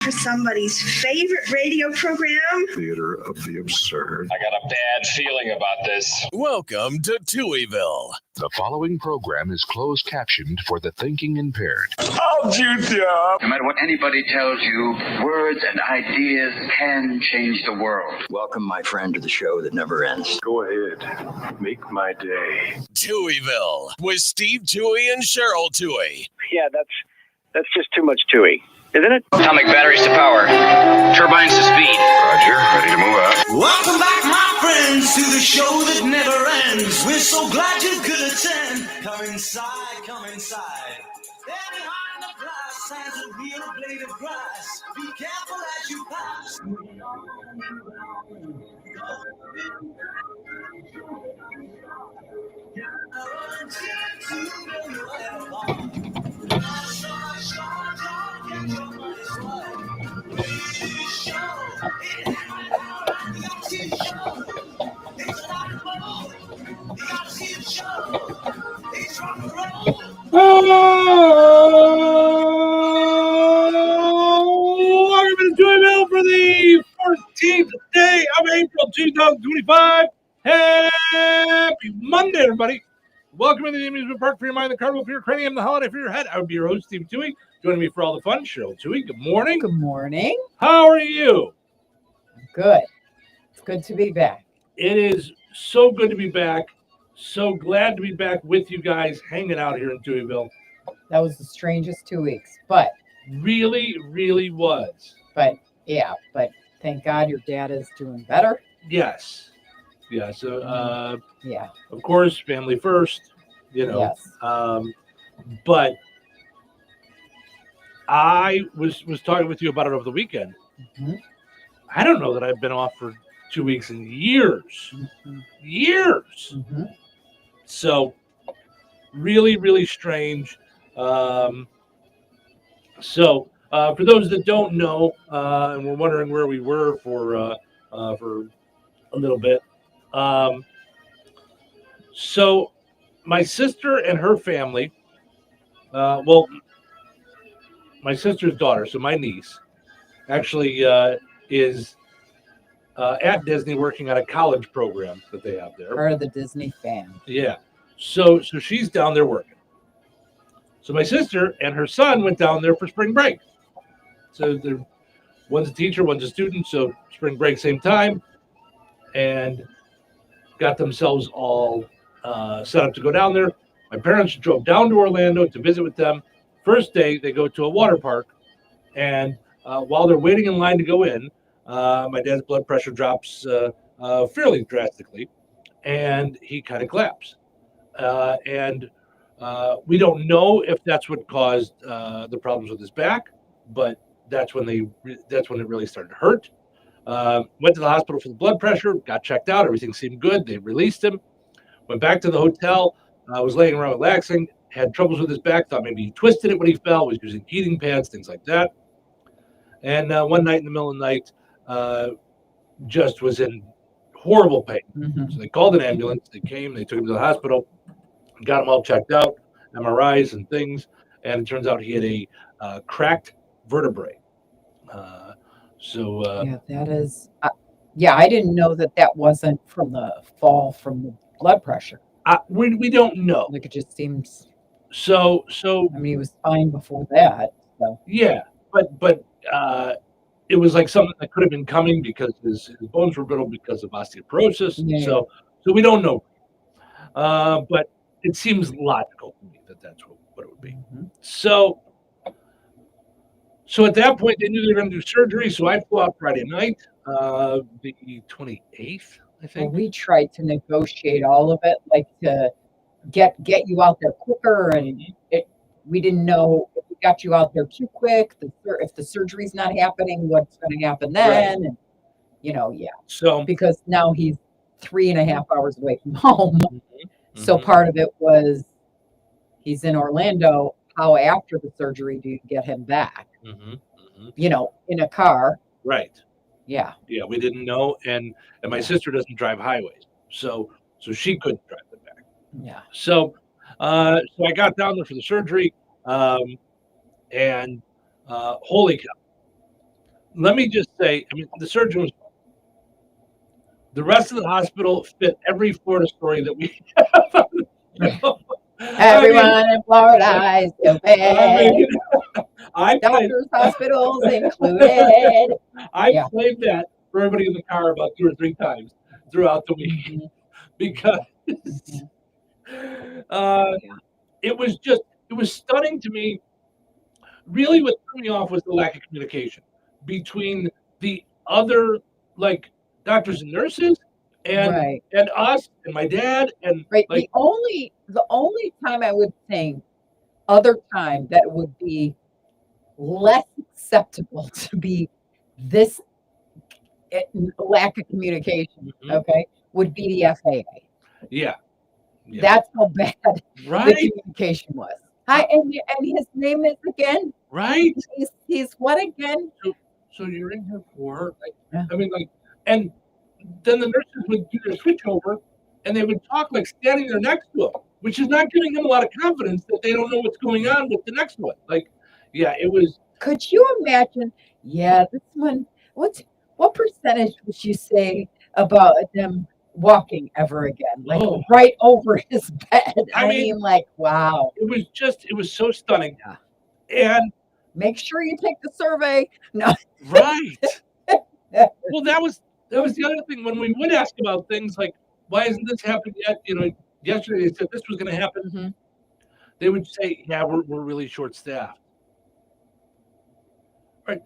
For somebody's favorite radio program. Theater of the absurd. I got a bad feeling about this. Welcome to Touhyville. The following program is closed captioned for the thinking impaired. I'll shoot you up. No matter what anybody tells you, words and ideas can change the world. Welcome, my friend, to the show that never ends. Go ahead. Make my day. Touhyville with Steve Touhy and Cheryl Touhy. Yeah, that's just too much Touhy, isn't it? Atomic batteries to power, turbines to speed. Roger, ready to move out. Welcome back, my friends, to the show that never ends. We're so glad you could attend. Come inside, come inside. There behind the glass stands a real blade of grass. Be careful as you pass. Welcome to Touhyville for the 14th day of April 2025. Happy Monday, everybody. Welcome to the amusement park for your mind, the carnival for your cranium, the holiday for your head. I would be your host, Steve Touhy. Joining me for all the fun, Cheryl Touhy. Good morning. Good morning. How are you? Good. It's good to be back. It is so good to be back. So glad to be back with you guys hanging out here in Touhyville. That was the strangest 2 weeks, but Really, really was. but thank God your dad is doing better. Yes. Yeah. So, Yeah. of course, family first, you know. Yes. But I was talking with you about it over the weekend. Mhm. I don't know that I've been off for 2 weeks in years. Years. Mhm. So really, really strange. For those that don't know, and we're wondering where we were for a little bit. So my sister and her family, my sister's daughter, so my niece, actually is at Disney working on a college program that they have there. Part of the Disney fan. Yeah. So she's down there working. So my sister and her son went down there for spring break. So one's a teacher, one's a student. So spring break, same time, and got themselves all set up to go down there. My parents drove down to Orlando to visit with them. First day, they go to a water park, and while they're waiting in line to go in, my dad's blood pressure drops fairly drastically, and he kind of collapsed. We don't know if that's what caused the problems with his back, but that's when it really started to hurt. Went to the hospital for the blood pressure, got checked out, everything seemed good. They released him, went back to the hotel, was laying around relaxing, had troubles with his back, thought maybe he twisted it when he fell, was using heating pads, things like that. And one night in the middle of the night, just was in horrible pain. Mhm. So they called an ambulance, they came, they took him to the hospital, got him all checked out, MRIs and things, and it turns out he had a cracked vertebrae. Yeah, that is. I didn't know that wasn't from the fall from the blood pressure. We don't know. Like it just seems. So I mean, he was fine before that. So yeah, but it was like something that could have been coming because his bones were brittle because of osteoporosis. Yeah. So we don't know. But it seems logical to me that's what it would be. Mhm. So at that point, they knew they were going to do surgery. So I flew out Friday night, the 28th, I Well, think. we tried to negotiate all of it, like to get you out there quicker, and we didn't know if we got you out there too quick, if the surgery's not happening, what's going to happen then, and yeah. So Because now he's 3.5 hours away from home. So Mhm. part of it was he's in Orlando. How after the surgery do you get him back? Mhm, mhm. In a car. Right. Yeah. Yeah, we didn't know, and my sister doesn't drive highways, so she couldn't drive them back. Yeah. So I got down there for the surgery, and holy cow, let me just say, I mean, the surgeon was. The rest of the hospital fit every Florida story that we have. Everyone in Florida is so bad. I played, Doctors, hospitals included. I played that for everybody in the car about 2 or 3 times throughout the week because it was stunning to me. Really, what threw me off was the lack of communication between the other like doctors and nurses and us and my dad and Right. like The only time I would think other time that would be less acceptable to be this lack of communication, okay, would be the FAA. Yeah. That's how bad Right. the communication was. Hi, and his name is again. Right. He's what again? So you're in here for like, I mean, like, and then the nurses would do their switch over and they would talk like standing there next to him, which is not giving him a lot of confidence that they don't know what's going on with the next one. Like, yeah, it was. Could you imagine? Yeah, this one. What percentage would you say about them walking ever again? Like right over his bed. I mean, like, wow. It was so stunning. And make sure you take the survey. No. Right. Well, that was the other thing when we would ask about things like, why hasn't this happened yet? You know, yesterday they said this was going to happen. Mm-hmm. They would say, yeah, we're really short staffed. Right.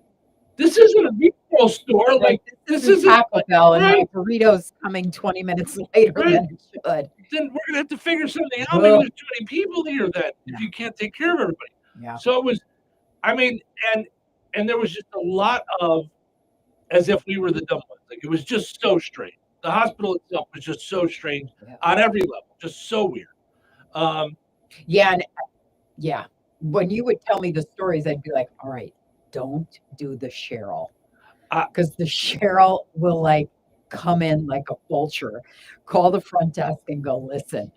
This isn't a retail store. Like this isn't Taco Bell and my burrito's coming 20 minutes later than it should. Then we're gonna have to figure something out. Maybe there's too many people here that if you can't take care of everybody. Yeah. So it was, I mean, and there was just a lot of as if we were the dumb ones. Like it was just so strange. The hospital itself was just so strange on every level, just so weird. When you would tell me the stories, I'd be like, all right, don't do the Cheryl. Because the Cheryl will like come in like a vulture, call the front desk and go, listen.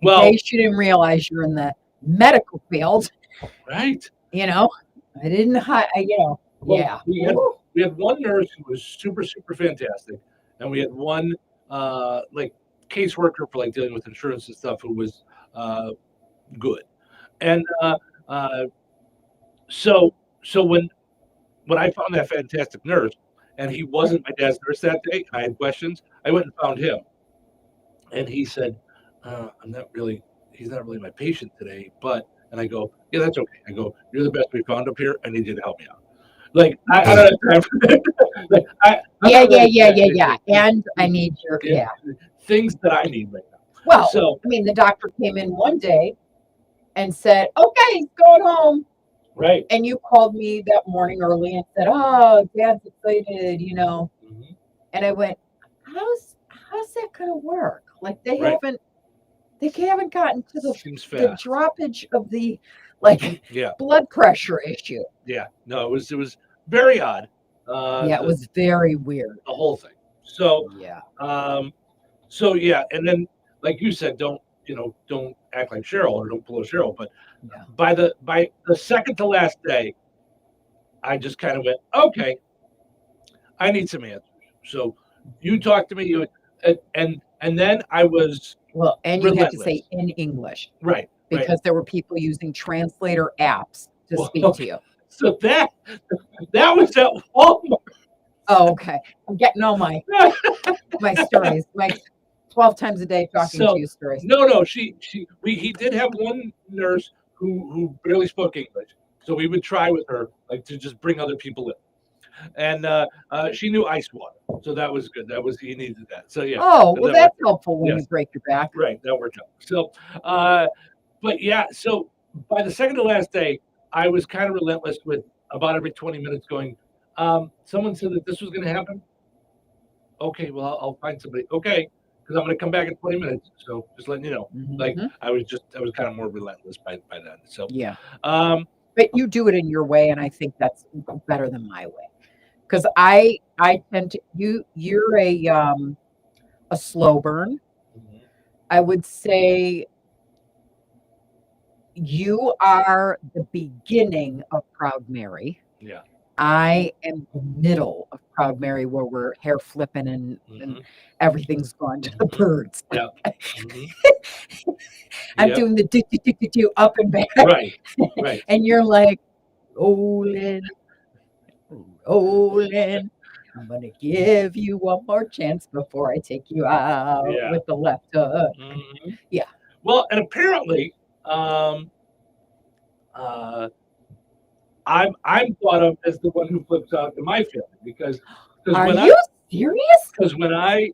Well, in case you didn't realize you're in the medical field. Right. You know, I didn't We had one nurse who was super, super fantastic. And we had one like caseworker for like dealing with insurance and stuff who was good. And so when I found that fantastic nurse and he wasn't my dad's nurse that day, I had questions, I went and found him. And he said, he's not really my patient today, and I go, yeah, that's okay. I go, you're the best we found up here. I need you to help me out. Like, I don't have time for that. Yeah. And I need your, things that I need right now. Well, so, I mean, the doctor came in one day and said, okay, he's going home. Right. And you called me that morning early and said, oh, Dad's excited, you know. Mm-hmm. And I went, how's that going to work? Like they haven't gotten to the droppage of the blood pressure issue. Yeah. No, it was very odd. It was very weird. The whole thing. So and then like you said, don't act like Cheryl or don't pull a Cheryl. But by the second to last day, I just kind of went, okay, I need some answers. So you talk to me, and then I was and you had to say in English, right? Because there were people using translator apps to speak to you. So that was at Walmart. Oh, okay. I'm getting all my stories, like 12 times a day talking to you stories. No, he did have one nurse who barely spoke English, so we would try with her like to just bring other people in, and she knew ice water, so that was good. He needed that. So yeah. Oh, well, that's helpful when you break your back. Right, that worked out. So, so by the second to last day, I was kind of relentless with about every 20 minutes going, someone said that this was going to happen. Okay, well, I'll find somebody. Okay, because I'm going to come back in 20 minutes. So just letting you know, like I was kind of more relentless by then. So yeah. But you do it in your way, and I think that's better than my way. Because I tend to you're a slow burn. Mm-hmm. I would say you are the beginning of Proud Mary. Yeah. I am the middle of Proud Mary where we're hair flipping and everything's gone to the birds. Yeah. I'm doing the do up and back. Right. Right. And you're like, rolling. I'm going to give you one more chance before I take you out with the left hook. Yeah. Well, and apparently, I'm thought of as the one who flips out in my family because Are you serious? Because when I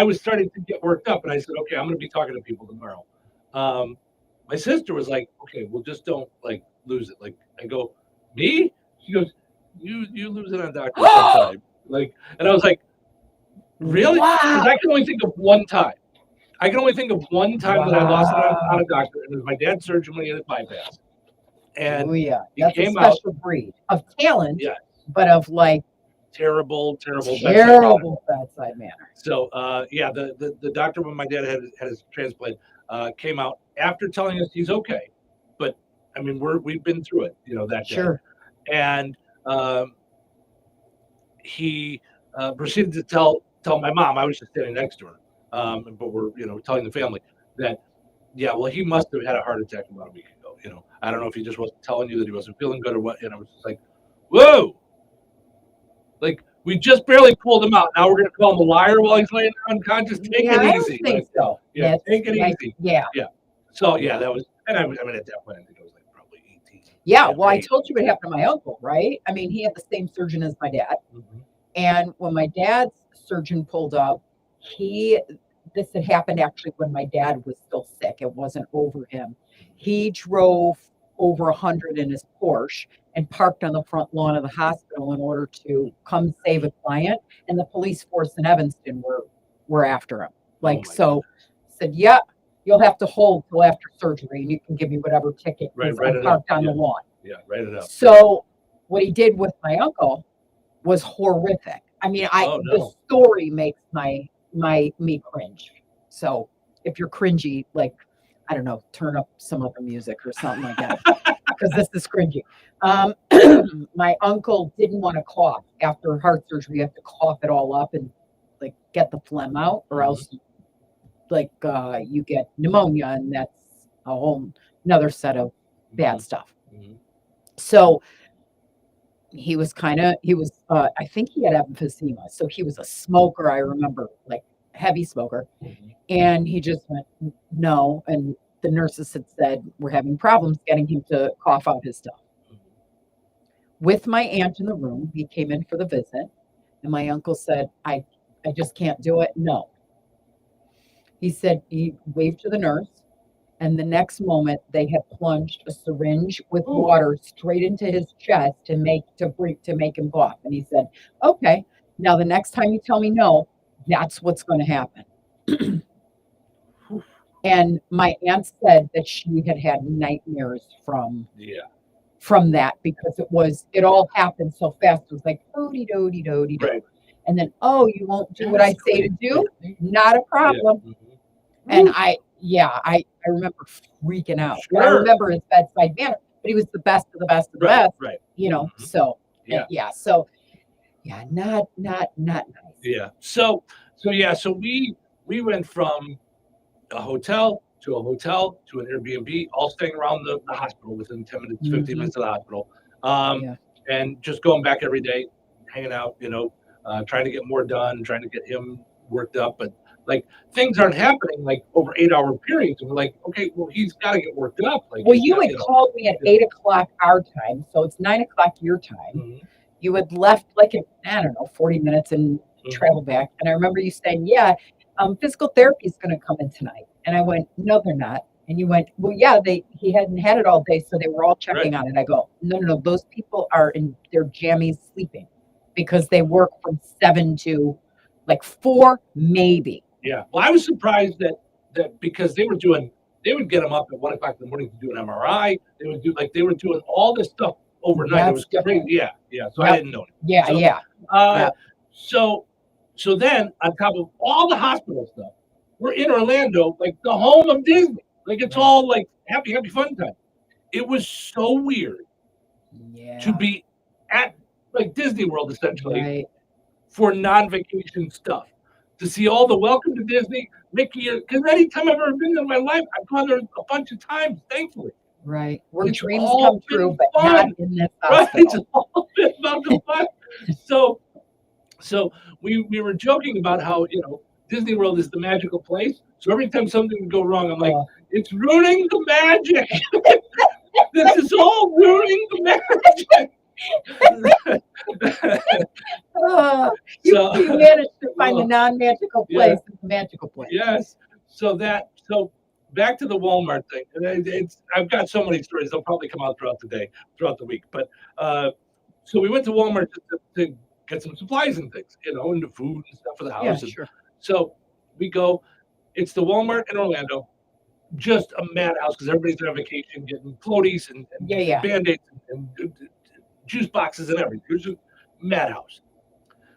was starting to get worked up and I said, okay, I'm going to be talking to people tomorrow. My sister was like, okay, well, just don't like lose it. Like I go, me? She goes, you lose it on doctor sometime. Like, and I was like, really? Because I can only think of one time. That I lost it on a doctor, and it was my dad's surgeon when he had a bypass. And that's a special breed of talent, but of like terrible bedside manner. So, the doctor when my dad had his transplant came out after telling us he's okay, but I mean we've been through it, that day. Sure. And he proceeded to tell my mom. I was just standing next to her, but we're telling the family that he must have had a heart attack about a week ago. I don't know if he just wasn't telling you that he wasn't feeling good or what. And I was just like, whoa, like we just barely pulled him out. Now we're gonna call him a liar while he's laying there unconscious. Take it easy. I don't think so. Yeah, take it easy. Yeah. So that was, and I mean at that point I think I was like probably 18. Yeah, well, I told you what happened to my uncle, right? I mean, he had the same surgeon as my dad. And when my dad's surgeon pulled up, this had happened actually when my dad was still sick. It wasn't over him. He drove over 100 in his Porsche and parked on the front lawn of the hospital in order to come save a client. And the police force in Evanston were after him. Said, you'll have to hold till after surgery and you can give me whatever ticket. Right, parked on the lawn. Yeah, write it up. So what he did with my uncle was horrific. I mean, the story makes me cringe. So if you're cringy, like, I don't know, turn up some other music or something like that, because this is cringy. My uncle didn't want to cough after heart surgery. You have to cough it all up and like get the phlegm out, or else you get pneumonia, and that's a whole another set of bad stuff. So he was I think he had emphysema. So he was a smoker. I remember, like, heavy smoker. And he just went, no. And the nurses had said, we're having problems getting him to cough out his stuff. With my aunt in the room, he came in for the visit. And my uncle said, I just can't do it. No. He said, he waved to the nurse. And the next moment, they had plunged a syringe with water straight into his chest to make him cough. And he said, okay, now the next time you tell me no, that's what's going to happen. And my aunt said that she had nightmares from that, because it all happened so fast. It was like, do. Right. And then, you won't do what I say to do? Not a problem. And I remember freaking out. Sure. I remember his bedside manner, but he was the best of the best of the best. Right. So not nice. Yeah. So we went from a hotel to an Airbnb, all staying around the hospital within 10 minutes, 15 minutes of the hospital. And just going back every day, hanging out, trying to get more done, trying to get him worked up. But like, things aren't happening like over 8-hour periods. And we're like, okay, well, he's got to get worked up. Like, well, you had called me at 8 o'clock our time, so it's 9 o'clock your time. You had left like in, 40 minutes and traveled back. And I remember you saying, physical therapy is going to come in tonight. And I went, no, they're not. And you went, well, he hadn't had it all day, so they were all checking on it. I go, no, those people are in their jammies sleeping, because they work from 7 to like 4, maybe. Yeah. Well, I was surprised that because they would get them up at 1 o'clock in the morning to do an MRI. They were doing all this stuff overnight. It was crazy. Yeah. So I didn't know it. So then on top of all the hospital stuff, we're in Orlando, like the home of Disney. Like, it's all like happy fun time. It was so weird to be at like Disney World essentially Right. for non-vacation stuff. To see all the Welcome to Disney, Mickey, because anytime I've ever been in my life, I've gone there a bunch of times, thankfully. Right. Where It's dreams all come been true, but fun. not in this Right, it's hospital. all been about the fun. So we were joking about how, Disney World is the magical place. So every time something would go wrong, I'm like, it's ruining the magic. This is all ruining the magic. You managed to find the non-magical place in the magical place. Yes. So back to the Walmart thing. And I've got so many stories. They'll probably come out throughout the week. But so we went to Walmart to get some supplies and things, and the food and stuff for the house. Yeah, sure. So we go. It's the Walmart in Orlando. Just a madhouse because everybody's on vacation, getting floaties and Band-Aids and juice boxes and everything. It was just madhouse.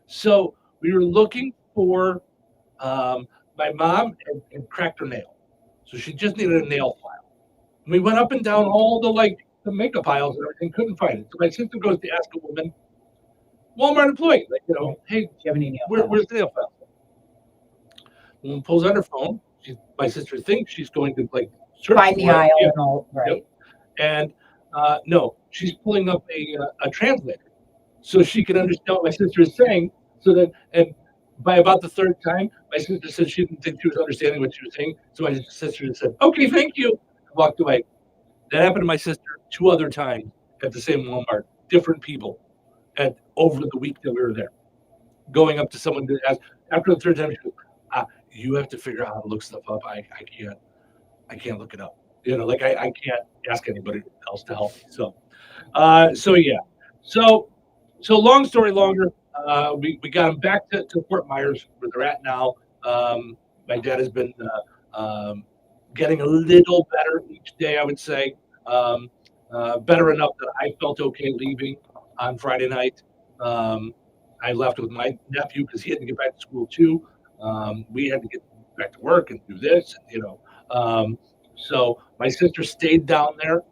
So we were looking for my mom had cracked her nail. So she just needed a nail file. And we went up and down all the makeup aisles and everything, couldn't find it. So my sister goes to ask a woman, Walmart employee, hey, do you have any nail where's the nail file? The woman pulls out her phone. My sister thinks she's going to search find the aisle and all, right? Yep. And no, she's pulling up a translator so she can understand what my sister is saying. So that, and by about the third time, my sister said she didn't think she was understanding what she was saying. So my sister said, "Okay, thank you," and walked away. That happened to my sister 2 other times at the same Walmart, different people, over the week that we were there. Going up to someone to ask after the third time, she goes, you have to figure out how to look stuff up. I can't look it up. I can't ask anybody else to help me. So yeah. So long story longer, we got them back to Fort Myers where they're at now. My dad has been getting a little better each day, I would say. Better enough that I felt okay leaving on Friday night. I left with my nephew because he had to get back to school too. We had to get back to work and do this, so my sister stayed down there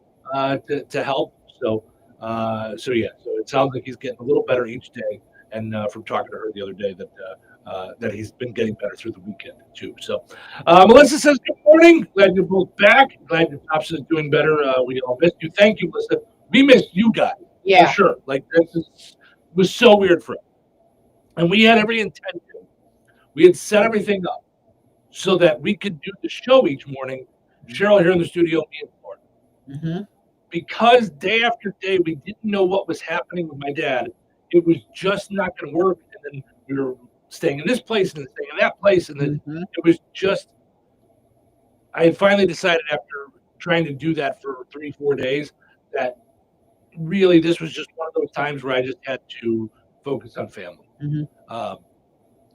to help. So yeah. So it sounds like he's getting a little better each day. And from talking to her the other day, that he's been getting better through the weekend too. So Melissa says, "Good morning. Glad you're both back. Glad your pops is doing better. We all missed you. Thank you, Melissa. We missed you guys. Yeah, for sure. This was so weird for us, and we had every intention. We had set everything up so that we could do the show each morning. Cheryl here in the studio, me in Florida. Mm-hmm. Because day after day, we didn't know what was happening with my dad. It was just not going to work. And then we were staying in this place and then staying in that place. And then it was just, I had finally decided after trying to do that for 3-4 days that really this was just one of those times where I just had to focus on family. Mm-hmm.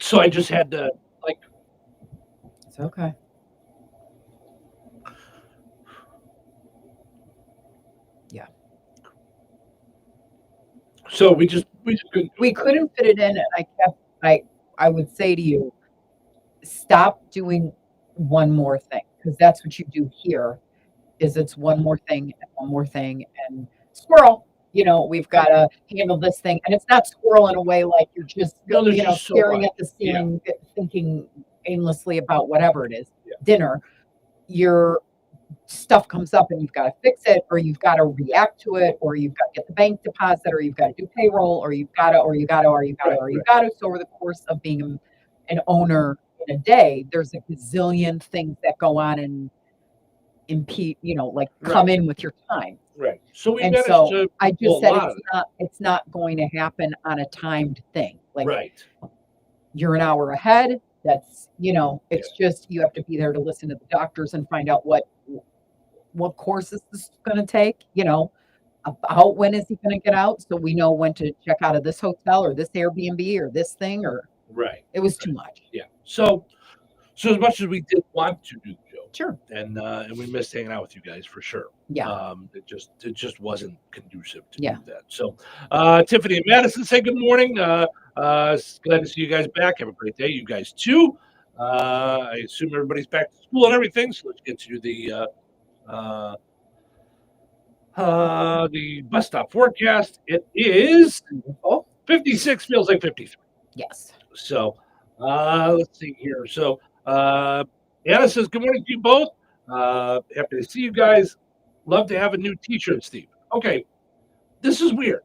So I just had to It's okay. Yeah. So we just couldn't. We couldn't fit it in, and I would say to you, stop doing one more thing, because that's what you do here. Is it's one more thing and one more thing and squirrel. We've got to handle this thing, and it's not squirrel in a way like you're just just so staring much. at the ceiling, thinking aimlessly about whatever it is. Dinner, your stuff comes up and you've got to fix it, or you've got to react to it, or you've got to get the bank deposit, or you've got to do payroll, or you've got to. So over the course of being an owner in a day, there's a gazillion things that go on and impede, come in with your time. Right. So we And managed so to I pull just said a lot of it. it's not going to happen on a timed thing. Right. You're an hour ahead. That's, it's just, you have to be there to listen to the doctors and find out what courses this is going to take, about when is he going to get out. So we know when to check out of this hotel or this Airbnb or this thing, or it was too much. Yeah. So as much as we did want to do the show, Sure. And we missed hanging out with you guys for sure. Yeah. It just wasn't conducive to Yeah. do that. So Tiffany and Madison say good morning. Glad to see you guys back. Have a great day, you guys too. I assume everybody's back to school and everything. So let's get to the bus stop forecast. It is 56 feels like 53. Yes. So let's see here. So Anna says, good morning to you both. Happy to see you guys. Love to have a new t-shirt, Steve. Okay, this is weird.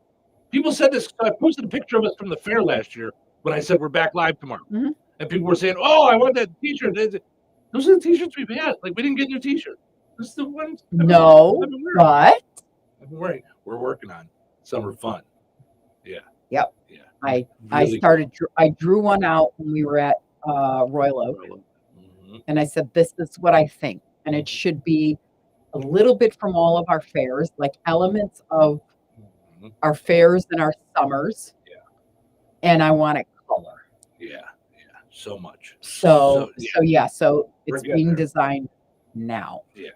People said this. I posted a picture of us from the fair last year when I said we're back live tomorrow. Mm-hmm. And people were saying, oh, I want that t-shirt. Those are the t-shirts we've had. Like, we didn't get new t-shirts. This is the ones. No, but I've been wearing. We're working on summer fun. Yeah. Yep. Yeah. I drew one out when we were at Royal Oak. Mm-hmm. And I said, this is what I think. And it should be a little bit from all of our fairs, like elements of our fairs and our summers. Yeah. And I want it color. Yeah. So much. So yeah. So it's being designed now. Yeah.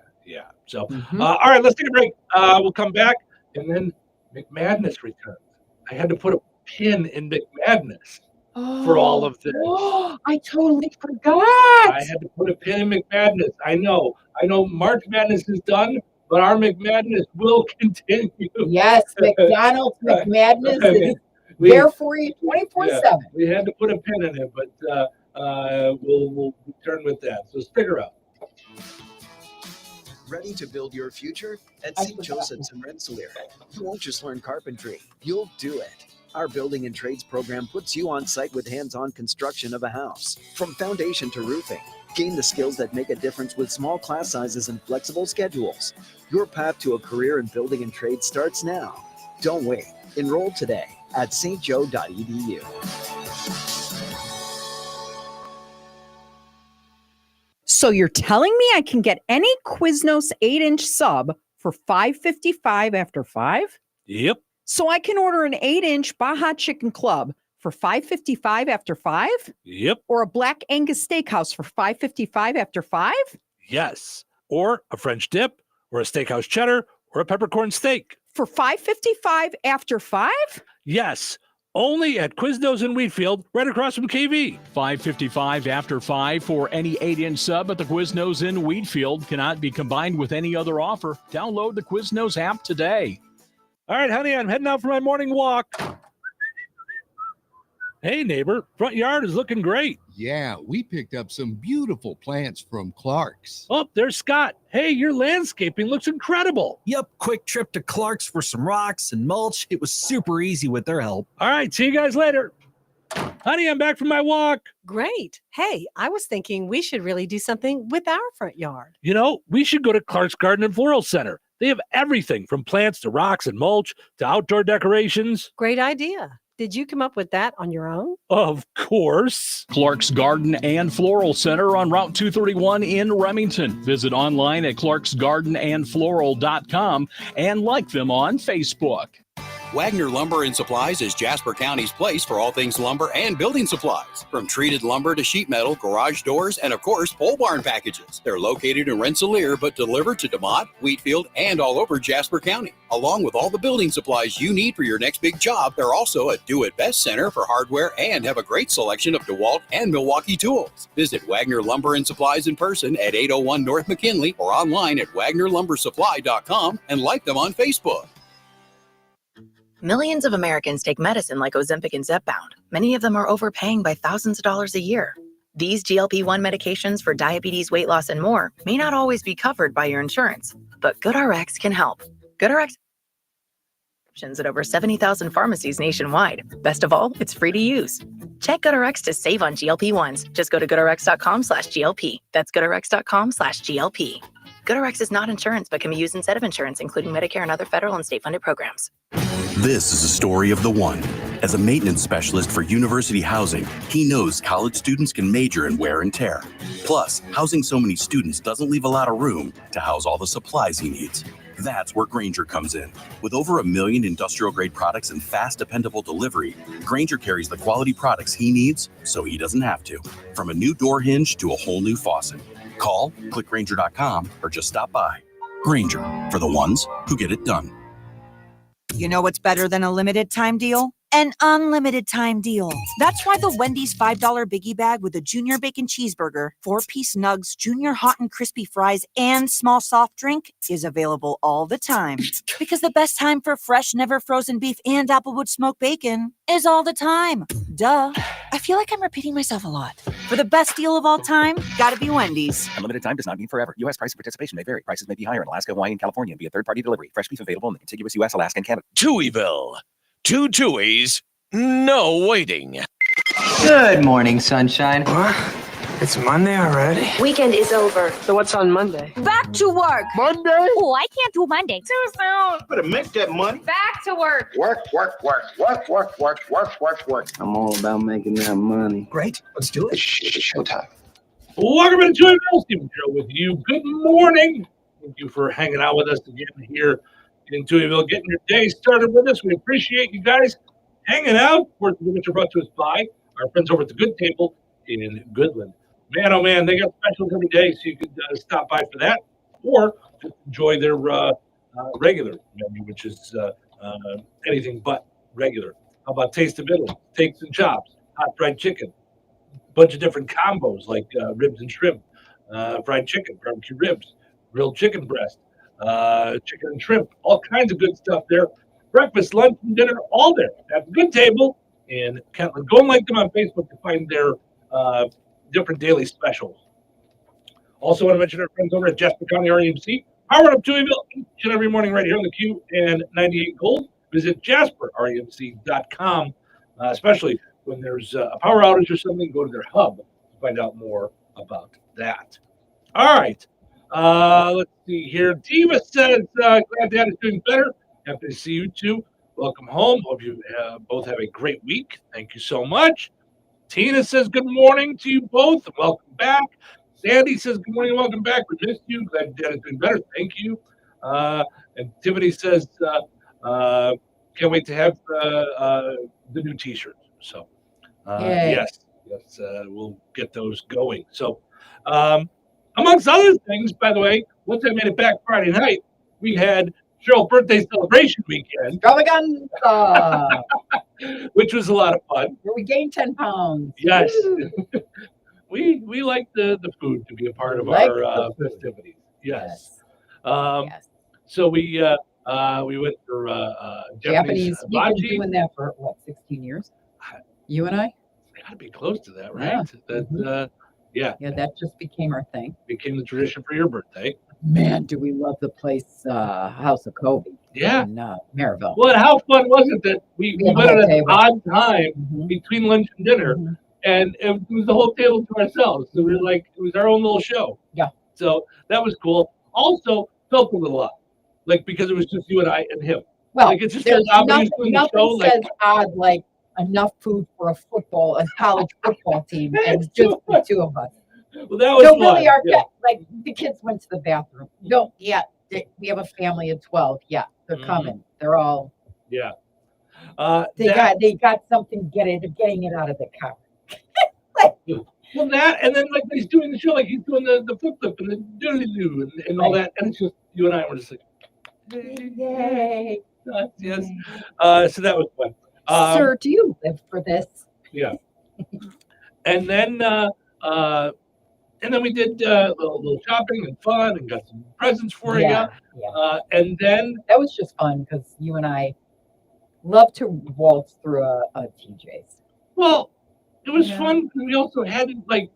So, all right, let's take a break. We'll come back, and then McMadness returns. I had to put a pin in McMadness for all of this. I totally forgot. I had to put a pin in McMadness. I know March Madness is done, but our McMadness will continue. Yes, McDonald's McMadness is there for you 24/7. We had to put a pin in it, but we'll return with that. So stick around. Ready to build your future? At St. Joseph's in Rensselaer, you won't just learn carpentry, you'll do it. Our building and trades program puts you on site with hands-on construction of a house. From foundation to roofing, gain the skills that make a difference with small class sizes and flexible schedules. Your path to a career in building and trades starts now. Don't wait. Enroll today at stjo.edu. So you're telling me I can get any Quiznos 8-inch sub for $5.55 after 5? Yep. So I can order an 8-inch Baja Chicken Club for $5.55 after 5? Yep. Or a Black Angus Steakhouse for $5.55 after 5? Yes. Or a French dip, or a steakhouse cheddar, or a peppercorn steak. For $5.55 after 5? Yes. Only at Quiznos in Wheatfield, right across from KV. $5.55 after 5 for any 8-inch sub at the Quiznos in Wheatfield. Cannot be combined with any other offer. Download the Quiznos app today. All right, honey, I'm heading out for my morning walk. Hey, neighbor, front yard is looking great. Yeah, we picked up some beautiful plants from Clark's. Oh, there's Scott. Hey, your landscaping looks incredible. Yep, quick trip to Clark's for some rocks and mulch. It was super easy with their help. All right, see you guys later. Honey, I'm back from my walk. Great. Hey, I was thinking we should really do something with our front yard. You know, we should go to Clark's Garden and Floral Center. They have everything from plants to rocks and mulch to outdoor decorations. Great idea. Did you come up with that on your own? Of course. Clark's Garden and Floral Center on Route 231 in Remington. Visit online at clarksgardenandfloral.com and like them on Facebook. Wagner Lumber and Supplies is Jasper County's place for all things lumber and building supplies. From treated lumber to sheet metal, garage doors, and of course, pole barn packages. They're located in Rensselaer, but delivered to DeMott, Wheatfield, and all over Jasper County. Along with all the building supplies you need for your next big job, they're also a do-it-best center for hardware and have a great selection of DeWalt and Milwaukee tools. Visit Wagner Lumber and Supplies in person at 801 North McKinley or online at WagnerLumberSupply.com and like them on Facebook. Millions of Americans take medicine like Ozempic and Zepbound. Many of them are overpaying by thousands of dollars a year. These GLP-1 medications for diabetes, weight loss, and more may not always be covered by your insurance, but GoodRx can help. GoodRx options at over 70,000 pharmacies nationwide. Best of all, it's free to use. Check GoodRx to save on GLP-1s. Just go to GoodRx.com/GLP. That's GoodRx.com/GLP. GoodRx is not insurance, but can be used instead of insurance, including Medicare and other federal and state-funded programs. This is a story of the one. As a maintenance specialist for university housing, he knows college students can major in wear and tear. Plus, housing so many students doesn't leave a lot of room to house all the supplies he needs. That's where Grainger comes in. With over 1 million industrial-grade products and fast, dependable delivery, Grainger carries the quality products he needs so he doesn't have to. From a new door hinge to a whole new faucet. Call, click Grainger.com, or just stop by. Grainger, for the ones who get it done. You know what's better than a limited time deal? an unlimited time deal. That's why the Wendy's $5 biggie bag with a junior bacon cheeseburger, 4-piece nugs, junior hot and crispy fries, and small soft drink is available all the time. Because the best time for fresh, never frozen beef and Applewood smoked bacon is all the time. Duh. I feel like I'm repeating myself a lot. For the best deal of all time, gotta be Wendy's. Unlimited time does not mean forever. U.S. price and participation may vary. Prices may be higher in Alaska, Hawaii, and California via third-party delivery. Fresh beef available in the contiguous U.S., Alaska, and Canada. Touhyville. 2 Tuies, no waiting. Good morning, sunshine. What? It's Monday already? Weekend is over. So what's on Monday? Back to work. Monday? Oh, I can't do Monday. Too soon. Better make that money. Back to work. Work. I'm all about making that money. Great. Let's do it. Showtime. Welcome to Touhyville Show with you. Good morning. Thank you for hanging out with us again here in Touhyville, getting your day started with us. We appreciate you guys hanging out. We're brought to us by our friends over at the Good Table in Goodland. Man, oh man, they got specials every day, so you could stop by for that, or just enjoy their regular menu, which is anything but regular. How about Taste of Italy, steaks and chops, hot fried chicken, a bunch of different combos like ribs and shrimp, fried chicken, barbecue ribs, grilled chicken breast, chicken and shrimp, all kinds of good stuff there. Breakfast, lunch, and dinner, all there at the Good Table in Kentland. Go and like them on Facebook to find their different daily specials. Also want to mention our friends over at Jasper County REMC, powered up Touhyville each and every morning right here on the Q and 98 Gold. Visit JasperREMC.com, especially when there's a power outage or something. Go to their hub to find out more about that. All right. Let's see here. Diva says, glad Dad is doing better. Happy to see you too. Welcome home. Hope you both have a great week. Thank you so much. Tina says, good morning to you both. Welcome back. Sandy says, good morning and welcome back. We missed you. Glad Dad is doing better. Thank you. And Tiffany says, can't wait to have the new t-shirts. So, yes, we'll get those going. So, amongst other things, by the way, once I made it back Friday night, we had Cheryl's birthday celebration weekend. Extravaganza. Which was a lot of fun. Where we gained 10 pounds. Yes. we like the food to be a part of our festivities. Yes. So we went for Japanese We've been hibachi. doing that for, 16 years? You and I? Got to be close to that, right? That, yeah, that just became our thing. Became the tradition for your birthday. Man, do we love the place, House of Kobe. Yeah. In Maryville. Well, and how fun was it that we went at an odd time between lunch and dinner, and it was the whole table to ourselves. So we were like, it was our own little show. Yeah. So that was cool. Also, felt a little odd, like because it was just you and I and him. Well, like it's just there's nothing show, says odd like enough food for a college football team, and it's just the two of us. Well, that was so fun. really, our Yeah. like the kids went to the bathroom. No, yeah, we have a family of 12. Yeah, they're coming. They're all. Yeah. They got something getting it out of the car. Well, that and then like he's doing the show, like he's doing the flip and the doodly-doo and all that, and it's just you and I were just like, Yay! Yes. So that was fun. Sir, do you live for this? Yeah. And then we did a little shopping and fun and got some presents for you. And then that was just fun because you and I love to waltz through a TJ's. Well, it was fun because we also hadn't like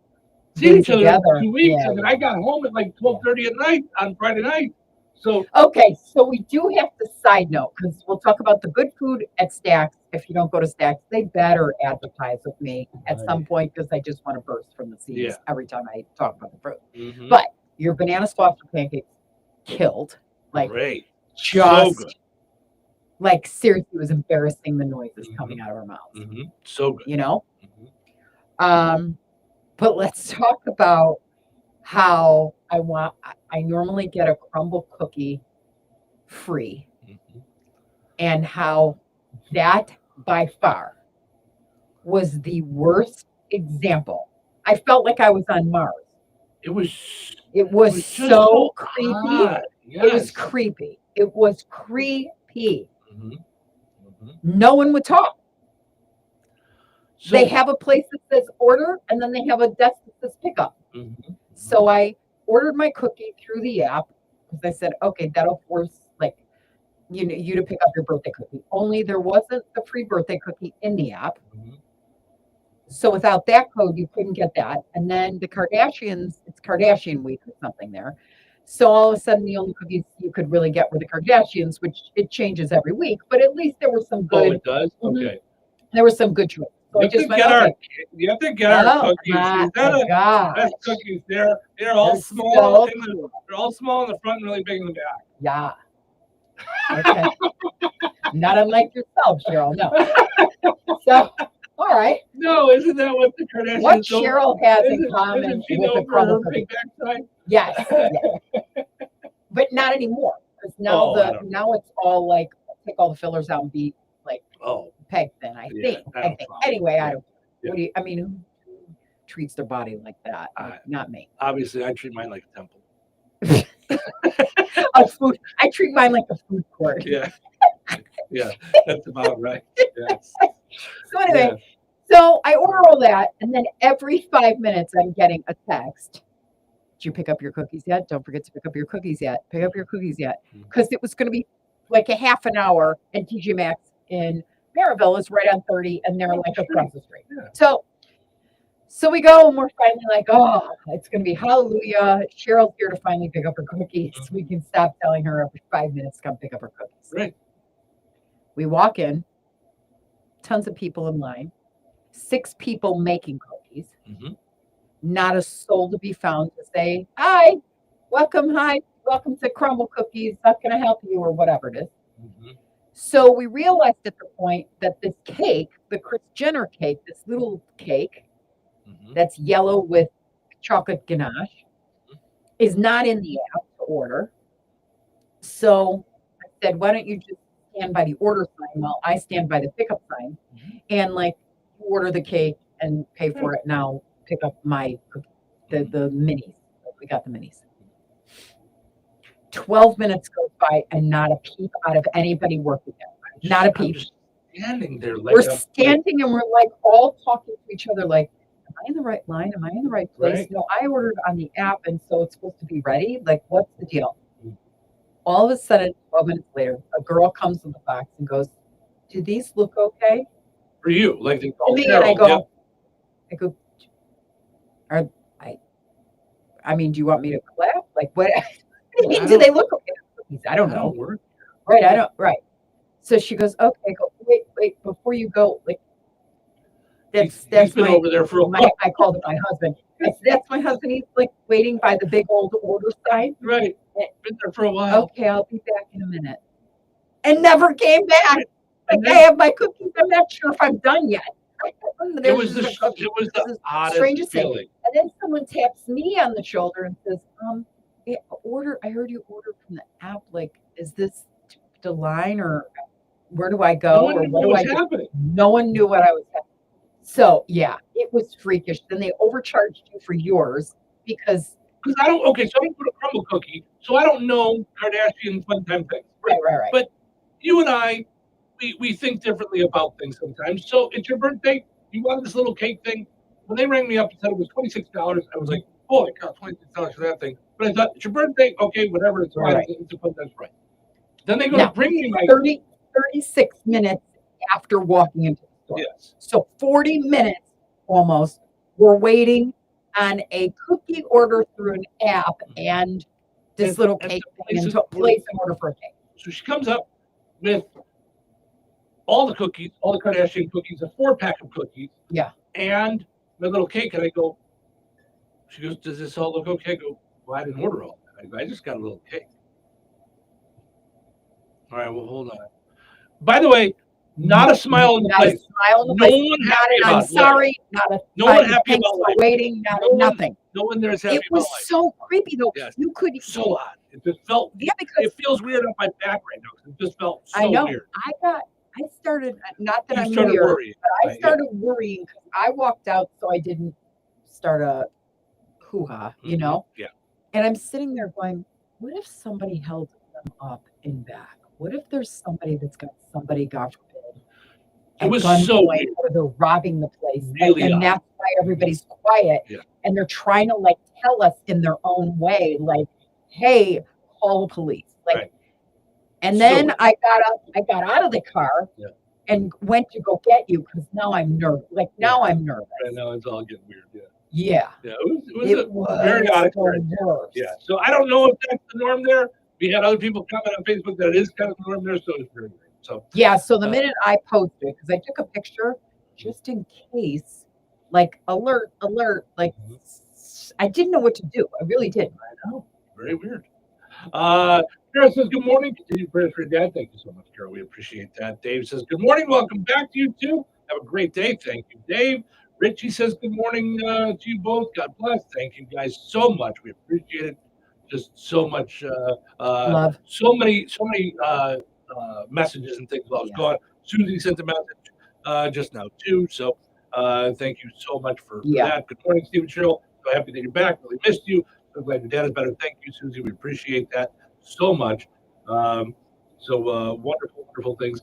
seen each other for 2 weeks, and then I got home at like 12:30 at night on Friday night. So okay, so we do have to side note because we'll talk about the good food at Stacks. If you don't go to Stacks, they better advertise with me at some point because I just want to burst from the seats every time I talk about the fruit. But your banana foster pancakes killed. Like great. Just So good. Like seriously, it was embarrassing the noises coming out of our mouths. So good. You know? But let's talk about how I normally get a crumble cookie free and how that by far was the worst example. I felt like I was on Mars. It was so creepy. odd. It was creepy. It was creepy. No one would talk. They have a place that says order, and then they have a desk that says pickup. Mhm. So I ordered my cookie through the app because I said, okay, that'll force you to pick up your birthday cookie. Only there wasn't the free birthday cookie in the app. So without that code, you couldn't get that. And then the Kardashians, it's Kardashian week or something there. So all of a sudden, the only cookies you could really get were the Kardashians, which it changes every week. But at least there were some good. Oh, it does? Mhm. Okay. There were some good choices. So You I have to just went, get our, okay. you have to get our Oh, cookies. my Is that a gosh. best cookies? They're all They're small. so They're all small in the front and really big in the back. Yeah. Okay. Not unlike yourself, Cheryl. No. So, all right. No, isn't that what the Kardashians? What don't- Cheryl has in isn't- common isn't she with known the for crumble her cookie? big backside? Yes. Yeah. But not anymore. Because now Oh, I don't now it's all like take all the fillers out and be like Oh, pegged thin. I Yeah, think. I I don't think. follow. Anyway, I don't. Yeah. What do you? I mean, who treats their body like that? Not me. obviously, I treat mine like a temple. A food. I treat mine like a food court. Yeah. Yeah, that's about right. Yes. So anyway, Yeah. so I order all that, and then every 5 minutes I'm getting a text. Did you pick up your cookies yet? Don't forget to pick up your cookies yet. Pick up your cookies yet. Because it was going to be like a half an hour, and TJ Maxx in Maryville is right on 30, and they're like across the street. So we go, and we're finally like, oh, it's going to be hallelujah. Cheryl's here to finally pick up her cookies. We can stop telling her every 5 minutes to come pick up her cookies. Right. We walk in, tons of people in line, 6 people making cookies, not a soul to be found to say, hi, welcome to Crumble Cookies. How can I help you or whatever it is. So we realized at the point that this cake, the Kris Jenner cake, this little cake that's yellow with chocolate ganache, is not in the app to order. So I said, why don't you just stand by the order sign while I stand by the pickup sign, and like you order the cake and pay for it now. Pick up my the minis. We got the minis. 12 minutes goes by and not a peep out of anybody working there. Not a peep. Standing there like We're standing and we're like all talking to each other like, am I in the right line? Am I in the right place? Right. No, I ordered on the app and so it's supposed to be ready. Like, what's the deal? All of a sudden, 12 minutes later, a girl comes with the box and goes, do these look okay? For you, like the To me, and I go, I mean, do you want me to clap? Like, what? Do they look okay? I don't know. Right, I don't, right. So she goes, okay, I go, wait, before you go, like, that's He's been my, over there for a while. I called it my husband. That's my husband. He's like waiting by the big old order sign. Right. Been there for a while. Okay, I'll be back in a minute. And never came back. Like, I have my cookies. I'm not sure if I'm done yet. It was the oddest strangest feeling. thing. And then someone taps me on the shoulder and says, yeah, I heard you ordered from the app. Like, is this the line or where do I go? No one or knew what what do was I do? happening. No one knew what I was having. So yeah, it was freakish. Then they overcharged you for yours because I don't. Okay, so I don't put a crumble cookie, so I don't know Kardashian fun time things. Right. But you and I, we think differently about things sometimes. So it's your birthday. You wanted this little cake thing. When they rang me up and said it was $26, I was like, oh, it cost $26 for that thing. But I thought it's your birthday. Okay, whatever. It's fine. Right. It's a fun time price. Then they go now, to bring me my 36 minutes after walking into the store. Yes. So 40 minutes almost. We're waiting on a cookie order through an app and this little cake thing and to place an order for a cake. So she comes up with all the cookies, all the Kardashian cookies, a 4-pack of cookies. Yeah. And my little cake. And I go, she goes, does this all look okay? I go, well, I didn't order all that. I go, I just got a little cake. All right, well, hold on. By the way, not a smile in the Not a face. smile in the No face. one Not happy an about I'm sorry. life. Not a No one fine, happy thanks about for life. waiting. Not No one- nothing. No one there is happy It was about life. so creepy though. Yes. You could So odd. It just felt. Yeah, because it feels weird on my back right now. 'Cause it just felt so I know. weird. I started, not that You I'm started weird, worrying, but I right, started worrying because I walked out so I didn't start a hoo-ha, you know? Yeah. And I'm sitting there going, what if somebody held them up in back? What if there's somebody that's got somebody, God forbid, It was gunpoint, so weird. or they're robbing the place, Really and odd. that's why everybody's quiet. Yeah. And they're trying to like tell us in their own way, like, "Hey, call the police." Like, Right. and So then weird. I got out of the car Yeah. and went to go get you because now I'm nervous. Like now I'm nervous. I know it's all getting weird. Yeah. Yeah. Yeah. It was It a was very odd the experience. worst. Yeah. So I don't know if that's the norm there. We had other people comment on Facebook that it is kind of the norm there, so it's very weird. So Yeah, so the minute I posted, because I took a picture just in case, like alert, like I didn't know what to do. I really didn't. I know. Very weird. Carol says, good morning. Continue prayers for your dad. Thank you so much, Carol. We appreciate that. Dave says, good morning. Welcome back to you too. Have a great day. Thank you, Dave. Richie says, good morning to you both. God bless. Thank you guys so much. We appreciate it. Just so much Love. so many messages and things while I was gone. Susie sent a message just now too. So thank you so much for that. Good morning, Stephen Cheryl. So happy that you're back. Really missed you. So glad your dad is better. Thank you, Susie. We appreciate that so much. Wonderful, wonderful things.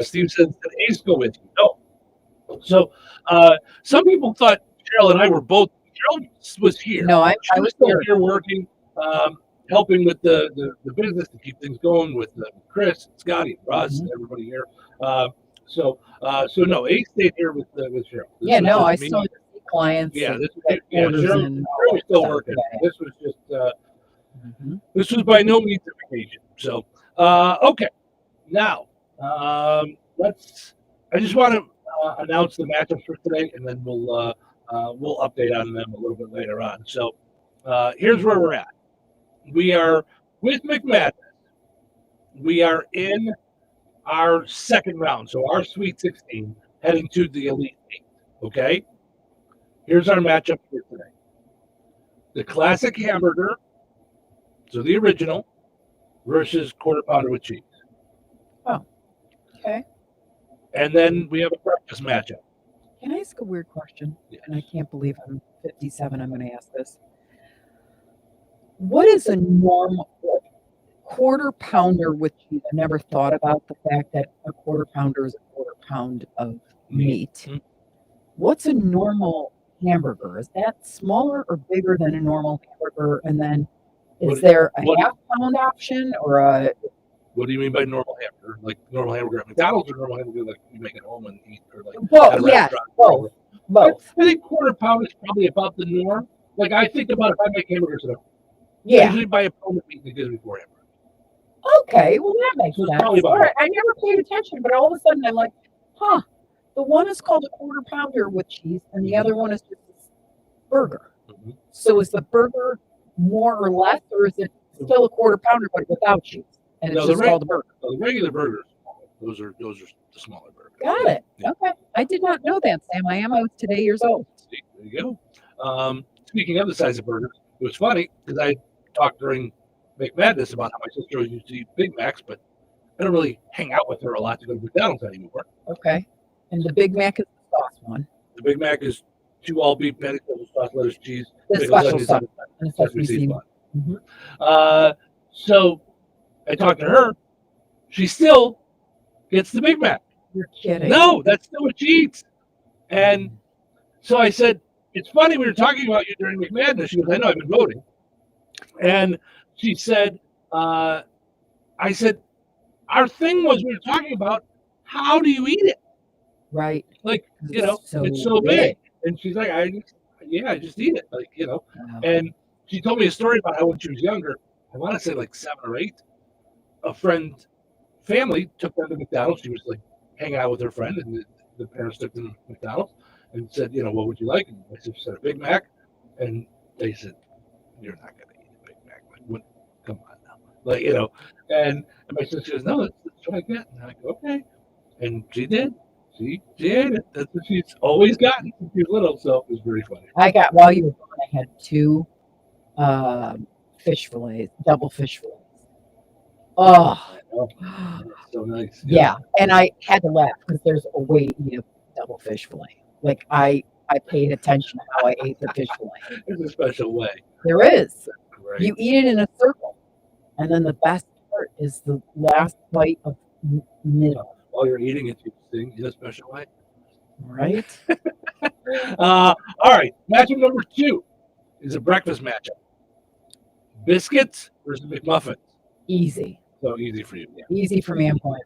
Steve says, did Ace go with you? No. So some people thought Cheryl and I were both. Cheryl was here. No, I was still here working, helping with the business to keep things going with Chris, Scotty, and Russ, and everybody here. So no, Ace stayed here with Cheryl. Yeah, no, I still see clients. Yeah, and Cheryl was still working. This was just this was by no means a vacation. So okay, now I just want to announce the matchups for today, and then we'll update on them a little bit later on. So here's where we're at. We are with McMadness. We are in our second round, so our Sweet 16, heading to the Elite 8. Okay? Here's our matchup for today. The classic hamburger, so the original, versus quarter pounder with cheese. Oh, okay. And then we have a breakfast matchup. Can I ask a weird question? Yes. And I can't believe I'm 57. I'm going to ask this. What is a normal quarter pounder with cheese? I never thought about the fact that a quarter pounder is a quarter pound of meat. Mm-hmm. What's a normal hamburger? Is that smaller or bigger than a normal hamburger? And then is there a half pound option or a? What do you mean by normal hamburger? Like normal hamburger at McDonald's or normal hamburger like you make at home and eat? Or like Both, yes, both. I think quarter pound is probably about the norm. Like I think about if I make hamburgers at home. Yeah. I usually buy a pound of meat that gives me 4 hamburgers. Okay, well that makes sense. probably about All right, I never paid attention, but all of a sudden I'm like, huh, the one is called a quarter pounder with cheese and the other one is just a burger. Mm-hmm. So is the burger more or less, or is it still a quarter pounder but without cheese? And it's just called a burger. So the regular burgers, those are the smaller burgers. Got it. Yeah. Okay. I did not know that, Sam. I was today years old. See, there you go. Speaking of the size of burgers, it was funny because I talked during McMadness about how my sister used to eat Big Macs, but I don't really hang out with her a lot to go to McDonald's anymore. Okay. And the Big Mac is the sauce one. The Big Mac is 2 all beef patties, sauce, lettuce, cheese, The pickles, special onions, sauce. and And sesame sesame seed seed. bun. Mhm. So I talked to her. She still gets the Big Mac. You're kidding. No, that's still what she eats. And so I said, it's funny, we were talking about you during McMadness. She goes, I know, I've been voting. And she said, I said, our thing was we were talking about how do you eat it? Right. Like, you know, so it's so big. big. And she's like, I just eat it. Like, you know. Wow. And she told me a story about how when she was younger, I want to say like 7 or 8, a friend family took them to McDonald's. She was like hanging out with her friend, and the parents took them to McDonald's and said, you know, what would you like? And my sister said a Big Mac, and they said, you're not going to eat a Big Mac. Like, what? Come on now. Like, you know, and my sister goes, no, that's what I get. And I go, okay. And she did. She ate it. That's what she's always gotten since she was little, so it was very funny. While you were gone, I had 2 fish fillets, double fish fillets. Oh, That's so nice. yeah. And I had to laugh because there's a way to eat a double fish fillet. Like I paid attention to how I ate the fish fillet. There's a special way. There is. Right. You eat it in a circle, and then the best part is the last bite of middle. While you're eating it, you thing in a special way. Right? All right. Matchup number 2 is a breakfast matchup. Biscuits versus McMuffins. Easy. So easy for you. Yeah. Easy for me. I'm going.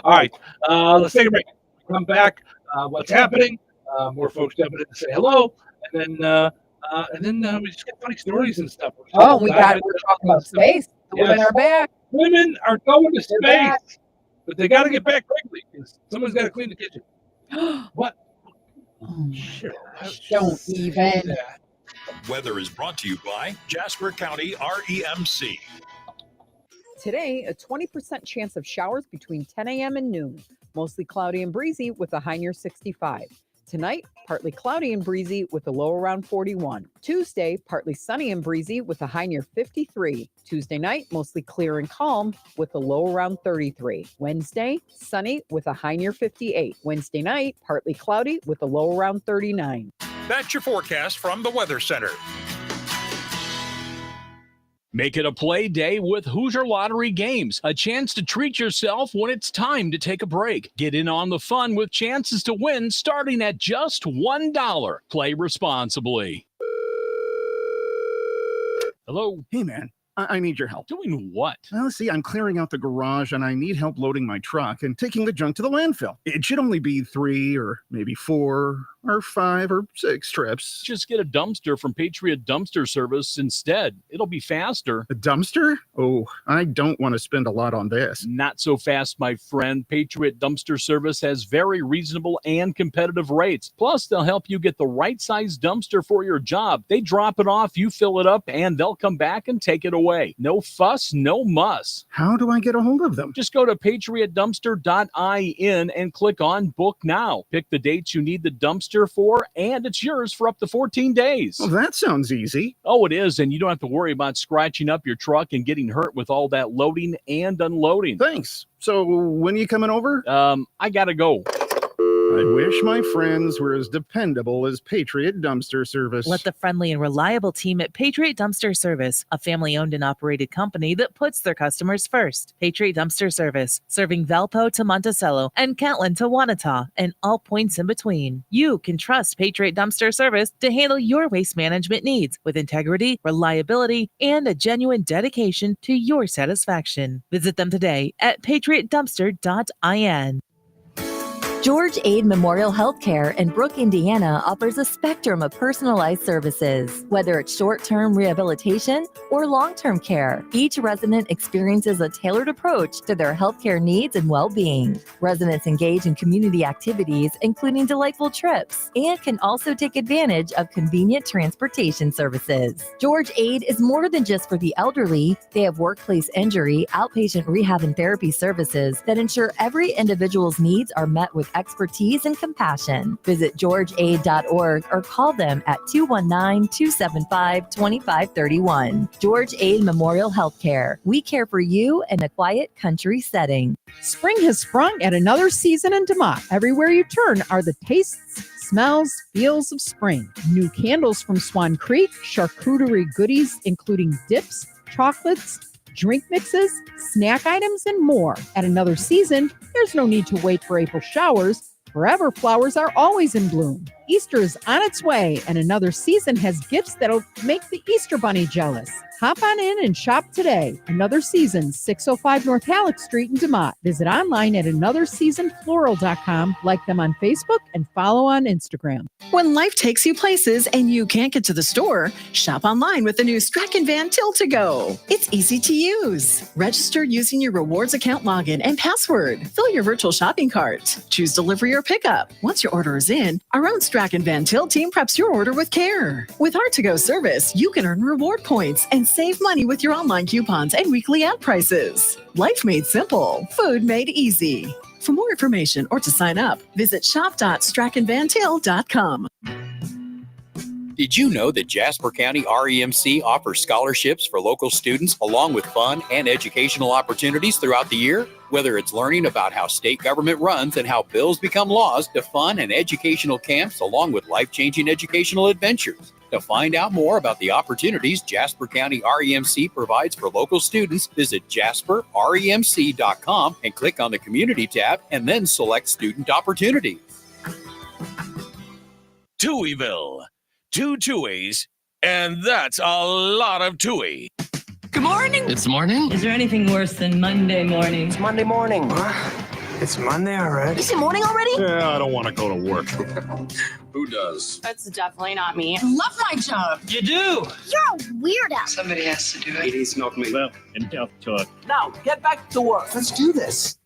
All right. Let's take a break. Come back. What's happening? More folks jumping in to say hello. And then we just get funny stories and stuff. We're talking about space. The women are back. Women are going to space. back. But they got to get back quickly because someone's got to clean the kitchen. What? Sure. Don't even. Weather is brought to you by Jasper County REMC. Today, a 20% chance of showers between 10 a.m. and noon. Mostly cloudy and breezy with a high near 65. Tonight, partly cloudy and breezy with a low around 41. Tuesday, partly sunny and breezy with a high near 53. Tuesday night, mostly clear and calm with a low around 33. Wednesday, sunny with a high near 58. Wednesday night, partly cloudy with a low around 39. That's your forecast from the Weather Center. Make it a play day with Hoosier Lottery Games, a chance to treat yourself when it's time to take a break. Get in on the fun with chances to win starting at just $1. Play responsibly. Hello? Hey, man. I need your help. Doing what? Well, see, I'm clearing out the garage and I need help loading my truck and taking the junk to the landfill. It should only be 3 or maybe 4 or 5 or 6 trips. Just get a dumpster from Patriot Dumpster Service instead. It'll be faster. A dumpster? Oh, I don't want to spend a lot on this. Not so fast, my friend. Patriot Dumpster Service has very reasonable and competitive rates. Plus, they'll help you get the right size dumpster for your job. They drop it off, you fill it up, and they'll come back and take it away. No fuss, no muss. How do I get a hold of them? Just go to patriotdumpster.in and click on Book Now. Pick the dates you need the dumpster for, and it's yours for up to 14 days. Well, that sounds easy. Oh, it is, and you don't have to worry about scratching up your truck and getting hurt with all that loading and unloading. Thanks. So when are you coming over? I gotta go. I wish my friends were as dependable as Patriot Dumpster Service. Let the friendly and reliable team at Patriot Dumpster Service, a family-owned and operated company that puts their customers first. Patriot Dumpster Service, serving Valpo to Monticello and Catlin to Wanata and all points in between. You can trust Patriot Dumpster Service to handle your waste management needs with integrity, reliability, and a genuine dedication to your satisfaction. Visit them today at patriotdumpster.in. George Aid Memorial Healthcare in Brook, Indiana offers a spectrum of personalized services. Whether it's short-term rehabilitation or long-term care, each resident experiences a tailored approach to their healthcare needs and well-being. Residents engage in community activities, including delightful trips, and can also take advantage of convenient transportation services. George Aid is more than just for the elderly. They have workplace injury, outpatient rehab and therapy services that ensure every individual's needs are met with expertise and compassion. Visit georgeaid.org or call them at 219-275-2531. George Aid Memorial Healthcare. We care for you in a quiet country setting. Spring has sprung at another season in DeMott. Everywhere you turn are the tastes, smells, feels of spring. New candles from Swan Creek, charcuterie goodies including dips, chocolates, drink mixes, snack items, and more. At another season, there's no need to wait for April showers. Forever flowers are always in bloom. Easter is on its way, and another season has gifts that'll make the Easter Bunny jealous. Hop on in and shop today. Another Season, 605 North Halleck Street in DeMott. Visit online at anotherseasonfloral.com, like them on Facebook, and follow on Instagram. When life takes you places and you can't get to the store, shop online with the new Strachan Van Til to Go. It's easy to use. Register using your rewards account login and password. Fill your virtual shopping cart. Choose delivery or pickup. Once your order is in, our own Strachan Van Til team preps your order with care. With our to-go service, you can earn reward points and save money with your online coupons and weekly ad prices. Life made simple, food made easy. For more information or to sign up, visit shop.strachanvantil.com. Did you know that Jasper County REMC offers scholarships for local students along with fun and educational opportunities throughout the year? Whether it's learning about how state government runs and how bills become laws, to fun and educational camps along with life-changing educational adventures. To find out more about the opportunities Jasper County REMC provides for local students, visit jasperremc.com and click on the Community tab and then select Student Opportunities. Touhyville. 2 Touhies, and that's a lot of Touhy. Good morning. It's morning. Is there anything worse than Monday morning? It's Monday morning. It's Monday already. Is it morning already? Yeah, I don't want to go to work. Who does? That's definitely not me. I love my job. You do. You're a weirdo. Somebody has to do it. It is not me. Well, enough talk. Now, get back to work. Let's do this.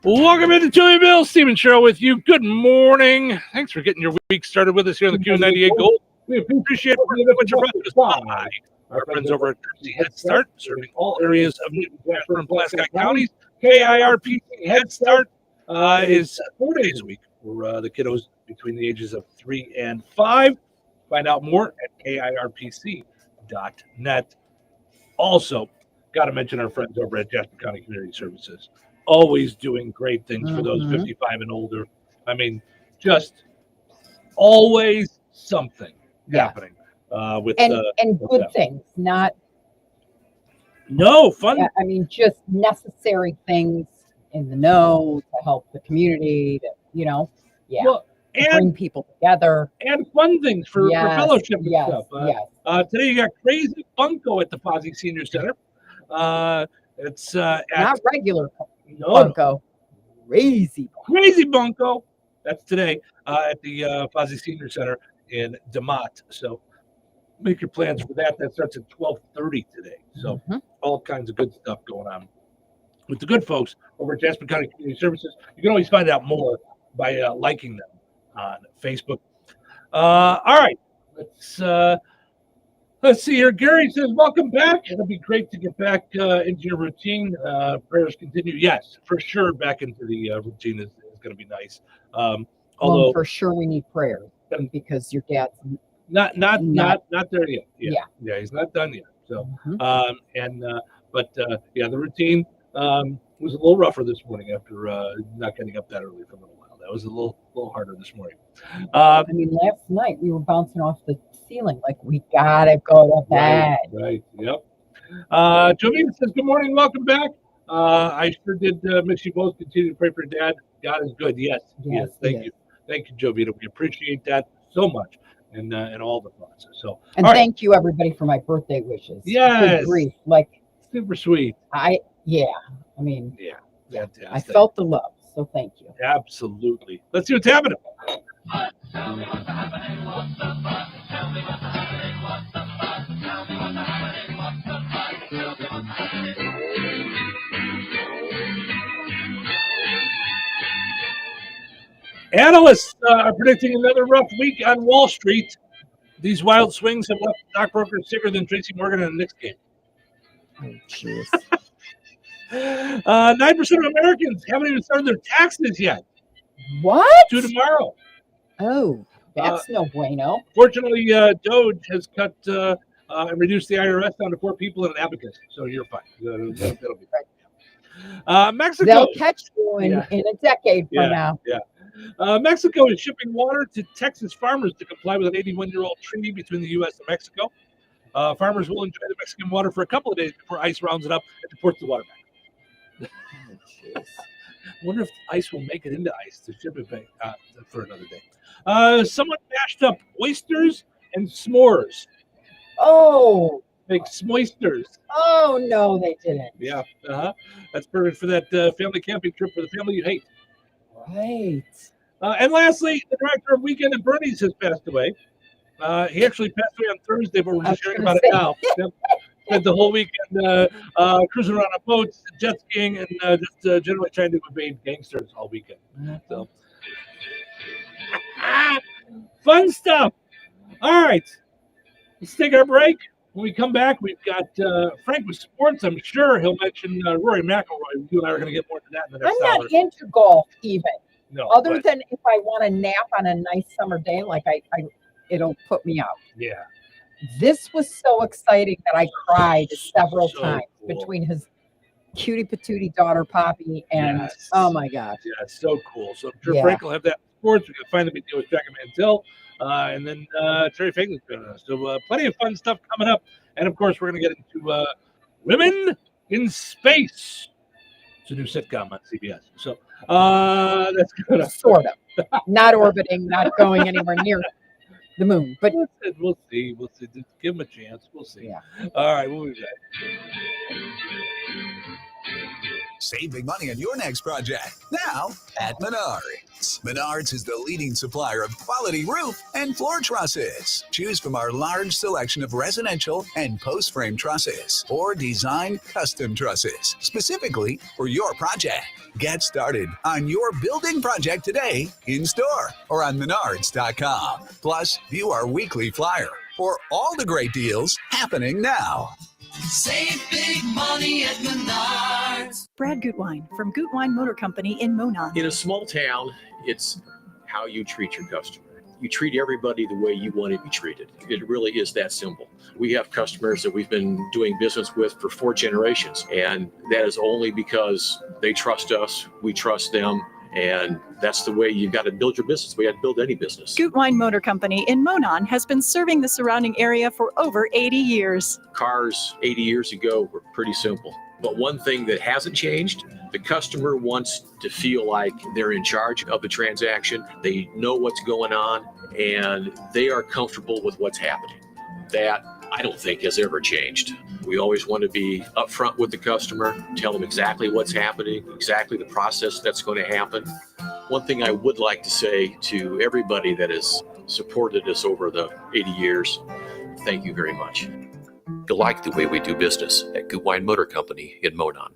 Welcome into Touhyville. Stephen Sherrill with you. Good morning. Thanks for getting your week started with us here on the Q98 Gold. We appreciate what you're brought to us by our friends over at Jersey Head Start, serving all areas of Newton, Jasper, and Pulaski counties. KIRPC Head Start is 4 days a week for the kiddos between the ages of 3 and 5. Find out more at KIRPC.net. Also, got to mention our friends over at Jasper County Community Services. Always doing great things for those 55 and older. I mean, just always something happening with and good them. things, not fun. I mean, just necessary things in the know to help the community. To Well, to bring people together and fun things for fellowship and stuff. Yes. Today you got Crazy Bunko at the Fozzie Senior Center. It's Not regular No. Bunko. Crazy Bunko. That's today at the Fozzie Senior Center in DeMott. So make your plans for that. That starts at 12:30 today. So all kinds of good stuff going on with the good folks over at Jasper County Community Services. You can always find out more by liking them on Facebook. All right, let's see here. Gary says, "Welcome back. It'll be great to get back into your routine. Prayers continue." Yes, for sure. Back into the routine is going to be nice. Although for sure we need prayers because your dad's not there yet. Yeah, he's not done yet. So, but the routine was a little rougher this morning after not getting up that early for a little while. That was a little harder this morning. I mean, last night we were bouncing off the ceiling like we gotta go to bed. Right. Yep. Jovita says, "Good morning, welcome back. I sure did miss you both. Continue to pray for Dad. God is good." Yes. Thank you, Jovita. We appreciate that so much, and all the thoughts. So, and thank you everybody for my birthday wishes. Yes. Good grief, like super sweet. I mean, fantastic. I felt the love, so thank you. Absolutely. Let's see what's happening. Analysts are predicting another rough week on Wall Street. These wild swings have left stockbrokers sicker than Tracy Morgan in the Knicks game. Oh, jeez. 9% of Americans haven't even started their taxes yet. What? Due tomorrow. Oh, that's no bueno. Fortunately, Doge has cut and reduced the IRS down to 4 people and an abacus, so you're fine. That'll be fine. Mexico. They'll catch you in a decade from now. Yeah. Mexico is shipping water to Texas farmers to comply with an 81-year-old treaty between the U.S. and Mexico. Farmers will enjoy the Mexican water for a couple of days before ICE rounds it up and deports the water back. I wonder if ICE will make it into ICE to ship it back for another day. Someone mashed up oysters and s'mores. Oh. Big s'moisters. Oh, no, they didn't. Yeah. That's perfect for that family camping trip for the family you hate. Right. And lastly, the director of Weekend at Bernie's has passed away. He actually passed away on Thursday, but we're just hearing about it now. Spent the whole weekend cruising around on boats, jet skiing, and just generally trying to evade gangsters all weekend. So, fun stuff. All right, let's take our break. When we come back, we've got Frank with sports. I'm sure he'll mention Rory McIlroy. You and I are going to get more to that in the next hour. I'm not into golf even. No, Other than if I want to nap on a nice summer day, like it'll put me out. Yeah. This was so exciting that I cried several So times cool. between his cutie patootie daughter Poppy and oh my gosh. Yeah, it's so cool. So I'm sure Yeah. Frank will have that in sports. We're gonna finally be dealing with Jack Mantel. And then Terry Fagan's joining us. So plenty of fun stuff coming up. And of course, we're gonna get into Women in Space. It's a new sitcom on CBS. So that's good. Sort of. Not orbiting, not going anywhere near the moon. But we'll see. We'll see. Just give them a chance. We'll see. Yeah. All right, we'll be back. Save big money on your next project now at Menards. Menards is the leading supplier of quality roof and floor trusses. Choose from our large selection of residential and post-frame trusses or design custom trusses specifically for your project. Get started on your building project today in store or on Menards.com. Plus, view our weekly flyer for all the great deals happening now. Save big money at Menards. Brad Gutwein from Gutwein Motor Company in Monon. In a small town, it's how you treat your customer. You treat everybody the way you want to be treated. It really is that simple. We have customers that we've been doing business with for 4 generations, and that is only because they trust us, we trust them, and that's the way you got to build your business. We got to build any business. Gutwein Motor Company in Monon has been serving the surrounding area for over 80 years. Cars 80 years ago were pretty simple. But one thing that hasn't changed, the customer wants to feel like they're in charge of the transaction. They know what's going on, and they are comfortable with what's happening. That, I don't think, has ever changed. We always want to be upfront with the customer, tell them exactly what's happening, exactly the process that's going to happen. One thing I would like to say to everybody that has supported us over the 80 years, thank you very much. You like the way we do business at Gutwein Motor Company in Monon.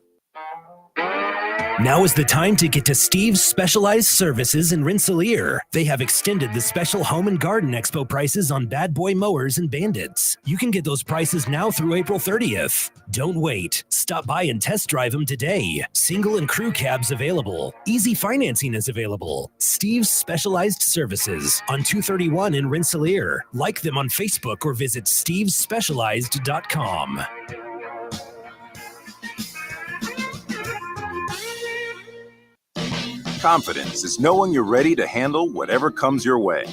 Now is the time to get to Steve's Specialized Services in Rensselaer. They have extended the special Home and Garden Expo prices on Bad Boy mowers and Bandits. You can get those prices now through April 30th. Don't wait. Stop by and test drive them today. Single and crew cabs available. Easy financing is available. Steve's Specialized Services on 231 in Rensselaer. Like them on Facebook or visit stevesspecialized.com. Confidence is knowing you're ready to handle whatever comes your way.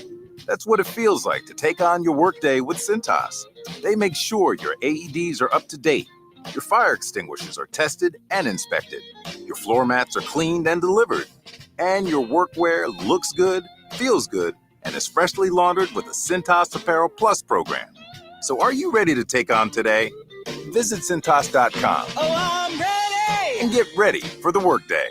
That's what it feels like to take on your workday with Cintas. They make sure your AEDs are up to date, your fire extinguishers are tested and inspected, your floor mats are cleaned and delivered, and your workwear looks good, feels good, and is freshly laundered with the Cintas Apparel Plus program. So are you ready to take on today? Visit Cintas.com. Oh, I'm ready! And get ready for the workday.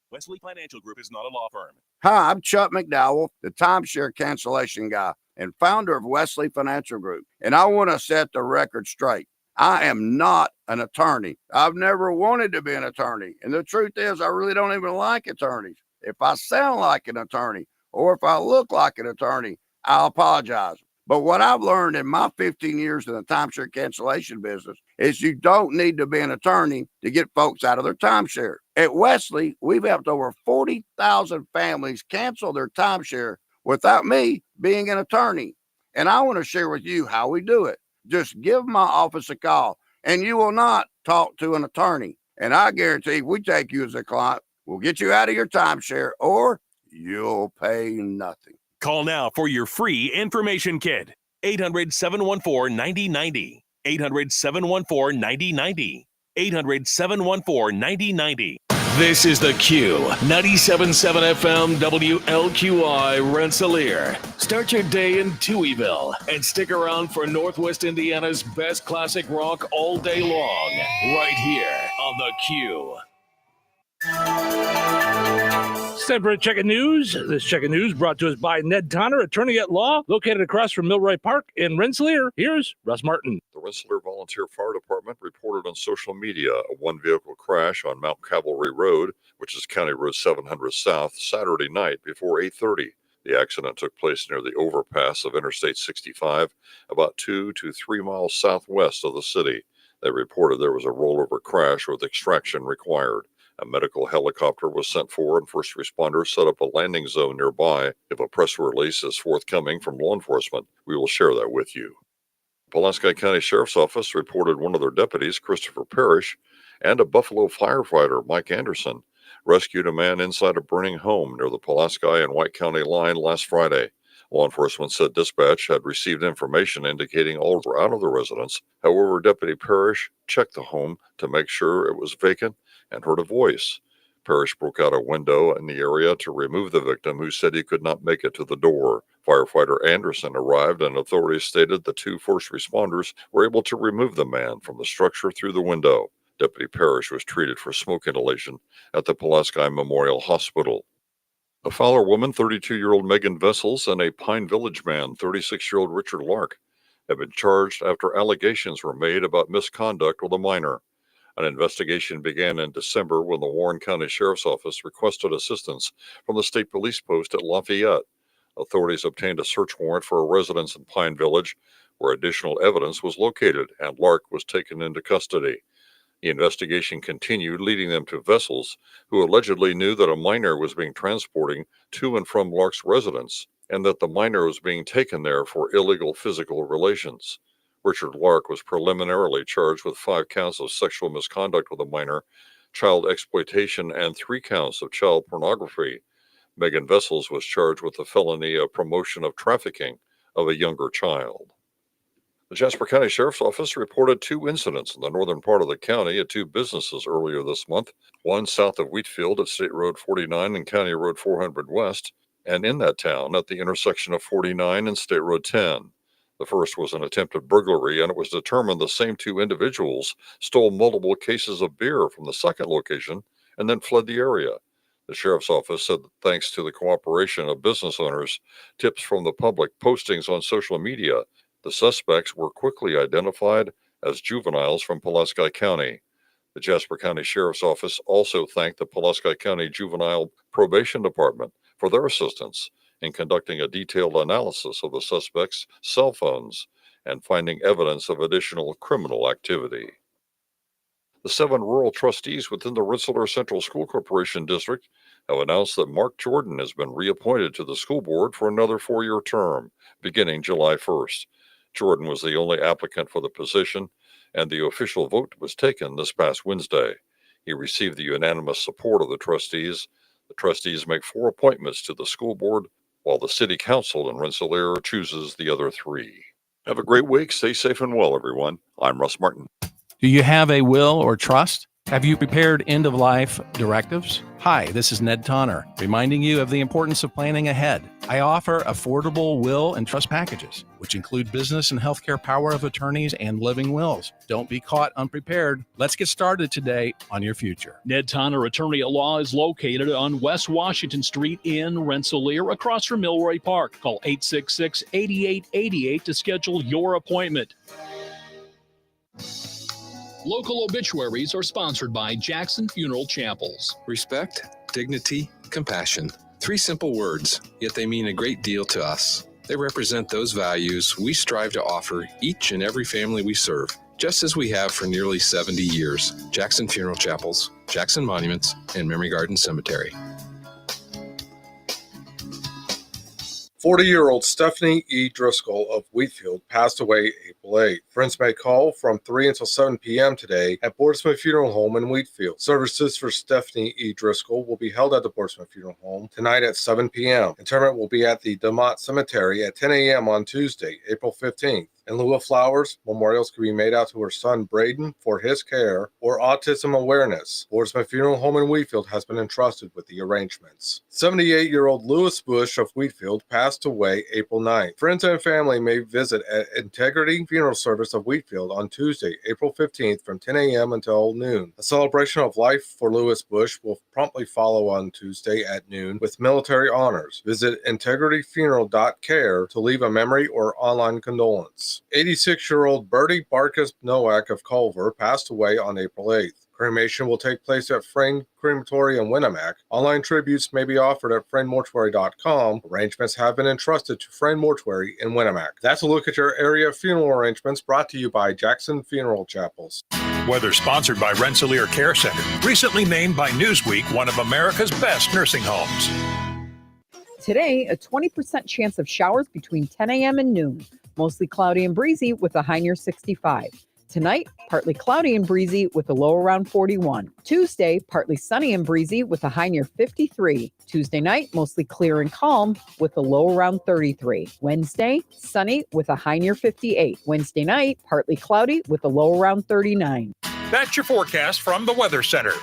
Wesley Financial Group is not a law firm. Hi, I'm Chuck McDowell, the timeshare cancellation guy and founder of Wesley Financial Group. And I want to set the record straight. I am not an attorney. I've never wanted to be an attorney. And the truth is, I really don't even like attorneys. If I sound like an attorney or if I look like an attorney, I'll apologize. But what I've learned in my 15 years in the timeshare cancellation business is you don't need to be an attorney to get folks out of their timeshare. At Wesley, we've helped over 40,000 families cancel their timeshare without me being an attorney. And I want to share with you how we do it. Just give my office a call and you will not talk to an attorney. And I guarantee if we take you as a client, we'll get you out of your timeshare or you'll pay nothing. Call now for your free information kit. 800-714-9090. 800-714-9090. 800-714-9090. This is the Q 97.7 FM WLQI Rensselaer. Start your day in Touhyville and stick around for Northwest Indiana's best classic rock all day long. Right here on the Q. It's time for a check of news. This check of news brought to us by Ned Tonner, attorney at law, located across from Milroy Park in Rensselaer. Here's Russ Martin. The Rensselaer Volunteer Fire Department reported on social media a one-vehicle crash on Mount Cavalry Road, which is County Road 700 South, Saturday night before 8:30. The accident took place near the overpass of Interstate 65, about 2 to 3 miles southwest of the city. They reported there was a rollover crash with extraction required. A medical helicopter was sent for and first responders set up a landing zone nearby. If a press release is forthcoming from law enforcement, we will share that with you. Pulaski County Sheriff's Office reported one of their deputies, Christopher Parrish, and a Buffalo firefighter, Mike Anderson, rescued a man inside a burning home near the Pulaski and White County line last Friday. Law enforcement said dispatch had received information indicating all were out of the residence. However, Deputy Parrish checked the home to make sure it was vacant and heard a voice. Parrish broke out a window in the area to remove the victim, who said he could not make it to the door. Firefighter Anderson arrived, and authorities stated the two first responders were able to remove the man from the structure through the window. Deputy Parrish was treated for smoke inhalation at the Pulaski Memorial Hospital. A Fowler woman, 32-year-old Megan Vessels, and a Pine Village man, 36-year-old Richard Lark, have been charged after allegations were made about misconduct with a minor. An investigation began in December when the Warren County Sheriff's Office requested assistance from the state police post at Lafayette. Authorities obtained a search warrant for a residence in Pine Village, where additional evidence was located, and Lark was taken into custody. The investigation continued, leading them to Vessels, who allegedly knew that a minor was being transported to and from Lark's residence, and that the minor was being taken there for illegal physical relations. Richard Lark was preliminarily charged with 5 counts of sexual misconduct with a minor, child exploitation, and 3 counts of child pornography. Megan Vessels was charged with the felony of promotion of trafficking of a younger child. The Jasper County Sheriff's Office reported 2 incidents in the northern part of the county at 2 businesses earlier this month, one south of Wheatfield at State Road 49 and County Road 400 West, and in that town at the intersection of 49 and State Road 10. The first was an attempted burglary, and it was determined the same 2 individuals stole multiple cases of beer from the second location and then fled the area. The Sheriff's Office said that thanks to the cooperation of business owners, tips from the public, postings on social media, the suspects were quickly identified as juveniles from Pulaski County. The Jasper County Sheriff's Office also thanked the Pulaski County Juvenile Probation Department for their assistance in conducting a detailed analysis of the suspects' cell phones and finding evidence of additional criminal activity. The 7 rural trustees within the Rensselaer Central School Corporation District have announced that Mark Jordan has been reappointed to the school board for another 4-year term, beginning July 1st. Jordan was the only applicant for the position, and the official vote was taken this past Wednesday. He received the unanimous support of the trustees. The trustees make 4 appointments to the school board, while the city council in Rensselaer chooses the other 3. Have a great week. Stay safe and well, everyone. I'm Russ Martin. Do you have a will or trust? Have you prepared end-of-life directives? Hi, this is Ned Tonner, reminding you of the importance of planning ahead. I offer affordable will and trust packages, which include business and healthcare power of attorneys and living wills. Don't be caught unprepared. Let's get started today on your future. Ned Tonner, attorney at law, is located on West Washington Street in Rensselaer, across from Milroy Park. Call 866-8888 to schedule your appointment. Local obituaries are sponsored by Jackson Funeral Chapels. Respect, dignity, compassion. 3 simple words, yet they mean a great deal to us. They represent those values we strive to offer each and every family we serve, just as we have for nearly 70 years. Jackson Funeral Chapels, Jackson Monuments, and Memory Garden Cemetery. 40-year-old Stephanie E. Driscoll of Wheatfield passed away April 8. Friends may call from 3 until 7 p.m. today at Boardsman Funeral Home in Wheatfield. Services for Stephanie E. Driscoll will be held at the Boardsman Funeral Home tonight at 7 p.m. Interment will be at the DeMott Cemetery at 10 a.m. on Tuesday, April 15th. In lieu of flowers, memorials can be made out to her son Braden for his care or autism awareness. Boardsman Funeral Home in Wheatfield has been entrusted with the arrangements. 78-year-old Lewis Bush of Wheatfield passed away April 9th. Friends and family may visit at Integrity Funeral Service of Wheatfield on Tuesday, April 15th from 10 a.m. until noon. A celebration of life for Lewis Bush will promptly follow on Tuesday at noon with military honors. Visit integrityfuneral.care to leave a memory or online condolence. 86-year-old Bertie Barkus Nowak of Culver passed away on April 8th. Cremation will take place at Frayne Crematory in Winnemac. Online tributes may be offered at FrayneMortuary.com. Arrangements have been entrusted to Frayne Mortuary in Winnemac. That's a look at your area funeral arrangements brought to you by Jackson Funeral Chapels. Weather sponsored by Rensselaer Care Center, recently named by Newsweek one of America's best nursing homes. Today, a 20% chance of showers between 10 a.m. and noon. Mostly cloudy and breezy with a high near 65. Tonight, partly cloudy and breezy with a low around 41. Tuesday, partly sunny and breezy with a high near 53. Tuesday night, mostly clear and calm with a low around 33. Wednesday, sunny with a high near 58. Wednesday night, partly cloudy with a low around 39. That's your forecast from the Weather Center.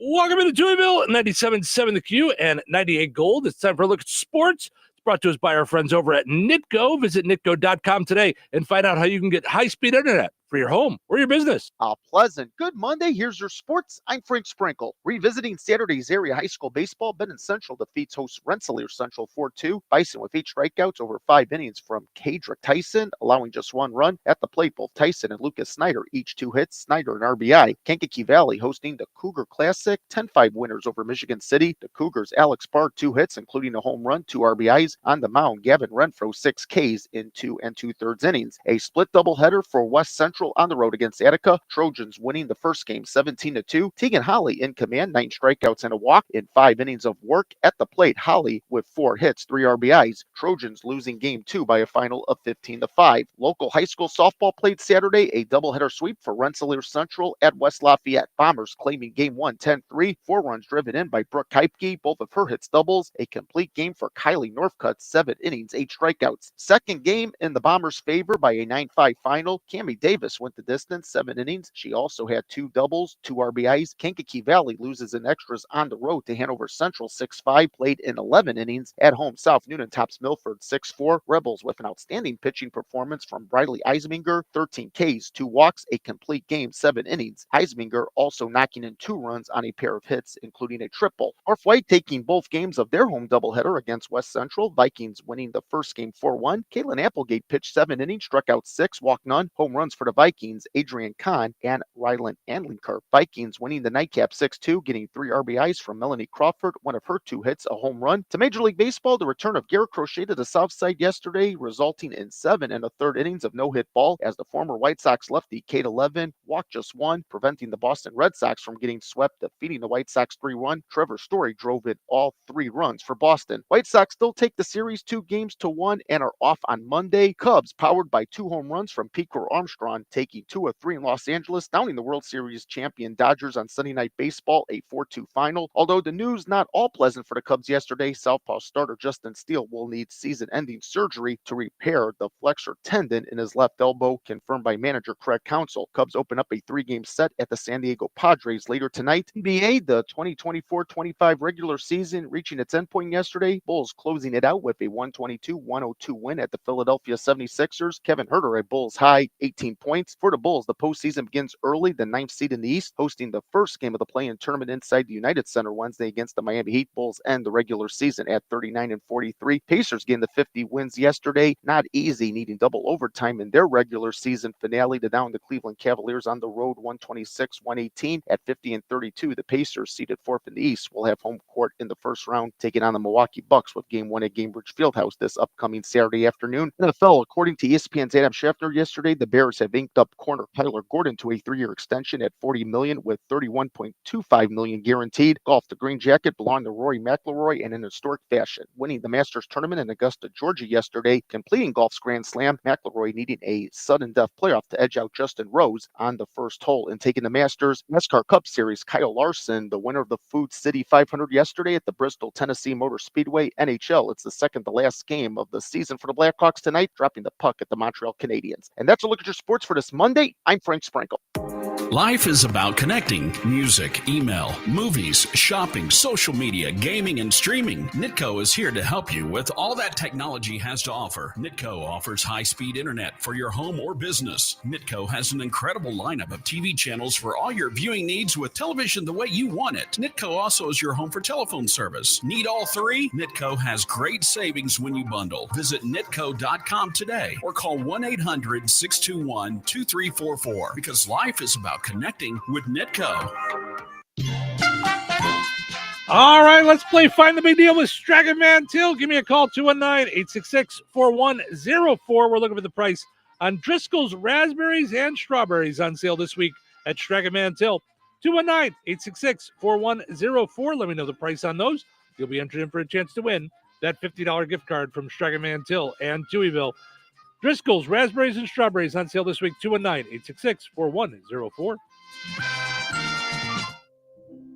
Welcome to Touhyville, 97.7 The Q and 98 Gold. It's time for a look at sports. It's brought to us by our friends over at Nitco. Visit nitco.com today and find out how you can get high-speed internet for your home or your business. Pleasant. Good Monday. Here's your sports. I'm Frank Sprinkle. Revisiting Saturday's area high school baseball, Benton Central defeats host Rensselaer Central 4-2. Bison with 8 strikeouts over 5 innings from Kadrick Tyson, allowing just 1 run. At the plate, both Tyson and Lucas Snyder each 2 hits. Snyder an RBI. Kankakee Valley hosting the Cougar Classic. 10-5 winners over Michigan City. The Cougars' Alex Parr 2 hits, including a home run, 2 RBIs. On the mound, Gavin Renfro 6 Ks in 2 2/3 innings. A split doubleheader for West Central on the road against Attica. Trojans winning the first game 17-2. Tegan Holly in command, 9 strikeouts and a walk in 5 innings of work. At the plate, Holly with 4 hits, 3 RBIs. Trojans losing game 2 by a final of 15-5. Local high school softball played Saturday, a doubleheader sweep for Rensselaer Central at West Lafayette. Bombers claiming game 1 10-3. 4 runs driven in by Brooke Keipke, both of her hits doubles. A complete game for Kylie Northcutt, 7 innings, 8 strikeouts. Second game in the Bombers' favor by a 9-5 final. Cammie Davis went the distance, 7 innings. She also had 2 doubles, 2 RBIs. Kankakee Valley loses in extras on the road to Hanover Central 6-5, played in 11 innings. At home, South Newnan tops Milford 6-4. Rebels with an outstanding pitching performance from Briley Eisminger, 13 Ks, 2 walks, a complete game, 7 innings. Eisminger also knocking in 2 runs on a pair of hits, including a triple. North White taking both games of their home doubleheader against West Central. Vikings winning the first game 4-1. Caitlin Applegate pitched 7 innings, struck out 6, walked none. Home runs for the Vikings, Adrian Kahn and Rylan Andlinger. Vikings winning the nightcap 6-2, getting 3 RBIs from Melanie Crawford, 1 of her 2 hits, a home run. To Major League Baseball, the return of Garrett Crochet to the South Side yesterday, resulting in 7 1/3 innings of no-hit ball, as the former White Sox lefty Kate 11 walked just 1, preventing the Boston Red Sox from getting swept, defeating the White Sox 3-1. Trevor Story drove in all 3 runs for Boston. White Sox still take the series 2-1 and are off on Monday. Cubs, powered by 2 home runs from Pete Armstrong, taking 2 of 3 in Los Angeles, downing the World Series champion Dodgers on Sunday Night Baseball, a 4-2 final. Although the news not all pleasant for the Cubs yesterday, Southpaw starter Justin Steele will need season-ending surgery to repair the flexor tendon in his left elbow, confirmed by manager Craig Counsell. Cubs open up a 3-game set at the San Diego Padres later tonight. NBA, the 2024-25 regular season reaching its endpoint yesterday. Bulls closing it out with a 122-102 win at the Philadelphia 76ers. Kevin Huerter, a Bulls high 18 points. For the Bulls, the postseason begins early, the 9th seed in the East, hosting the first game of the play-in tournament inside the United Center Wednesday against the Miami Heat. Bulls end the regular season at 39-43. Pacers gained the 50 wins yesterday. Not easy, needing double overtime in their regular season finale to down the Cleveland Cavaliers on the road 126-118 at 50-32. The Pacers, seeded 4th in the East, will have home court in the first round, taking on the Milwaukee Bucks with game 1 at Gainbridge Fieldhouse this upcoming Saturday afternoon. NFL, according to ESPN's Adam Schefter yesterday, the Bears have inked up corner Tyler Gordon to a 3-year extension at $40 million with $31.25 million guaranteed. Golf, the green jacket belonged to Rory McIlroy in an historic fashion, winning the Masters tournament in Augusta, Georgia yesterday, completing golf's Grand Slam. McIlroy needing a sudden death playoff to edge out Justin Rose on the first hole and taking the Masters. NASCAR Cup Series, Kyle Larson, the winner of the Food City 500 yesterday at the Bristol, Tennessee Motor Speedway. NHL, it's the second to last game of the season for the Blackhawks tonight, dropping the puck at the Montreal Canadiens. And that's a look at your sports for this Monday. I'm Frank Sprinkle. Life is about connecting. Music, email, movies, shopping, social media, gaming, and streaming. Nitco is here to help you with all that technology has to offer. Nitco offers high-speed internet for your home or business. Nitco has an incredible lineup of TV channels for all your viewing needs with television the way you want it. Nitco also is your home for telephone service. Need all 3? Nitco has great savings when you bundle. Visit nitco.com today or call 1-800-621-2344 because life is about connecting with Nitco. All right, let's play Find the Big Deal with Stragan Man Till. Give me a call, 219-866-4104. We're looking for the price on Driscoll's raspberries and strawberries on sale this week at Stragaman Till. 219-866-4104. Let me know the price on those. You'll be entered in for a chance to win that $50 gift card from Stragaman Till and Touhyville. Driscoll's raspberries and strawberries on sale this week. 219-866-4104.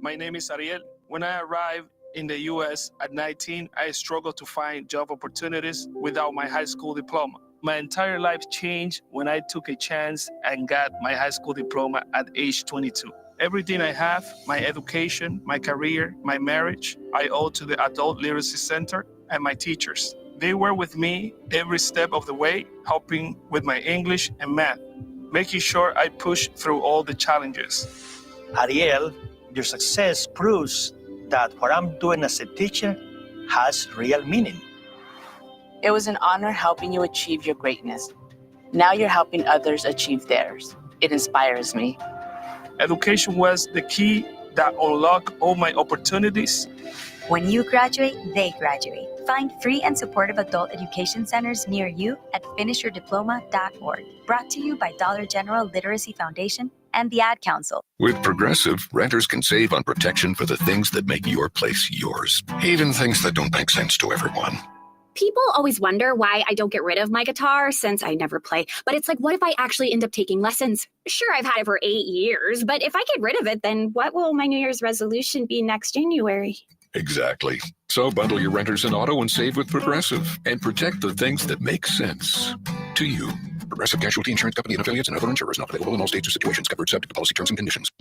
My name is Ariel. When I arrived in the U.S. at 19, I struggled to find job opportunities without my high school diploma. My entire life changed when I took a chance and got my high school diploma at age 22. Everything I have, my education, my career, my marriage, I owe to the Adult Literacy Center and my teachers. They were with me every step of the way, helping with my English and math, making sure I pushed through all the challenges. Ariel, your success proves that what I'm doing as a teacher has real meaning. It was an honor helping you achieve your greatness. Now you're helping others achieve theirs. It inspires me. Education was the key that unlocked all my opportunities. When you graduate, they graduate. Find free and supportive adult education centers near you at finishyourdiploma.org. Brought to you by Dollar General Literacy Foundation and the Ad Council. With Progressive, renters can save on protection for the things that make your place yours, even things that don't make sense to everyone. People always wonder why I don't get rid of my guitar since I never play. But it's like, what if I actually end up taking lessons? Sure, I've had it for 8 years, but if I get rid of it, then what will my New Year's resolution be next January? Exactly. So bundle your renters and auto and save with Progressive and protect the things that make sense to you. Progressive Casualty Insurance Company and affiliates and other insurers not available in all states or situations. Covered subject to policy terms and conditions.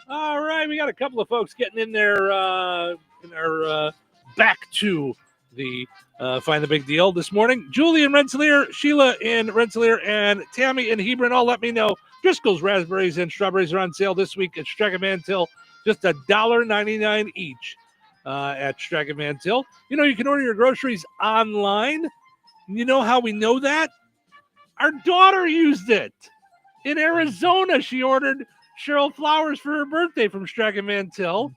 All right, we got a couple of folks getting in there back to the Find the Big Deal this morning. Julie in Rensselaer, Sheila in Rensselaer, and Tammy in Hebron all let me know Driscoll's raspberries and strawberries are on sale this week at Stragaman Till. Just $1.99 each at Stragaman Till. You know, you can order your groceries online. You know how we know that? Our daughter used it. In Arizona, she ordered Cheryl flowers for her birthday from Stragaman Till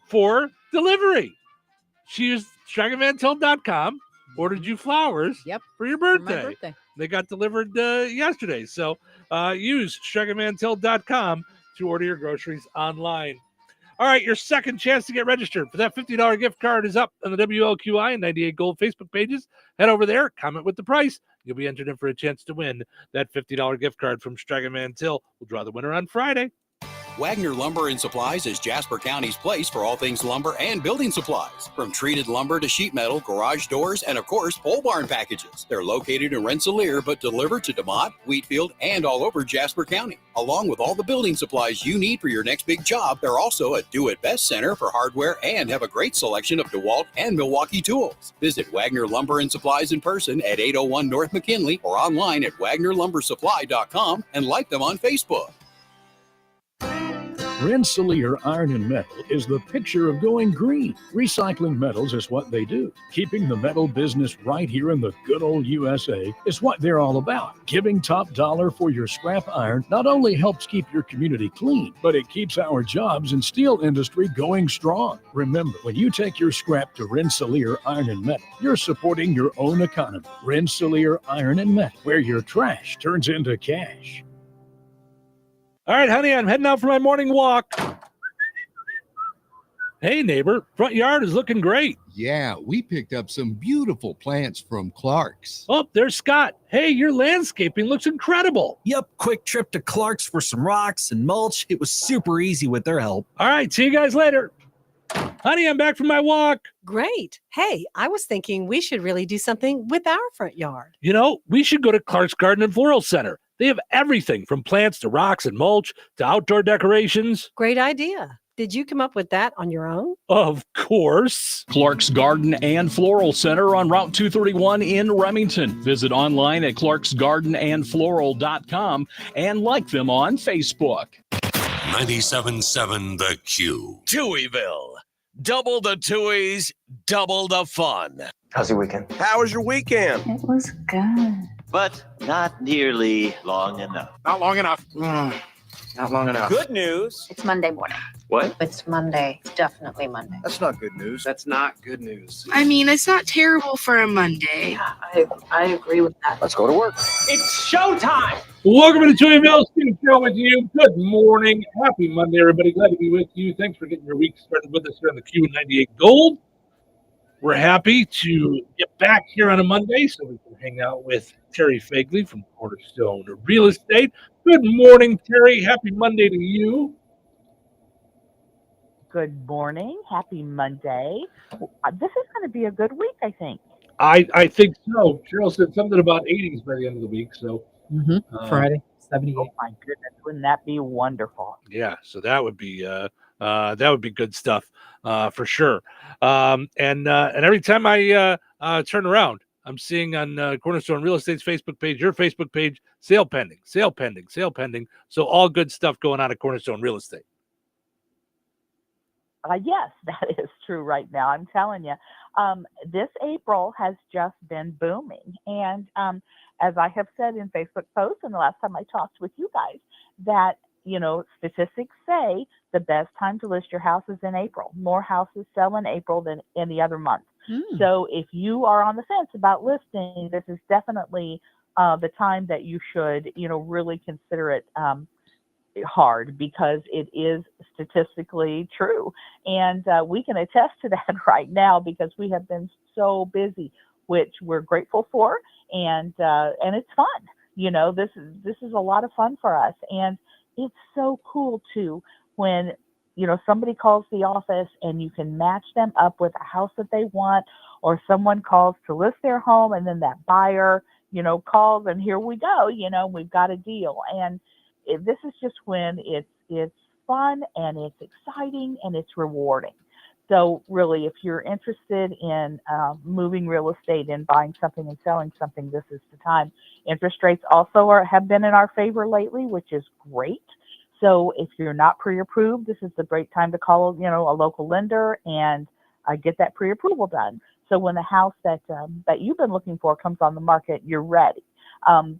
for delivery. She used StragamanTill.com, ordered you flowers for your birthday. For my birthday. They got delivered yesterday. So use StragamanTill.com to order your groceries online. All right, your second chance to get registered for that $50 gift card is up on the WLQI and 98 Gold Facebook pages. Head over there, comment with the price. You'll be entered in for a chance to win that $50 gift card from Stragaman Till. We'll draw the winner on Friday. Wagner Lumber and Supplies is Jasper County's place for all things lumber and building supplies. From treated lumber to sheet metal, garage doors, and of course, pole barn packages. They're located in Rensselaer, but delivered to DeMott, Wheatfield, and all over Jasper County. Along with all the building supplies you need for your next big job, they're also a do-it-best center for hardware and have a great selection of DeWalt and Milwaukee tools. Visit Wagner Lumber and Supplies in person at 801 North McKinley or online at WagnerLumberSupply.com and like them on Facebook. Rensselaer Iron and Metal is the picture of going green. Recycling metals is what they do. Keeping the metal business right here in the good old USA is what they're all about. Giving top dollar for your scrap iron not only helps keep your community clean, but it keeps our jobs and steel industry going strong. Remember, when you take your scrap to Rensselaer Iron and Metal, you're supporting your own economy. Rensselaer Iron and Metal, where your trash turns into cash. All right, honey, I'm heading out for my morning walk. Hey, neighbor, front yard is looking great. Yeah, we picked up some beautiful plants from Clark's. Oh, there's Scott. Hey, your landscaping looks incredible. Yep, quick trip to Clark's for some rocks and mulch. It was super easy with their help. All right, see you guys later. Honey, I'm back from my walk. Great. Hey, I was thinking we should really do something with our front yard. You know, we should go to Clark's Garden and Floral Center. They have everything from plants to rocks and mulch to outdoor decorations. Great idea. Did you come up with that on your own? Of course. Clark's Garden and Floral Center on Route 231 in Remington. Visit online at clarksgardenandfloral.com and like them on Facebook. 97.7 The Q. Touhyville. Double the Touhies, double the fun. How's your weekend? How was your weekend? It was good. but not nearly long enough. Not long enough. Not long enough. Good news. It's Monday morning. What? It's Monday. It's definitely Monday. That's not good news. That's not good news. I mean, it's not terrible for a Monday. Yeah, I agree with that. Let's go to work. It's showtime. Welcome to the Touhyville Show with you. Good morning. Happy Monday, everybody. Glad to be with you. Thanks for getting your week started with us here on the Q98 Gold. We're happy to get back here on a Monday so we can hang out with Terry Fagley from Cornerstone Real Estate. Good morning, Terry. Happy Monday to you. Good morning. Happy Monday. This is going to be a good week, I think. I think so. Cheryl said something about 80s by the end of the week. So Friday, 78. Oh my goodness, wouldn't that be wonderful? Yeah, so that would be good stuff for sure. And every time I turn around, I'm seeing on Cornerstone Real Estate's Facebook page, your Facebook page, sale pending, sale pending, sale pending. So all good stuff going on at Cornerstone Real Estate. Yes, that is true right now. I'm telling you, this April has just been booming. And as I have said in Facebook posts and the last time I talked with you guys, that, statistics say the best time to list your house is in April. More houses sell in April than any other month. So if you are on the fence about listing, this is definitely the time that you should, really consider it hard, because it is statistically true. And we can attest to that right now because we have been so busy, which we're grateful for. And it's fun. This is a lot of fun for us. And it's so cool too when somebody calls the office and you can match them up with a house that they want, or someone calls to list their home and then that buyer, calls and here we go, we've got a deal. And this is just when it's fun and it's exciting and it's rewarding. So really, if you're interested in moving real estate and buying something and selling something, this is the time. Interest rates also have been in our favor lately, which is great. So if you're not pre-approved, this is the great time to call, a local lender and get that pre-approval done. So when the house that you've been looking for comes on the market, you're ready.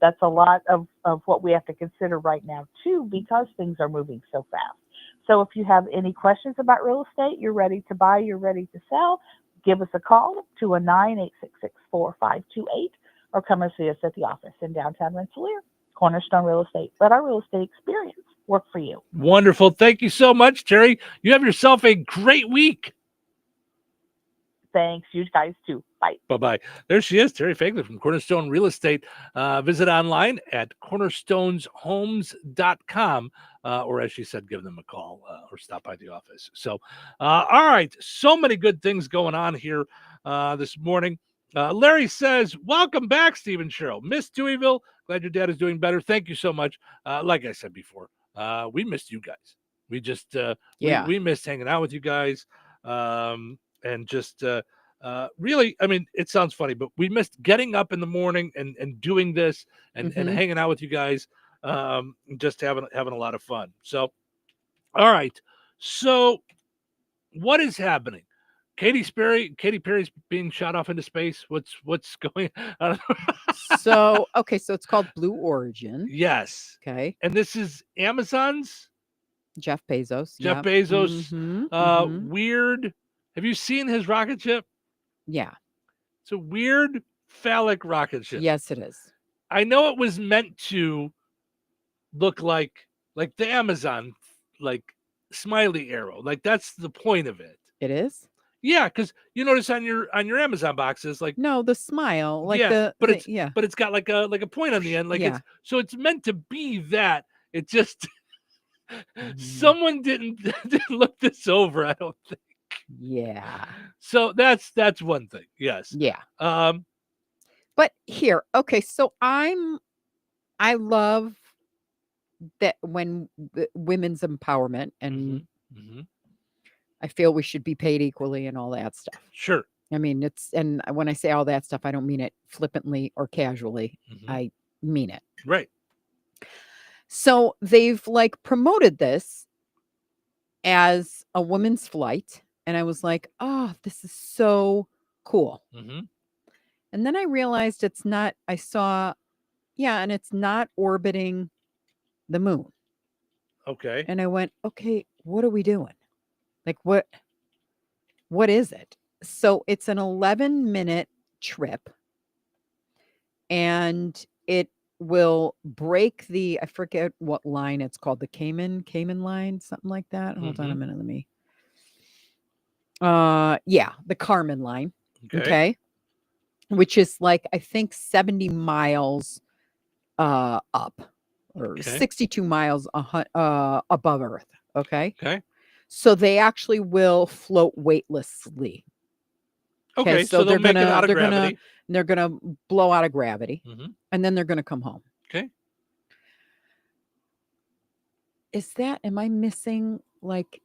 That's a lot of what we have to consider right now too, because things are moving so fast. So if you have any questions about real estate, you're ready to buy, you're ready to sell, give us a call, 219-866-4528, or come and see us at the office in downtown Rensselaer. Cornerstone Real Estate. Let our real estate experience work for you. Wonderful. Thank you so much, Terry. You have yourself a great week. Thanks. You guys too. Bye. Bye-bye. There she is, Terry Fagley from Cornerstone Real Estate. Visit online at cornerstoneshomes.com, or as she said, give them a call or stop by the office. So, all right. So many good things going on here this morning. Larry says, welcome back, Stephen Cheryl. Miss Touhyville. Glad your dad is doing better. Thank you so much. Like I said before, we missed you guys. We just, we missed hanging out with you guys. And just really, I mean, it sounds funny, but we missed getting up in the morning and doing this and hanging out with you guys, just having a lot of fun. So, all right. So what is happening? Katy Perry's being shot off into space. What's going on? So it's called Blue Origin. Yes. Okay. And this is Amazon's Jeff Bezos. Jeff Bezos. Weird. Have you seen his rocket ship? Yeah. It's a weird phallic rocket ship. Yes, it is. I know it was meant to look like the Amazon, like smiley arrow. Like that's the point of it. It is? Yeah, because you notice on your Amazon boxes, like no, the smile, like but it's got like a point on the end, like it's meant to be that. It just someone didn't look this over, I don't think. Yeah. So that's one thing. Yes. Yeah. But here, okay, so I love that when women's empowerment and I feel we should be paid equally and all that stuff. Sure. I mean, and when I say all that stuff, I don't mean it flippantly or casually. I mean it. Right. So they've promoted this as a women's flight. And I was like, oh, this is so cool. And then I realized it's not. I saw Yeah, and it's not orbiting the moon. Okay. And I went, okay, what are we doing? Like, what is it? So it's an 11-minute trip, and it will break I forget what line it's called, the Cayman line, something like that. Hold on a minute, let me. Yeah, the Carmen line. Okay. Which is like, I think 70 miles up, or 62 miles above Earth. Okay. Okay. So they actually will float weightlessly. Okay, so they'll make it out of gravity. They're gonna blow out of gravity, Mhm. and then they're gonna come home. Okay. Am I missing like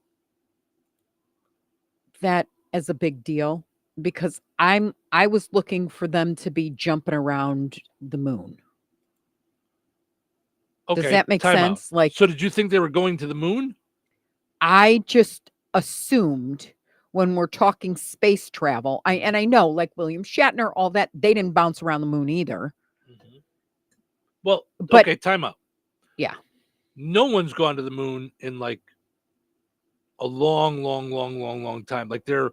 that as a big deal? Because I was looking for them to be jumping around the moon. Okay. Does that make time out. sense? Like, so did you think they were going to the moon? I just assumed when we're talking space travel, I know, like William Shatner, all that, they didn't bounce around the moon either. Well, But- okay, time out. Yeah. No one's gone to the moon in like a long time. Like they're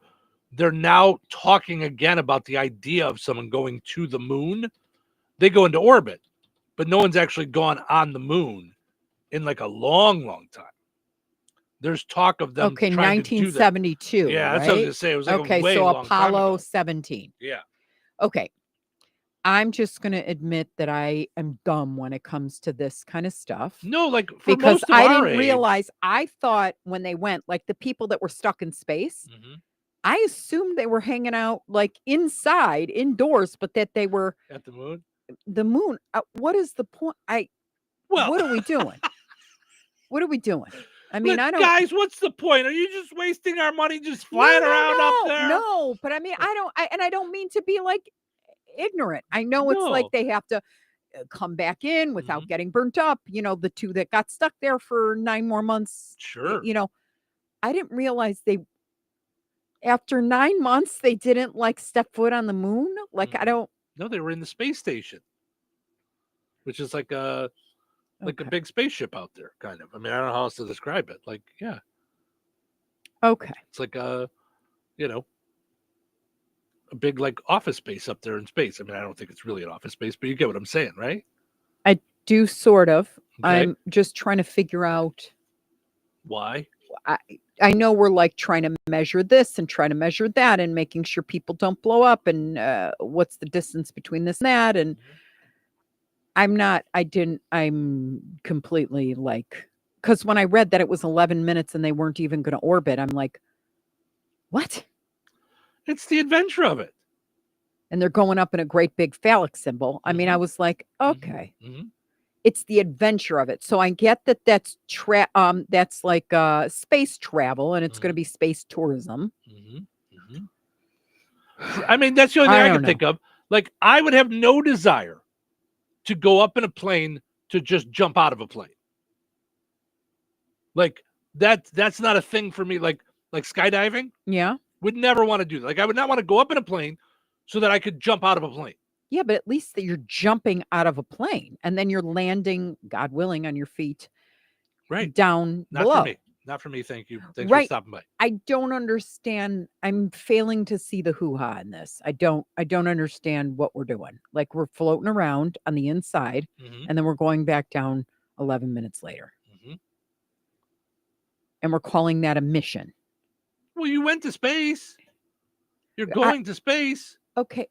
now talking again about the idea of someone going to the moon. They go into orbit, but no one's actually gone on the moon in like a long time. There's talk of them Okay, trying to do that. 1972. Yeah, that's right? what I was gonna say. It was like okay, a way so long time Apollo ago. 17. Yeah. Okay. I'm just going to admit that I am dumb when it comes to this kind of stuff. No, like for Because most of I our didn't age- realize, I thought when they went, like the people that were stuck in space, I assumed they were hanging out like inside, indoors, but that they were at the moon. The moon. What is the point? What are we doing? What are we doing? I mean, I don't. Guys, what's the point? Are you just wasting our money just flying around up there? No, but I mean, I don't mean to be like ignorant. I know it's like they have to come back in without getting burnt up. You know, the two that got stuck there for 9 more months. Sure. You know, I didn't realize after 9 months, they didn't like step foot on the moon. Like, I don't. No, they were in the space station, which is like a big spaceship out there, kind of. I mean, I don't know how else to describe it. Like, yeah. Okay. It's like a big like office space up there in space. I mean, I don't think it's really an office space, but you get what I'm saying, right? I do sort of. Okay. I'm just trying to figure out why. I know we're like trying to measure this and trying to measure that and making sure people don't blow up and what's the distance between this and that. And I'm completely like, because when I read that it was 11 minutes and they weren't even going to orbit, I'm like, what? It's the adventure of it. And they're going up in a great big phallic symbol. I mean, I was like, okay. It's the adventure of it. So I get that that's like space travel and it's going to be space tourism. I mean, that's the only thing I can think of. Like, I would have no desire to go up in a plane to just jump out of a plane. Like that's not a thing for me. Like skydiving. Yeah. Would never want to do that. Like, I would not want to go up in a plane so that I could jump out of a plane. Yeah, but at least that you're jumping out of a plane and then you're landing, God willing, on your feet. Right. Down Not below. for me. Not for me. Thank you. Thanks Right. for stopping by. I don't understand. I'm failing to see the hoo-ha in this. I don't understand what we're doing. Like, we're floating around on the inside and then we're going back down 11 minutes later. And we're calling that a mission. Well, you went to space. You're going to space. Okay.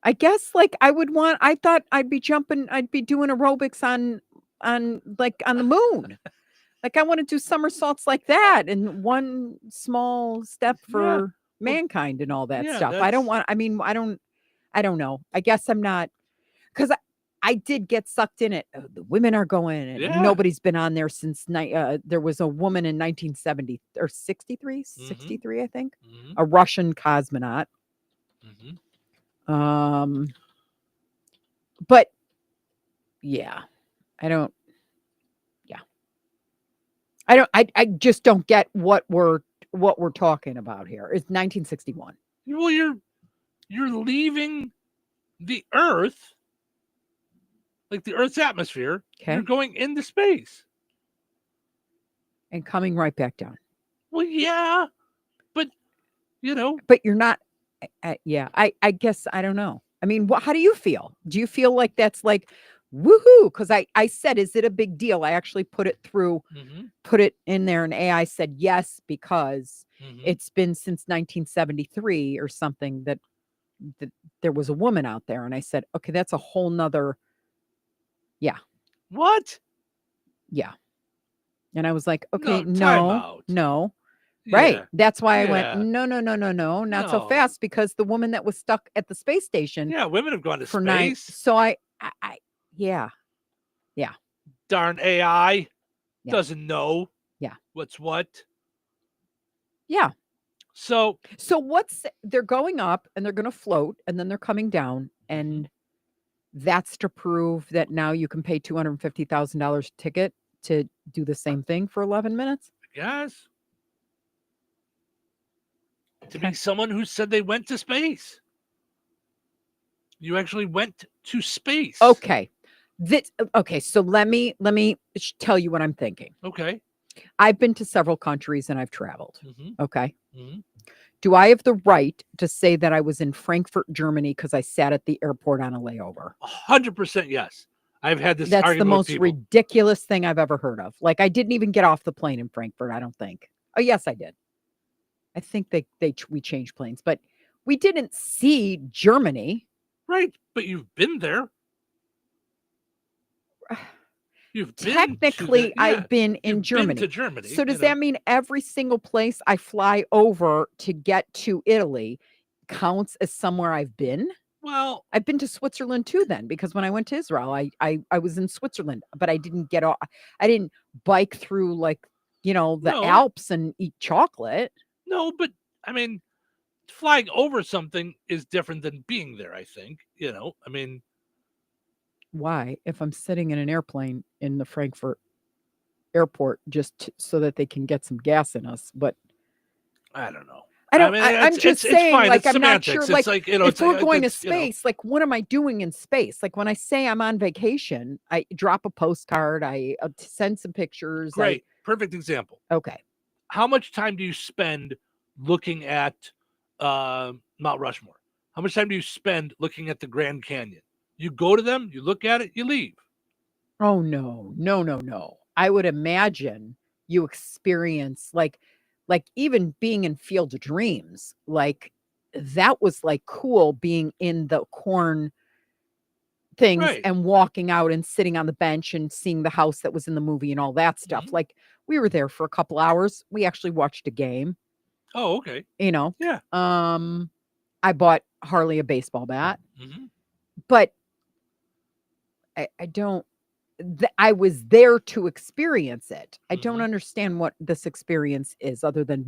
I guess like I thought I'd be doing aerobics on the moon. Like, I want to do somersaults like that and one small step for mankind and all that stuff. I don't know. I guess I'm not, because I did get sucked in it. The women are going and nobody's been on there since there was a woman in 1970 or 63, I think, a Russian cosmonaut. But yeah, I just don't get what we're talking about here. It's 1961. Well, you're you're leaving the Earth, like the Earth's atmosphere. Okay. You're going into space. And coming right back down. Well, yeah, but But you're not. I guess I don't know. I mean, how do you feel? Do you feel like that's like, woohoo? Because I said, is it a big deal? I actually put it through, put it in there, and AI said yes, because it's been since 1973 or something that there was a woman out there. And I said, okay, that's a whole nother. Yeah. What? Yeah. And I was like, okay, No, time out. no. Right. Yeah. That's why I Yeah. went, no, not so No. fast, because the woman that was stuck at the space station. Yeah, women have gone to for space. 9. So I yeah. Darn AI Yeah. doesn't know. Yeah. What's what? Yeah. So they're going up and they're going to float and then they're coming down, and that's to prove that now you can pay $250,000 ticket to do the same thing for 11 minutes. I guess. To be someone who said they went to space. You actually went to space. Okay. Okay, so let me tell you what I'm thinking. Okay. I've been to several countries and I've traveled. Mhm. Okay. Mhm. Do I have the right to say that I was in Frankfurt, Germany, because I sat at the airport on a layover? 100% yes. I've had this That's the argument with most people. ridiculous thing I've ever heard of. Like, I didn't even get off the plane in Frankfurt, I don't think. Oh, yes, I did. I think we changed planes, but we didn't see Germany. Right, but you've been there. You've been Technically, I've been in Germany. Been to Germany. So does that mean every single place I fly over to get to Italy counts as somewhere I've been? Well, I've been to Switzerland too then, because when I went to Israel, I was in Switzerland, but I didn't get off. I didn't bike through the No. Alps and eat chocolate. No, but I mean, flying over something is different than being there, I think. I mean, Why? If I'm sitting in an airplane in the Frankfurt airport just so that they can get some gas in us, but I don't know. I'm it's just it's saying, fine. like, It's I'm not semantics. sure, It's like, if if we're going to it's, space, like, what am I doing in space? Like, when I say I'm on vacation, I drop a postcard, I send some pictures. Great. Perfect example. Okay. How much time do you spend looking at Mount Rushmore? How much time do you spend looking at the Grand Canyon? You go to them, you look at it, you leave. Oh, no. I would imagine you experience like even being in Field of Dreams, like that was like cool, being in the corn things Right. and walking out and sitting on the bench and seeing the house that was in the movie and all that stuff. Like, we were there for a couple hours. We actually watched a game. Oh, okay. Yeah. Yeah. I bought Harley a baseball bat, Mhm. but I don't. I was there to experience it. I don't understand what this experience is, other than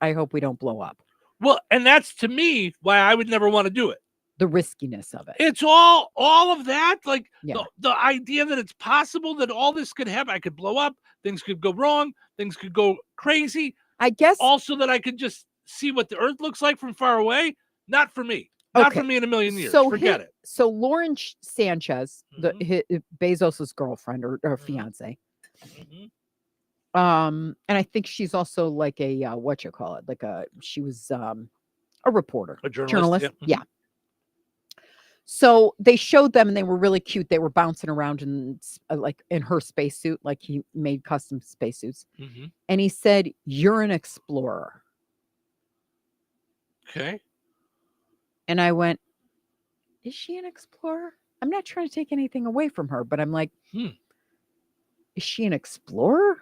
I hope we don't blow up. Well, and that's, to me, why I would never want to do it. The riskiness of it. It's all of that, like Yeah. the idea that it's possible that all this could happen. I could blow up, things could go wrong, things could go crazy. I guess also that I could just see what the Earth looks like from far away. Not for me. Not Okay. for me in a million years. So Forget it. So Lauren Sanchez, Bezos's girlfriend or fiance, and I think she's also like a she was a reporter, A journalist, Yeah. So they showed them and they were really cute. They were bouncing around in like in her spacesuit, like he made custom spacesuits. Mhm. And he said, "You're an explorer." Okay. And I went, "Is she an explorer?" I'm not trying to take anything away from her, but I'm like, Is she an explorer?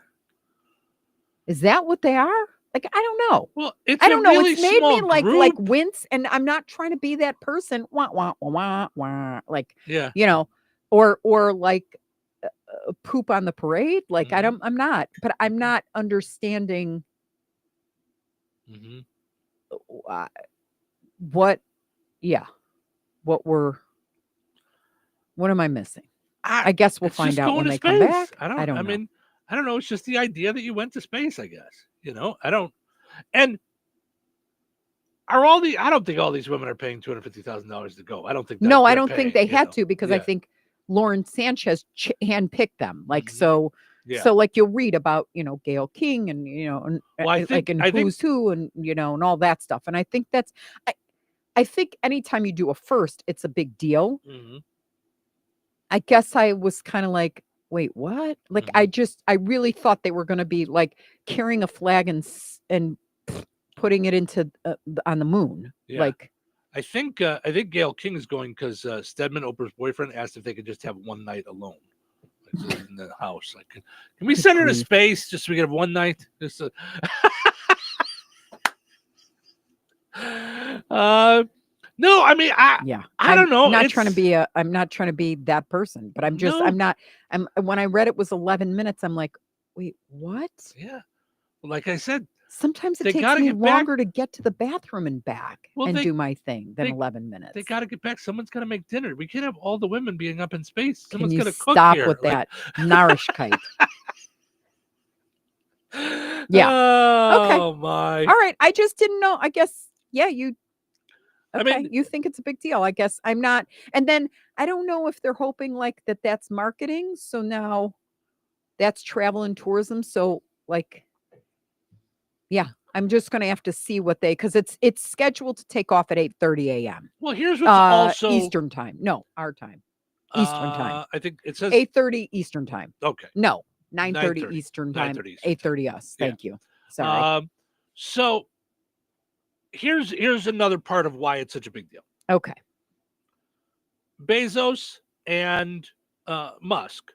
Is that what they are? Like, I don't know. Well, it's I don't a know. really It's made me small like group. wince, and I'm not trying to be that person. Wah wah wah wah wah. Like, Yeah. or like poop on the parade. Like, I'm not, but I'm not understanding what. Yeah, what am I missing? I guess we'll It's find just out going when to they space. come back. I don't know. mean, I don't know. It's just the idea that you went to space, I guess. I don't. And I don't think all these women are paying $250,000 to go. I don't think. No, I they're don't paying, think they you had know. to because I Yeah. think Lauren Sanchez handpicked them. Like Mhm. so. Yeah. So like you'll read about Gayle King and and Well, I think- and I think- who's who and and all that stuff. And I think I think anytime you do a first, it's a big deal. Mhm. I guess I was kind of like, wait, what? Like Mm-hmm. I really thought they were going to be like carrying a flag and putting it into on the moon. Yeah. Like I think Gayle King is going because Stedman, Oprah's boyfriend, asked if they could just have one night alone in the house. Like, can we send her to space just so we can have one night? Just no, I mean, I don't know. I'm not trying to be that person, but I'm just when I read it was 11 minutes, I'm like, wait, what? Yeah. Well, like I said, sometimes it they takes gotta me get back- longer to get to the bathroom and back and they- do my thing than they- 11 minutes. they got to get back. Someone's got to make dinner. We can't have all the women being up in space. Can Someone's you got to cook stop here. with Like- that Narishkeit? Yeah. Oh Okay. my. All right. I just didn't know. I guess, yeah, you. Okay, I mean- you think it's a big deal. I guess I'm not. And then I don't know if they're hoping like that's marketing. So now that's travel and tourism. So like, yeah, I'm just going to have to see what because it's scheduled to take off at 8:30 a.m. Well, here's what's also Eastern time. No, our time. Eastern time. I think it says 8:30 Eastern time. Okay. No, 9:30 9:30 Eastern time. 9:30 Eastern 8:30 us. Yeah. Thank you. Sorry. So here's another part of why it's such a big deal. Okay. Bezos and Musk.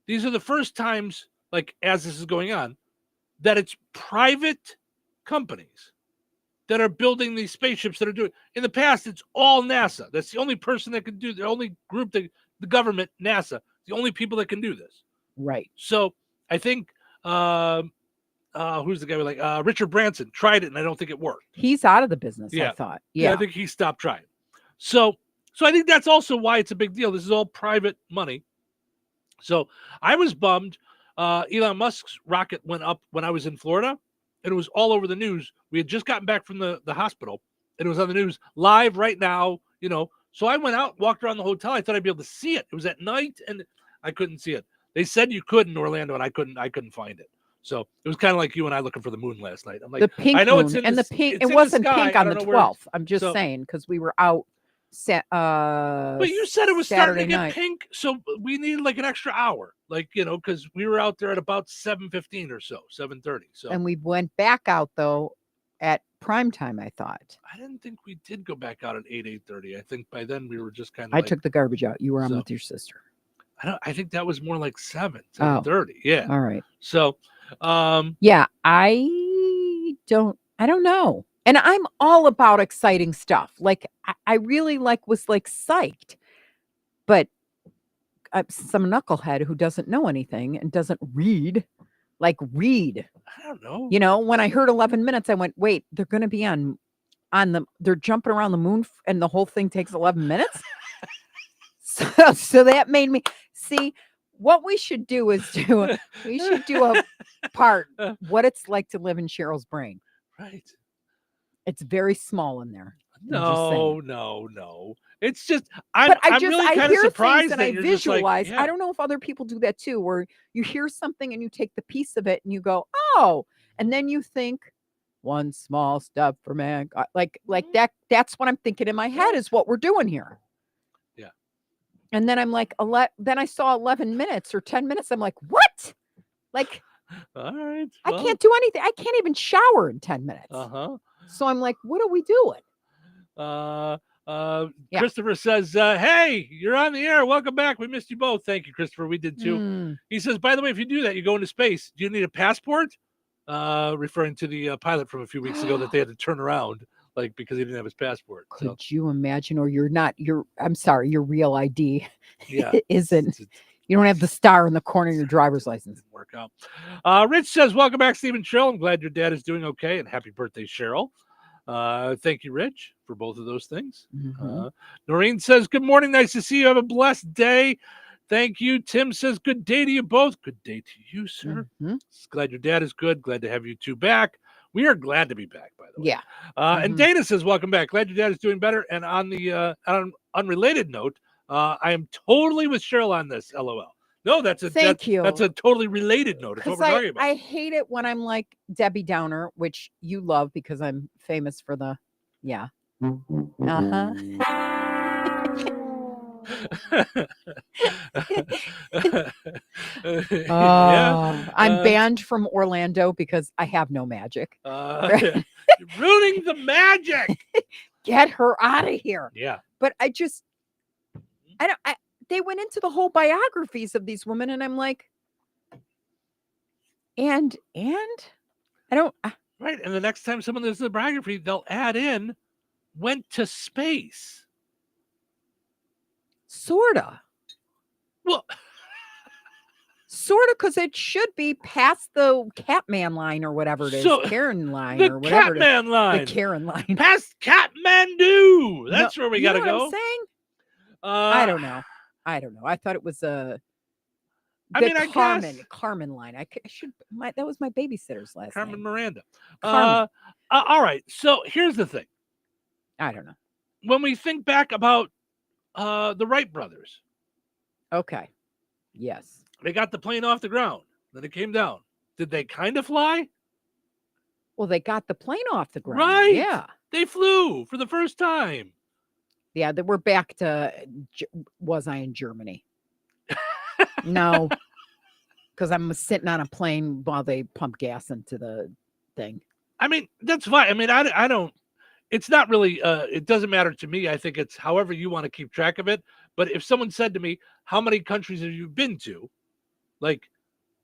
These are the first times, like as this is going on, that it's private companies that are building these spaceships that are doing. In the past, it's all NASA. That's the only person that can do. The only group that the government, NASA, the only people that can do this. Right. So I think who's the guy like Richard Branson tried it, and I don't think it worked. He's out of the business, Yeah. I thought. Yeah, Yeah. I think he stopped trying. So I think that's also why it's a big deal. This is all private money. So I was bummed. Elon Musk's rocket went up when I was in Florida, and it was all over the news. We had just gotten back from the hospital, and it was on the news live right now, So I went out, walked around the hotel. I thought I'd be able to see it. It was at night, and I couldn't see it. They said you could in Orlando, and I couldn't find it. So it was kind of like you and I looking for the moon last night. I'm like, The pink I know moon it's in and the the pink. it's It in the wasn't sky. pink I on the don't know where 12th. I'm just so- saying because we were out. But you said it was Saturday starting to get night. pink, so we needed like an extra hour, because we were out there at about 7:15 or so, 7:30. So And we went back out though at prime time. I thought I didn't think we did go back out at 8:30. I think by then we were just kind of. I took the garbage out. You were on So- with your sister. I think that was more like 7:30. Oh. Yeah. All right. So, Yeah, I don't know. And I'm all about exciting stuff. Like I really was psyched. But some knucklehead who doesn't know anything and doesn't read. I don't know. When I heard 11 minutes, I went, wait, they're going to be on they're jumping around the moon and the whole thing takes 11 minutes. So that made me see what we should do is we should do a part what it's like to live in Cheryl's brain. Right. It's very small in there. I'm just saying. No. It's just I'm really I kind of hear surprised things and that I you're just like, visualize. yeah. I don't know if other people do that too, where you hear something and you take the piece of it and you go, oh, and then you think one small step for man. Like that. That's what I'm thinking in my head is what we're doing here. Yeah. And then I'm like, then I saw 11 minutes or 10 minutes. I'm like, what? Like, All right. I can't do anything. I can't even shower in 10 minutes. Uh-huh. So I'm like, what are we doing? Yeah. Christopher says, hey, you're on the air. Welcome back. We missed you both. Thank you, Christopher. We did too. He says, by the way, if you do that, you go into space. Do you need a passport? Referring to the pilot from a few weeks ago that they had to turn around, because he didn't have his passport. So, Could you imagine? Or I'm sorry, your real ID yeah, isn't. You don't have the star in the corner of your driver's license. Work out. Rich says, welcome back, Stephen Cheryl. I'm glad your dad is doing okay, and happy birthday, Cheryl. Thank you, Rich, for both of those things. Noreen says, good morning. Nice to see you. Have a blessed day. Thank you. Tim says, good day to you both. Good day to you, sir. Glad your dad is good. Glad to have you two back. We are glad to be back, by the way. Yeah. And Dana says, welcome back. Glad your dad is doing better. And on the unrelated note, I am totally with Cheryl on this, LOL. No, that's a totally related note. That's what we're talking about. I hate it when I'm like Debbie Downer, which you love because I'm famous for the, yeah. Uh-huh. I'm banned from Orlando because I have no magic. You're ruining the magic. Get her out of here. Yeah. But they went into the whole biographies of these women, and I'm like, and I don't. Right. And the next time someone does a biography, they'll add in went to space. Sorta. Well, sorta, because it should be past the Catman line or whatever it is. Karen line or whatever. The Catman line. The Karen line. Past Kathmandu. That's where we got to go. What I'm saying? I don't know. I thought it was Carmen line. I should. That was my babysitter's last Carmen name. Miranda. Carmen. All right. So here's the thing. I don't know. When we think back about the Wright brothers. Okay. Yes. They got the plane off the ground. Then it came down. Did they kind of fly? Well, they got the plane off the ground. Right. Yeah. They flew for the first time. Yeah, we're back to, was I in Germany? No, because I'm sitting on a plane while they pump gas into the thing. I mean, that's fine. I mean, I don't, it's not really, it doesn't matter to me. I think it's however you want to keep track of it. But if someone said to me, how many countries have you been to? Like,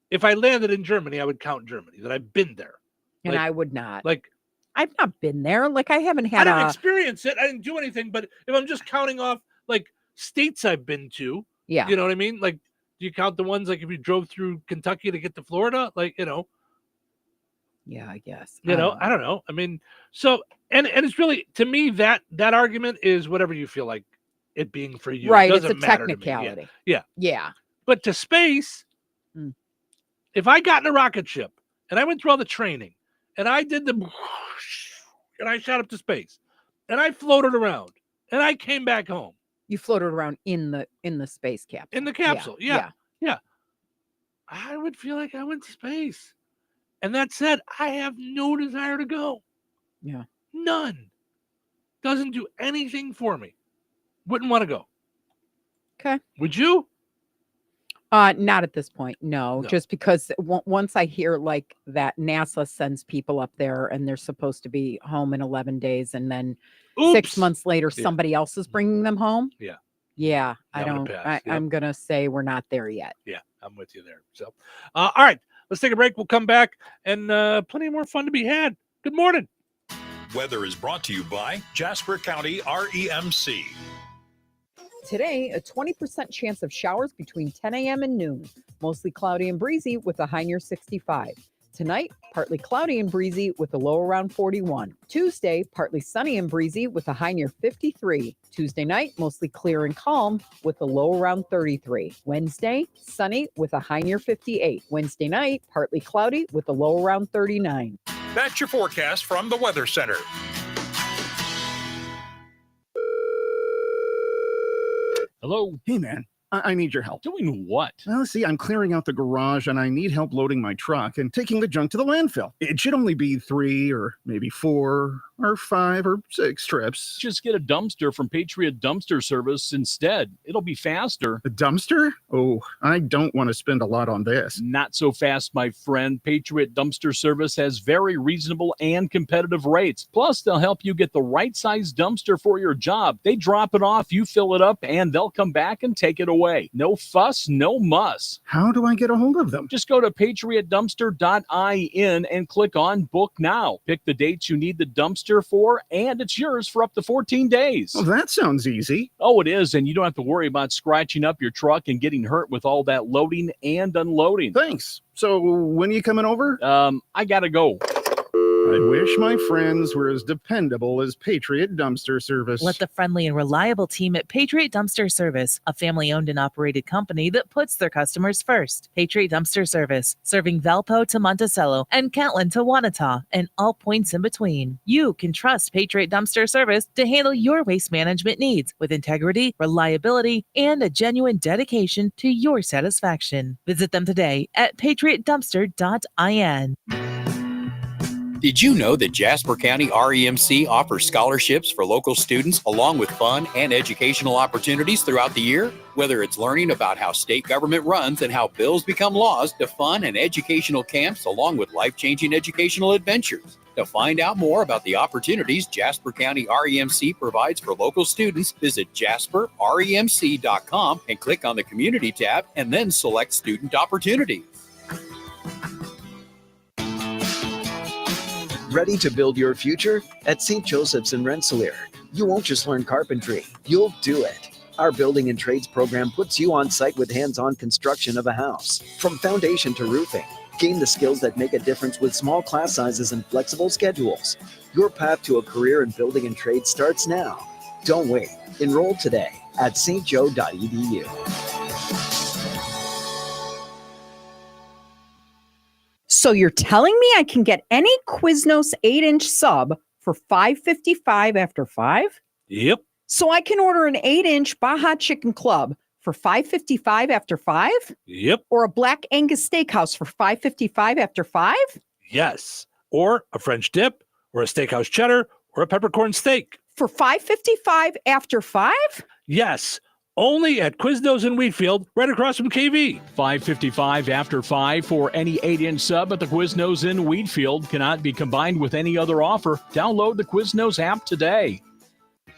if I landed in Germany, I would count Germany, that I've been there. And I would not. Like, I've not been there. Like, I haven't had I didn't experience it. I didn't do anything. But if I'm just counting off, like, states I've been to, yeah, you know what I mean? Like, do you count the ones, like, if you drove through Kentucky to get to Florida? Like, you know. Yeah, I guess. I don't know. I mean, so, and it's really, to me, that argument is whatever you feel like it being for you. Right, It doesn't it's a matter technicality. To me. Yeah. Yeah. But to space, if I got in a rocket ship and I went through all the training and I did and I shot up to space and I floated around and I came back home. You floated around in the space capsule. In the capsule. Yeah. I would feel like I went to space. And that said, I have no desire to go. Yeah. None. Doesn't do anything for me. Wouldn't want to go. Okay. Would you? Not at this point. No, just because once I hear like that NASA sends people up there and they're supposed to be home in 11 days and then 6 months later, somebody else is bringing them home. Yeah. Yeah. Yep. I'm going to say we're not there yet. Yeah. I'm with you there. So, all right, let's take a break. We'll come back and plenty more fun to be had. Good morning. Weather is brought to you by Jasper County REMC. Today, a 20% chance of showers between 10 a.m. and noon. Mostly cloudy and breezy with a high near 65. Tonight, partly cloudy and breezy with a low around 41. Tuesday, partly sunny and breezy with a high near 53. Tuesday night, mostly clear and calm with a low around 33. Wednesday, sunny with a high near 58. Wednesday night, partly cloudy with a low around 39. That's your forecast from the Weather Center. Hello. Hey, man. I need your help. Doing what? Well, see, I'm clearing out the garage and I need help loading my truck and taking the junk to the landfill. It should only be 3 or maybe 4 or 5 or 6 trips. Just get a dumpster from Patriot Dumpster Service instead. It'll be faster. A dumpster? Oh, I don't want to spend a lot on this. Not so fast, my friend. Patriot Dumpster Service has very reasonable and competitive rates. Plus, they'll help you get the right size dumpster for your job. They drop it off, you fill it up, and they'll come back and take it away. No fuss, no muss. How do I get a hold of them? Just go to patriotdumpster.in and click on Book Now. Pick the dates you need the dumpster for, and it's yours for up to 14 days. Well, that sounds easy. Oh, it is, and you don't have to worry about scratching up your truck and getting hurt with all that loading and unloading. Thanks. So when are you coming over? I gotta go. I wish my friends were as dependable as Patriot Dumpster Service. Let the friendly and reliable team at Patriot Dumpster Service, a family-owned and operated company that puts their customers first. Patriot Dumpster Service, serving Valpo to Monticello and Catlin to Wanata and all points in between. You can trust Patriot Dumpster Service to handle your waste management needs with integrity, reliability, and a genuine dedication to your satisfaction. Visit them today at patriotdumpster.in. Did you know that Jasper County REMC offers scholarships for local students along with fun and educational opportunities throughout the year? Whether it's learning about how state government runs and how bills become laws, to fun and educational camps along with life-changing educational adventures. To find out more about the opportunities Jasper County REMC provides for local students, visit jasperremc.com and click on the Community tab and then select Student Opportunities. Ready to build your future? At St. Joseph's in Rensselaer, you won't just learn carpentry, you'll do it. Our building and trades program puts you on site with hands-on construction of a house. From foundation to roofing, gain the skills that make a difference with small class sizes and flexible schedules. Your path to a career in building and trades starts now. Don't wait. Enroll today at stjo.edu. So you're telling me I can get any Quiznos 8-inch sub for $5.55 after 5? Yep. So I can order an 8-inch Baja Chicken Club for $5.55 after 5? Yep. Or a Black Angus Steakhouse for $5.55 after 5? Yes. Or a French dip, or a steakhouse cheddar, or a peppercorn steak. For $5.55 after 5? Yes. Only at Quiznos in Wheatfield, right across from KV. $5.55 after 5 for any 8-inch sub at the Quiznos in Wheatfield. Cannot be combined with any other offer. Download the Quiznos app today.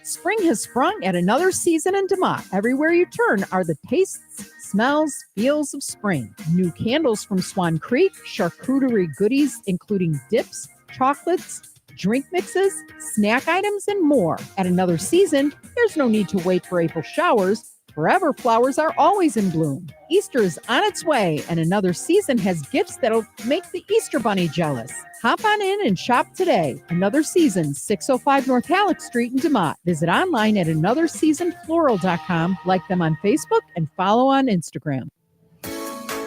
Spring has sprung at another season in DeMott. Everywhere you turn are the tastes, smells, feels of spring. New candles from Swan Creek, charcuterie goodies including dips, chocolates, drink mixes, snack items, and more. At another season, there's no need to wait for April showers. Forever flowers are always in bloom. Easter is on its way, and another season has gifts that'll make the Easter Bunny jealous. Hop on in and shop today. Another Season, 605 North Halleck Street in DeMott. Visit online at anotherseasonfloral.com. Like them on Facebook and follow on Instagram.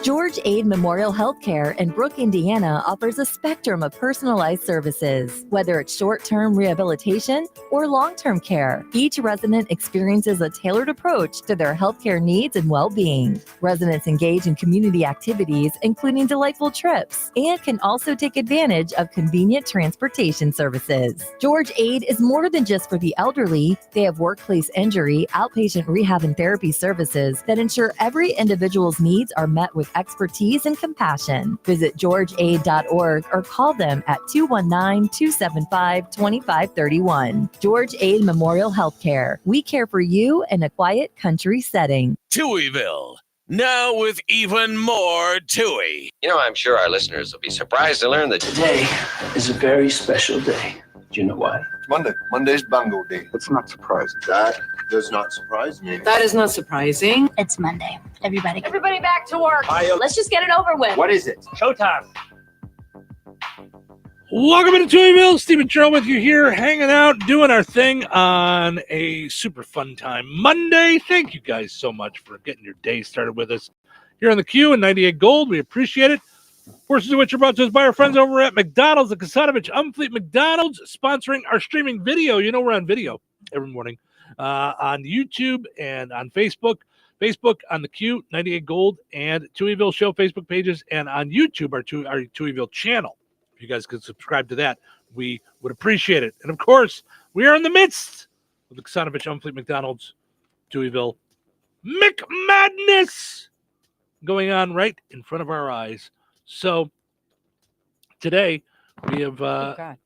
George Aid Memorial Healthcare in Brook, Indiana offers a spectrum of personalized services. Whether it's short-term rehabilitation or long-term care, each resident experiences a tailored approach to their healthcare needs and well-being. Residents engage in community activities, including delightful trips, and can also take advantage of convenient transportation services. George Aid is more than just for the elderly. They have workplace injury, outpatient rehab and therapy services that ensure every individual's needs are met with expertise and compassion. Visit georgeaid.org or call them at 219-275-2531. George Aid Memorial Healthcare. We care for you in a quiet country setting. Touhyville, now with even more Touhy. You know, I'm sure our listeners will be surprised to learn that Today is a very special day. Do you know why? It's Monday. Monday's Bango Day. It's not surprising. That does not surprise me. That is not surprising. It's Monday. Everybody back to work. Let's just get it over with. What is it? Showtime. Welcome into Touhyville. Stephen Terrell with you here, hanging out, doing our thing on a super fun time Monday. Thank you guys so much for getting your day started with us here on the Q and 98 Gold. We appreciate it. Portions of which are brought to us by our friends over at McDonald's, the Kasanovich Umfleet McDonald's, sponsoring our streaming video. You know we're on video every morning on YouTube and on Facebook. Facebook on the Q, 98 Gold, and Touhyville Show Facebook pages, and on YouTube, our Touhyville channel. If you guys could subscribe to that, we would appreciate it. And of course, we are in the midst of the Kasanovich Umfleet McDonald's Touhyville McMadness going on right in front of our eyes. So today we have a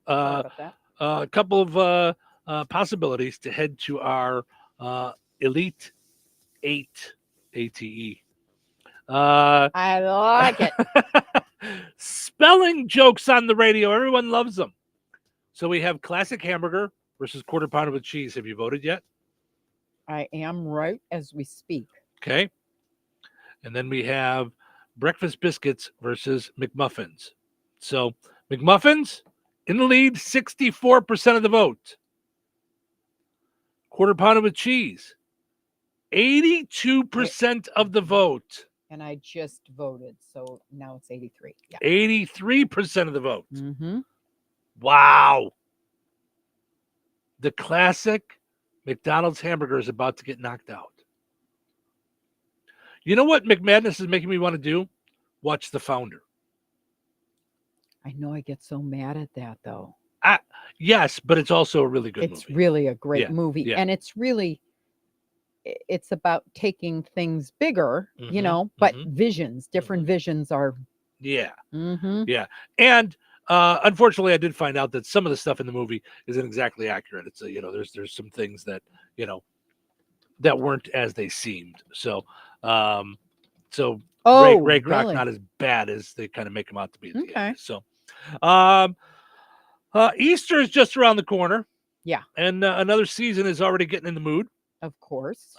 couple of possibilities to head to our Elite 8 ATE. I like it. Spelling jokes on the radio. Everyone loves them. So we have classic hamburger versus quarter pounder with cheese. Have you voted yet? I am right as we speak. Okay. And then we have breakfast biscuits versus McMuffins. So McMuffins In the lead, 64% of the vote. Quarter pounder with cheese, 82% of the vote. And I just voted, so now it's 83. Yeah. 83% of the vote. Mm-hmm. Wow. The classic McDonald's hamburger is about to get knocked out. You know what McMadness is making me want to do? Watch The Founder. I know I get so mad at that, though. Yes, but it's also a really good movie. It's really a great Yeah, movie. yeah. And it's about taking things bigger, Mhm, but visions, different visions are. Yeah. Mhm. Yeah. And unfortunately, I did find out that some of the stuff in the movie isn't exactly accurate. It's there's some things that that weren't as they seemed. So Ray Kroc really? not as bad as they kind of make him out to be. At the Okay. end. So Easter is just around the corner. Yeah. And another season is already getting in the mood. Of course.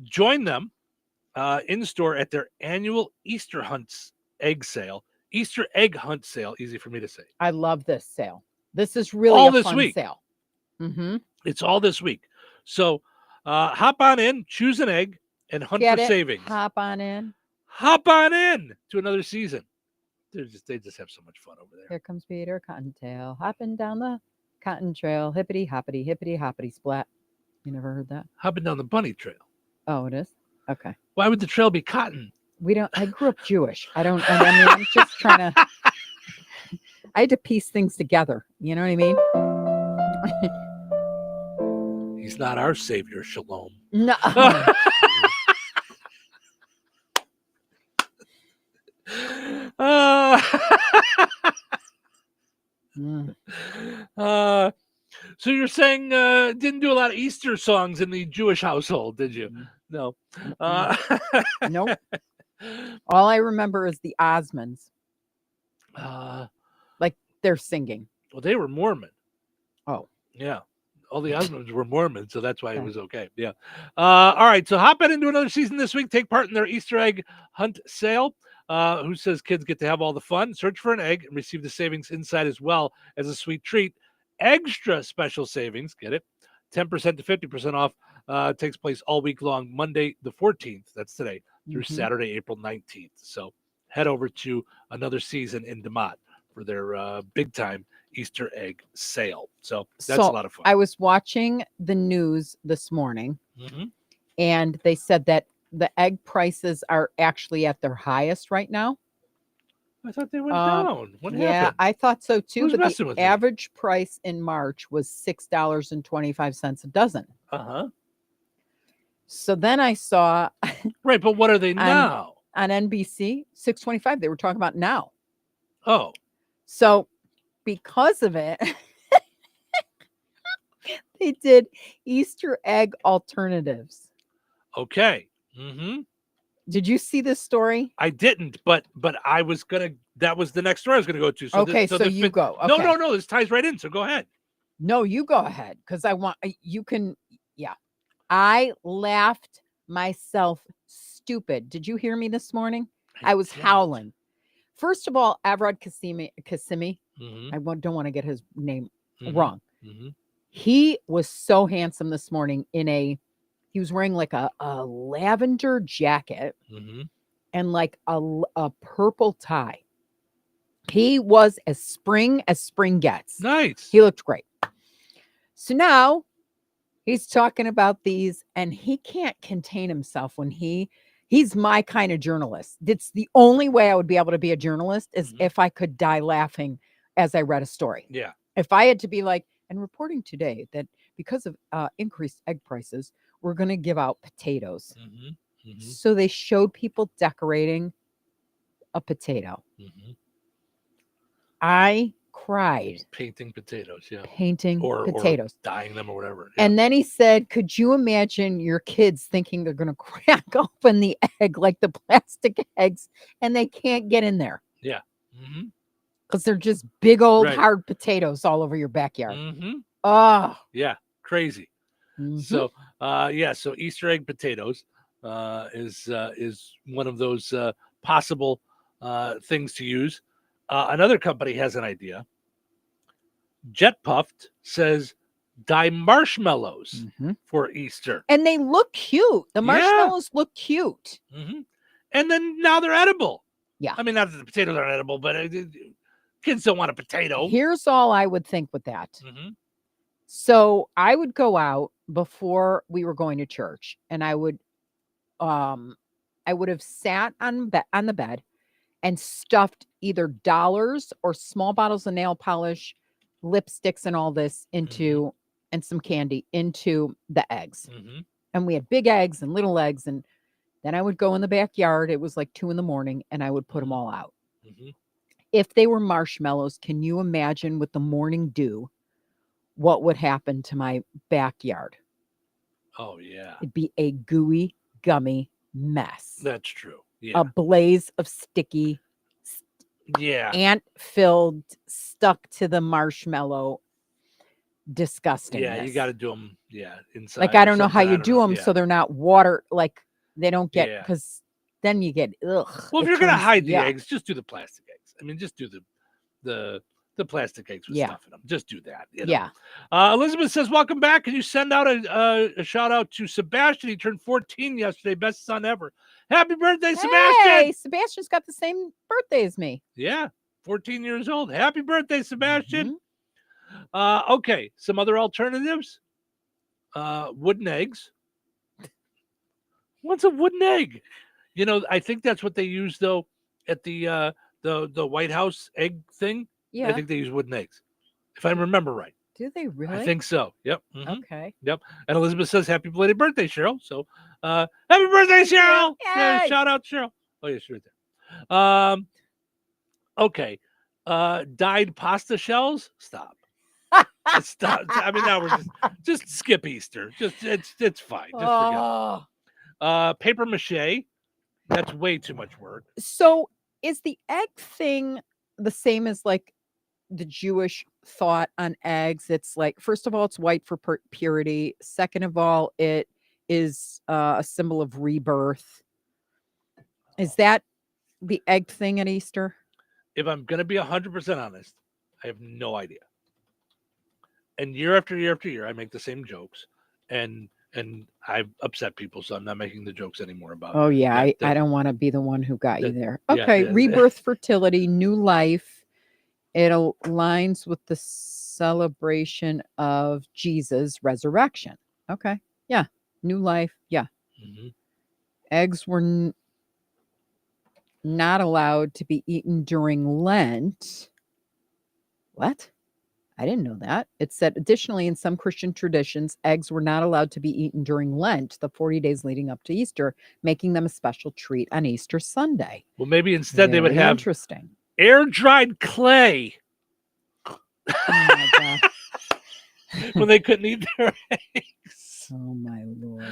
Join them in store at their annual Easter egg hunt sale. Easy for me to say. I love this sale. This is really All a this fun week. sale. Mm-hmm. It's all this week. So hop on in, choose an egg, and hunt Get for it? savings. Hop on in. Hop on in to another season. They just have so much fun over there. Here comes Peter Cottontail hopping down the cotton trail. Hippity hoppity, hippity hoppity splat. You never heard that? Hopping down the bunny trail. Oh, it is? Okay. Why would the trail be cotton? I grew up Jewish. I'm just trying to, I had to piece things together. You know what I mean? He's not our savior, Shalom. No. So you're saying didn't do a lot of Easter songs in the Jewish household, did you? No. Nope. All I remember is the Osmonds. Like they're singing. Well, they were Mormon. Oh. Yeah. All the Osmonds were Mormon, so that's why it was okay. Yeah. All right. So hop into another season this week. Take part in their Easter egg hunt sale. Who says kids get to have all the fun? Search for an egg and receive the savings inside as well as a sweet treat. Extra special savings, get it? 10% to 50% off takes place all week long, Monday the 14th, that's today, through Saturday, April 19th. So head over to another season in DeMott for their big-time Easter egg sale. So that's a lot of fun. I was watching the news this morning, and they said that the egg prices are actually at their highest right now. I thought they went down. What Yeah, happened? I thought so too. Who's But messing the with me? average price in March was $6.25 a dozen. So then I saw right, but what are they now? On NBC, $6.25. They were talking about now. Oh. So because of it, they did Easter egg alternatives. Okay. Did you see this story? I didn't, but I was gonna. That was the next story I was gonna go to. So Okay, so you go. No, Okay. no. This ties right in. So go ahead. No, you go ahead because I want you can. Yeah, I laughed myself stupid. Did you hear me this morning? I was howling. First of all, Avrod Kassimi. I don't want to get his name wrong. He was so handsome this morning he was wearing like a lavender jacket and like a purple tie. He was as spring gets. Nice. He looked great. So now he's talking about these and he can't contain himself when he's my kind of journalist. It's the only way I would be able to be a journalist is if I could die laughing as I read a story. Yeah. If I had to be like, and reporting today that because of increased egg prices, we're going to give out potatoes. So they showed people decorating a potato. I cried. Painting potatoes, yeah. Painting potatoes. Or dyeing them or whatever. And then he said, could you imagine your kids thinking they're going to crack open the egg like the plastic eggs and they can't get in there? Yeah. Because they're just big old Right. hard potatoes all over your backyard. Oh. Yeah. Crazy. So, so Easter egg potatoes is one of those possible things to use. Another company has an idea. Jet Puffed says dye marshmallows for Easter. And they look cute. The marshmallows look cute. And then now they're edible. Yeah. I mean, not that the potatoes aren't edible, but kids don't want a potato. Here's all I would think with that. So I would go out before we were going to church, and I would have sat on the bed and stuffed either dollars or small bottles of nail polish, lipsticks, and all this into and some candy into the eggs. And we had big eggs and little eggs, and then I would go in the backyard. It was like 2 a.m, and I would put them all out. If they were marshmallows, can you imagine with the morning dew what would happen to my backyard? Oh, yeah. It'd be a gooey, gummy mess. That's true. Yeah. A blaze of sticky, ant-filled, stuck to the marshmallow disgustingness. Yeah, you got to do them, inside. Like, I don't know how you do them so they're not water, like, they don't get, because then you get, ugh. Well, if you're going to hide the eggs, just do the plastic eggs. I mean, just do the plastic eggs with stuff in them. Just do that. You know? Yeah. Elizabeth says, welcome back. Can you send out a shout out to Sebastian? He turned 14 yesterday. Best son ever. Happy birthday, Sebastian. Hey, Sebastian's got the same birthday as me. Yeah. 14 years old. Happy birthday, Sebastian. Okay. Some other alternatives. Wooden eggs. What's a wooden egg? You know, I think that's what they use though at the White House egg thing. Yeah. I think they use wooden eggs, if I remember right. Do they really? I think so. Yep. Okay. Yep. And Elizabeth says, happy belated birthday, Cheryl. So happy birthday, Cheryl. Yeah, shout out, Cheryl. Oh, yeah, sure. Okay. Dyed pasta shells. Stop. Stop. I mean, now we're just skip Easter. It's fine. Just forget it. Paper mache. That's way too much work. So is the egg thing the same as like the Jewish thought on eggs? It's like, first of all, it's white for purity. Second of all, it is a symbol of rebirth. Is that the egg thing at Easter? If I'm going to be 100% honest, I have no idea. And year after year after year, I make the same jokes, and I've upset people, so I'm not making the jokes anymore about it. Oh yeah, I don't want to be the one who got you there. yeah, Okay, rebirth, fertility, new life. It aligns with the celebration of Jesus' resurrection. Okay, yeah, new life. Yeah, eggs were not allowed to be eaten during Lent. What? I didn't know that. It said, additionally, in some Christian traditions, eggs were not allowed to be eaten during Lent, the 40 days leading up to Easter, making them a special treat on Easter Sunday. Well, maybe instead they would have interesting air-dried clay. Oh my God. When they couldn't eat their eggs. Oh my Lord.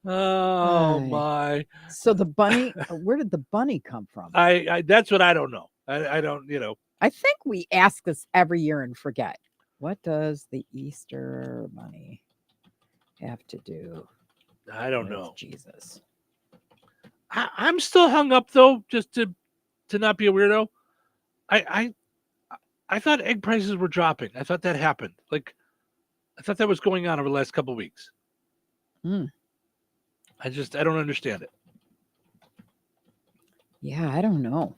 Oh my. So the bunny, where did the bunny come from? I that's what I don't know. I don't, I think we ask this every year and forget. What does the Easter bunny have to do? I don't know. Jesus. I'm still hung up though, just to not be a weirdo. I thought egg prices were dropping. I thought that happened. Like, I thought that was going on over the last couple of weeks. I don't understand it. Yeah, I don't know.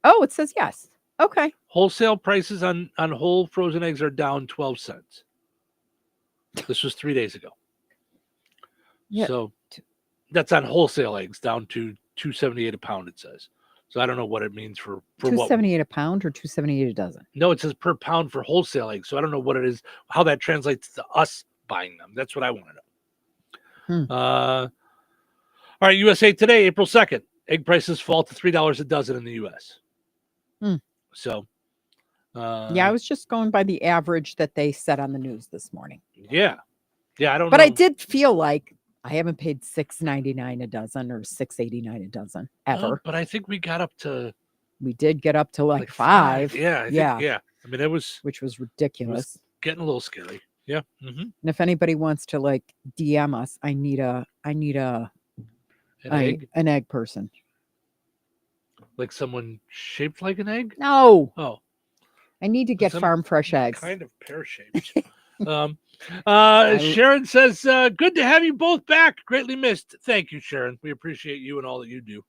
Oh, it says yes. Okay. Wholesale prices on whole frozen eggs are down 12 cents. This was 3 days ago. Yeah. So that's on wholesale eggs, down to $2.78 a pound, it says. So I don't know what it means for $2.78 a pound or $2.78 a dozen? No, it says per pound for wholesale eggs. So I don't know what it is, how that translates to us buying them. That's what I want to know. All right, USA Today, April 2nd. Egg prices fall to $3 a dozen in the U.S. So, yeah, I was just going by the average that they said on the news this morning. Yeah, I don't know. But I did feel like I haven't paid $6.99 a dozen or $6.89 a dozen ever. But I think we got up to. We did get up to like five. Yeah, yeah. I mean, which was ridiculous. Getting a little scary. Yeah. And if anybody wants to like DM us, I need an egg person. Like someone shaped like an egg? No. Oh. I need to get Some farm fresh eggs. Kind of pear-shaped. Sharon says, good to have you both back. Greatly missed. Thank you, Sharon. We appreciate you and all that you do.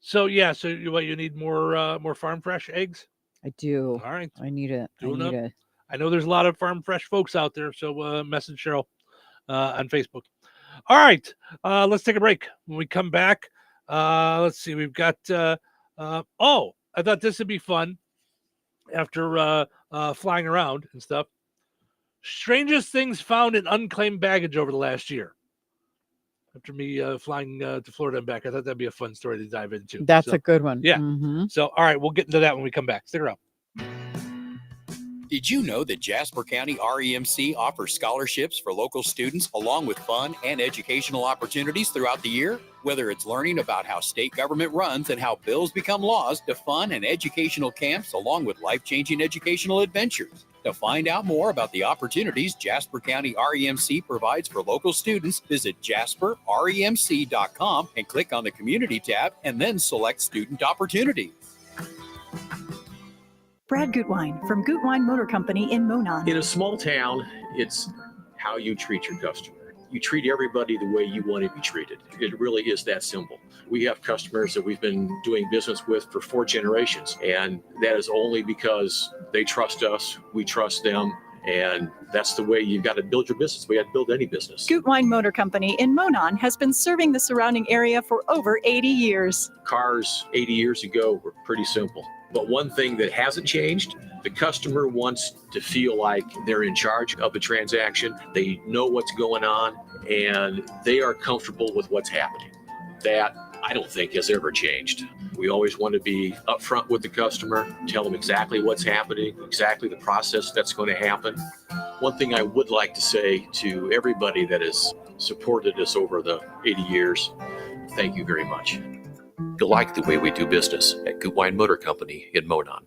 So you need more farm fresh eggs? I do. All right. I need it. I know there's a lot of farm fresh folks out there, so message Cheryl on Facebook. All right. Let's take a break. When we come back, let's see. We've got I thought this would be fun after flying around and stuff. Strangest things found in unclaimed baggage over the last year. After me flying to Florida and back, I thought that'd be a fun story to dive into. That's a good one. Yeah. Mm-hmm. So, all right, we'll get into that when we come back. Stick around. Did you know that Jasper County REMC offers scholarships for local students along with fun and educational opportunities throughout the year? Whether it's learning about how state government runs and how bills become laws, to fun and educational camps along with life-changing educational adventures. To find out more about the opportunities Jasper County REMC provides for local students, visit jasperremc.com and click on the Community tab and then select Student Opportunities. Brad Gutwein from Gutwein Motor Company in Monon. In a small town, it's how you treat your customer. You treat everybody the way you want to be treated. It really is that simple. We have customers that we've been doing business with for 4 generations, and that is only because they trust us, we trust them, and that's the way you've got to build your business. We have to build any business. Gutwein Motor Company in Monon has been serving the surrounding area for over 80 years. Cars 80 years ago were pretty simple. But one thing that hasn't changed, the customer wants to feel like they're in charge of the transaction. They know what's going on, and they are comfortable with what's happening. That, I don't think, has ever changed. We always want to be upfront with the customer, tell them exactly what's happening, exactly the process that's going to happen. One thing I would like to say to everybody that has supported us over the 80 years, thank you very much. You'll like the way we do business at Gutwein Motor Company in Monon.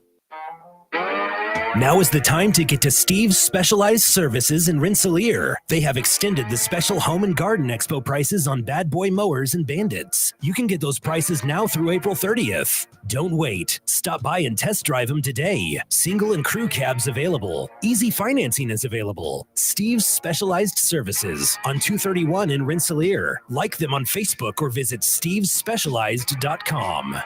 Now is the time to get to Steve's Specialized Services in Rensselaer. They have extended the special Home and Garden Expo prices on Bad Boy mowers and Bandits. You can get those prices now through April 30th. Don't wait. Stop by and test drive them today. Single and crew cabs available. Easy financing is available. Steve's Specialized Services on 231 in Rensselaer. Like them on Facebook or visit stevesspecialized.com.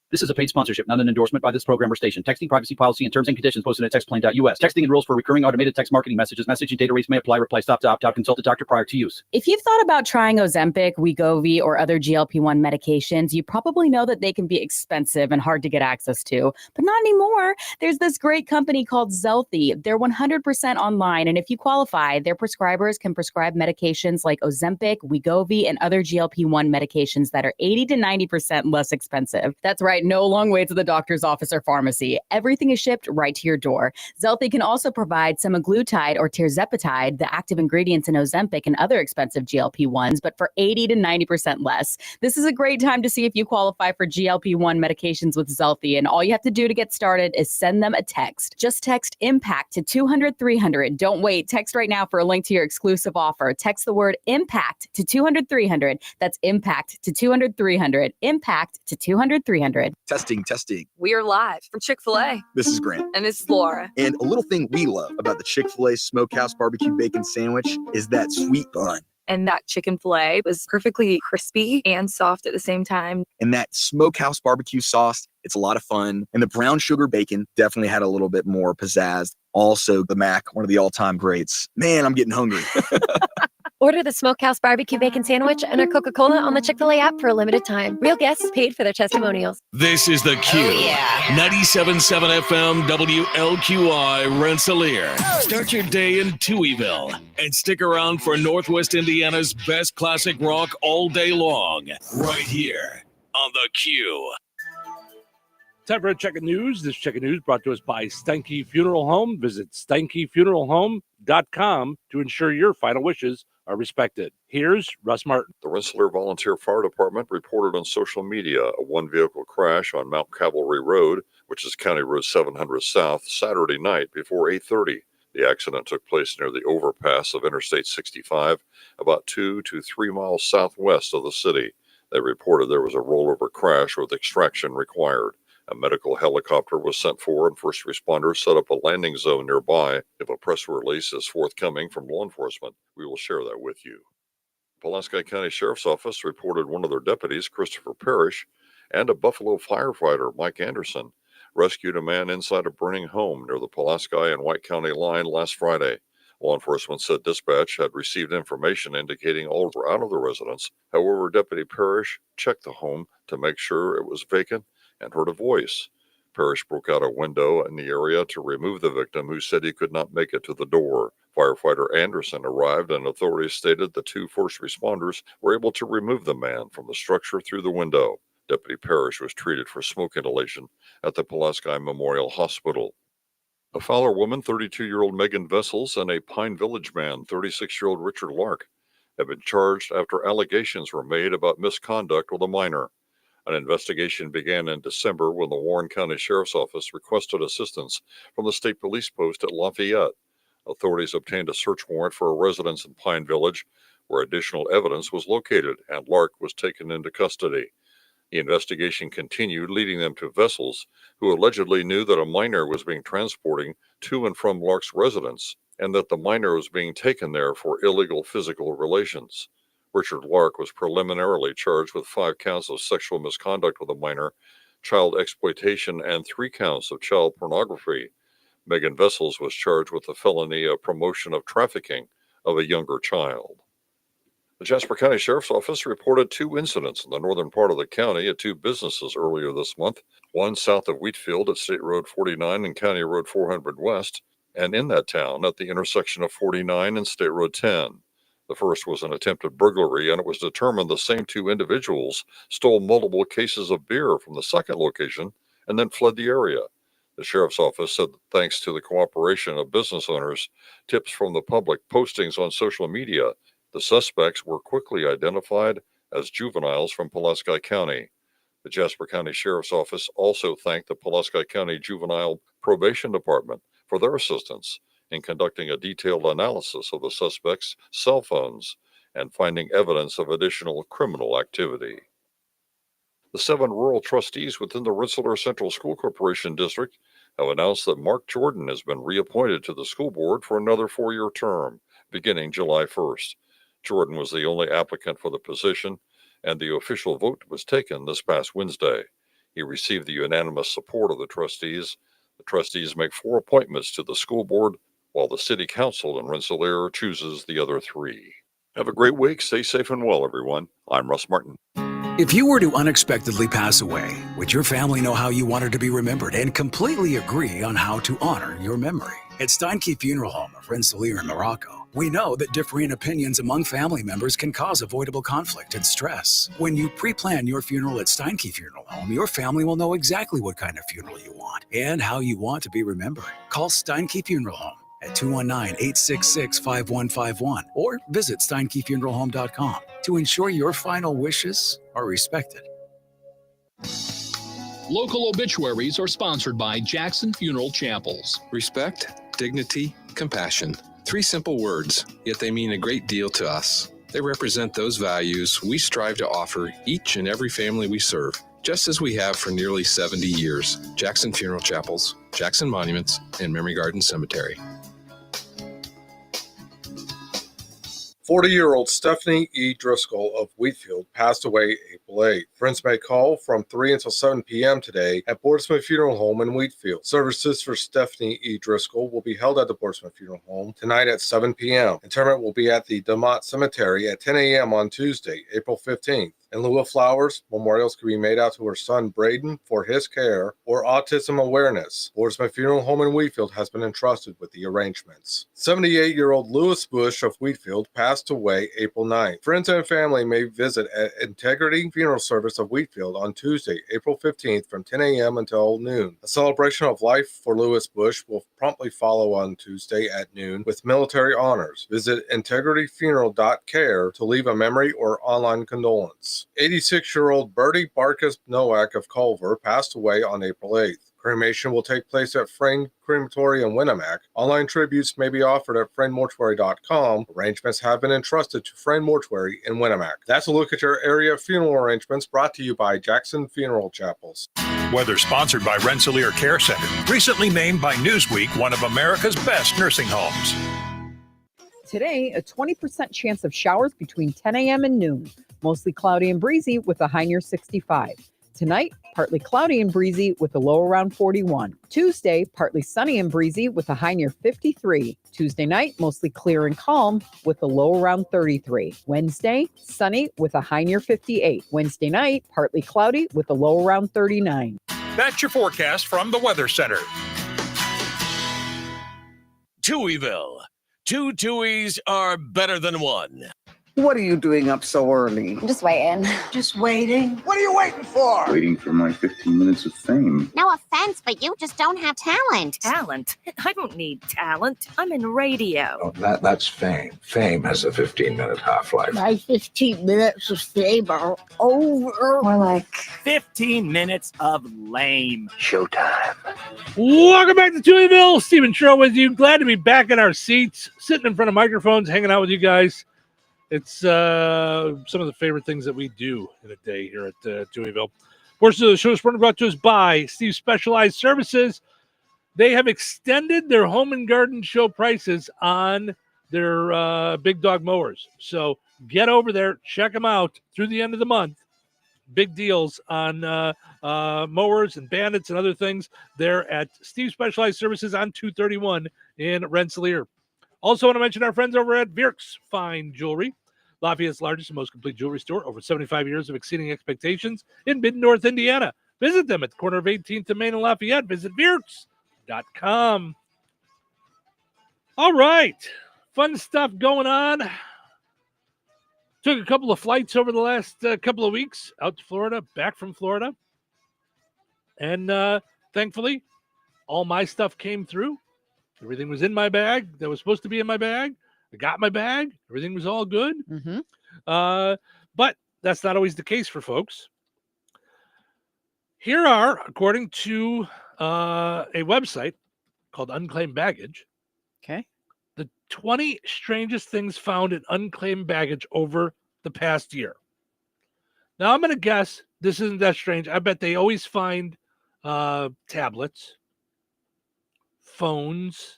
This is a paid sponsorship, not an endorsement by this program or station. Texting privacy policy and terms and conditions posted at textplane.us. Texting and rules for recurring automated text marketing messages. Messaging data rates may apply. Reply stop to opt out. Consult a doctor prior to use. If you've thought about trying Ozempic, Wegovy, or other GLP-1 medications, you probably know that they can be expensive and hard to get access to. But not anymore. There's this great company called Zelthy. They're 100% online, and if you qualify, their prescribers can prescribe medications like Ozempic, Wegovy, and other GLP-1 medications that are 80 to 90% less expensive. That's right. No long wait to the doctor's office or pharmacy. Everything is shipped right to your door. Zelthy can also provide semaglutide or tirzepatide, the active ingredients in Ozempic and other expensive GLP-1s, but for 80 to 90% less. This is a great time to see if you qualify for GLP-1 medications with Zelthy, and all you have to do to get started is send them a text. Just text IMPACT to 200-300. Don't wait. Text right now for a link to your exclusive offer. Text the word IMPACT to 200-300. That's IMPACT to 200-300. IMPACT to 200-300. Testing. We are live from Chick-fil-A. This is Grant. And this is Laura. And a little thing we love about the Chick-fil-A Smokehouse Barbecue Bacon Sandwich is that sweet bun. And that chicken fillet was perfectly crispy and soft at the same time. And that Smokehouse Barbecue sauce, it's a lot of fun. And the brown sugar bacon definitely had a little bit more pizzazz. Also, the mac, one of the all-time greats. Man, I'm getting hungry. Order the Smokehouse Barbecue Bacon Sandwich and a Coca-Cola on the Chick-fil-A app for a limited time. Real guests paid for their testimonials. This is The Q. 97.7 FM WLQI Rensselaer. Start your day in Touhyville and stick around for Northwest Indiana's best classic rock all day long. Right here on The Q. Time for a check of news. This check of news brought to us by Steinke Funeral Home. Visit SteinkeFuneralHome.com to ensure your final wishes are respected. Here's Russ Martin. The Rensselaer Volunteer Fire Department reported on social media a one-vehicle crash on Mount Cavalry Road, which is County Road 700 South, Saturday night before 8:30. The accident took place near the overpass of Interstate 65, about 2 to 3 miles southwest of the city. They reported there was a rollover crash with extraction required. A medical helicopter was sent for, and first responders set up a landing zone nearby. If a press release is forthcoming from law enforcement, we will share that with you. Pulaski County Sheriff's Office reported one of their deputies, Christopher Parrish, and a Buffalo firefighter, Mike Anderson, rescued a man inside a burning home near the Pulaski and White County line last Friday. Law enforcement said dispatch had received information indicating all were out of the residence. However, Deputy Parrish checked the home to make sure it was vacant and heard a voice. Parrish broke out a window in the area to remove the victim, who said he could not make it to the door. Firefighter Anderson arrived, and authorities stated the two first responders were able to remove the man from the structure through the window. Deputy Parrish was treated for smoke inhalation at the Pulaski Memorial Hospital. A Fowler woman, 32-year-old Megan Vessels, and a Pine Village man, 36-year-old Richard Lark, have been charged after allegations were made about misconduct with a minor. An investigation began in December when the Warren County Sheriff's Office requested assistance from the state police post at Lafayette. Authorities obtained a search warrant for a residence in Pine Village, where additional evidence was located, and Lark was taken into custody. The investigation continued, leading them to Vessels, who allegedly knew that a minor was being transported to and from Lark's residence, and that the minor was being taken there for illegal physical relations. Richard Lark was preliminarily charged with 5 counts of sexual misconduct with a minor, child exploitation, and 3 counts of child pornography. Megan Vessels was charged with the felony of promotion of trafficking of a younger child. The Jasper County Sheriff's Office reported 2 incidents in the northern part of the county at 2 businesses earlier this month, one south of Wheatfield at State Road 49 and County Road 400 West, and in that town at the intersection of 49 and State Road 10. The first was an attempted burglary, and it was determined the same 2 individuals stole multiple cases of beer from the second location and then fled the area. The Sheriff's Office said that thanks to the cooperation of business owners, tips from the public, postings on social media, the suspects were quickly identified as juveniles from Pulaski County. The Jasper County Sheriff's Office also thanked the Pulaski County Juvenile Probation Department for their assistance in conducting a detailed analysis of the suspects' cell phones and finding evidence of additional criminal activity. The 7 rural trustees within the Rensselaer Central School Corporation District have announced that Mark Jordan has been reappointed to the school board for another 4-year term, beginning July 1st. Jordan was the only applicant for the position, and the official vote was taken this past Wednesday. He received the unanimous support of the trustees. The trustees make 4 appointments to the school board, while the city council in Rensselaer chooses the other 3. Have a great week. Stay safe and well, everyone. I'm Russ Martin. If you were to unexpectedly pass away, would your family know how you wanted to be remembered and completely agree on how to honor your memory? At Steinke Funeral Home of Rensselaer in Morocco, we know that differing opinions among family members can cause avoidable conflict and stress. When you pre-plan your funeral at Steinke Funeral Home, your family will know exactly what kind of funeral you want and how you want to be remembered. Call Steinke Funeral Home at 219-866-5151 or visit steinkefuneralhome.com to ensure your final wishes are respected. Local obituaries are sponsored by Jackson Funeral Chapels. Respect, dignity, compassion. 3 simple words, yet they mean a great deal to us. They represent those values we strive to offer each and every family we serve, just as we have for nearly 70 years. Jackson Funeral Chapels, Jackson Monuments, and Memory Garden Cemetery. 40-year-old Stephanie E. Driscoll of Wheatfield passed away April 8th. Friends may call from 3 until 7 p.m. today at Boardsman Funeral Home in Wheatfield. Services for Stephanie E. Driscoll will be held at the Boardsman Funeral Home tonight at 7 p.m. Interment will be at the DeMott Cemetery at 10 a.m. on Tuesday, April 15th. In lieu of flowers, memorials can be made out to her son Braden for his care or autism awareness. Boardsman Funeral Home in Wheatfield has been entrusted with the arrangements. 78-year-old Lewis Bush of Wheatfield passed away April 9th. Friends and family may visit at Integrity Funeral Service of Wheatfield on Tuesday, April 15th from 10 a.m. until noon. A celebration of life for Lewis Bush will promptly follow on Tuesday at noon with military honors. Visit integrityfuneral.care to leave a memory or online condolence. 86-year-old Bertie Barkus Nowak of Culver passed away on April 8th. Cremation will take place at Friend Crematory in Winnemac. Online tributes may be offered at friendmortuary.com. Arrangements have been entrusted to Friend Mortuary in Winnemac. That's a look at your area funeral arrangements brought to you by Jackson Funeral Chapels. Weather sponsored by Rensselaer Care Center, recently named by Newsweek one of America's best nursing homes. Today, a 20% chance of showers between 10 a.m. and noon. Mostly cloudy and breezy with a high near 65. Tonight, partly cloudy and breezy with a low around 41. Tuesday, partly sunny and breezy with a high near 53. Tuesday night, mostly clear and calm with a low around 33. Wednesday, sunny with a high near 58. Wednesday night, partly cloudy with a low around 39. That's your forecast from the Weather Center. Touhyville. Two Tuohys are better than one. What are you doing up so early? I'm just waiting. Just waiting? What are you waiting for? Waiting for my 15 minutes of fame. No offense, but you just don't have talent. Talent? I don't need talent. I'm in radio. Oh, that's fame. Fame has a 15-minute half-life. My 15 minutes of fame are over. More like 15 minutes of lame. Showtime. Welcome back to Touhyville. Stephen Show with you. Glad to be back in our seats, sitting in front of microphones, hanging out with you guys. It's some of the favorite things that we do in a day here at Touhyville. Portion of the show is brought to us by Steve's Specialized Services. They have extended their home and garden show prices on their big dog mowers. So get over there, check them out through the end of the month. Big deals on mowers and bandits and other things. They're at Steve's Specialized Services on 231 in Rensselaer. Also want to mention our friends over at Virk's Fine Jewelry, Lafayette's largest and most complete jewelry store. Over 75 years of exceeding expectations in mid-North Indiana. Visit them at the corner of 18th and Main and Lafayette. Visit Virk's.com. All right. Fun stuff going on. Took a couple of flights over the last couple of weeks out to Florida, back from Florida. And thankfully, all my stuff came through. Everything was in my bag that was supposed to be in my bag. I got my bag. Everything was all good. Mm-hmm. But that's not always the case for folks. Here are, according to a website called Unclaimed Baggage, okay, the 20 strangest things found in unclaimed baggage over the past year. Now, I'm going to guess this isn't that strange. I bet they always find tablets, phones,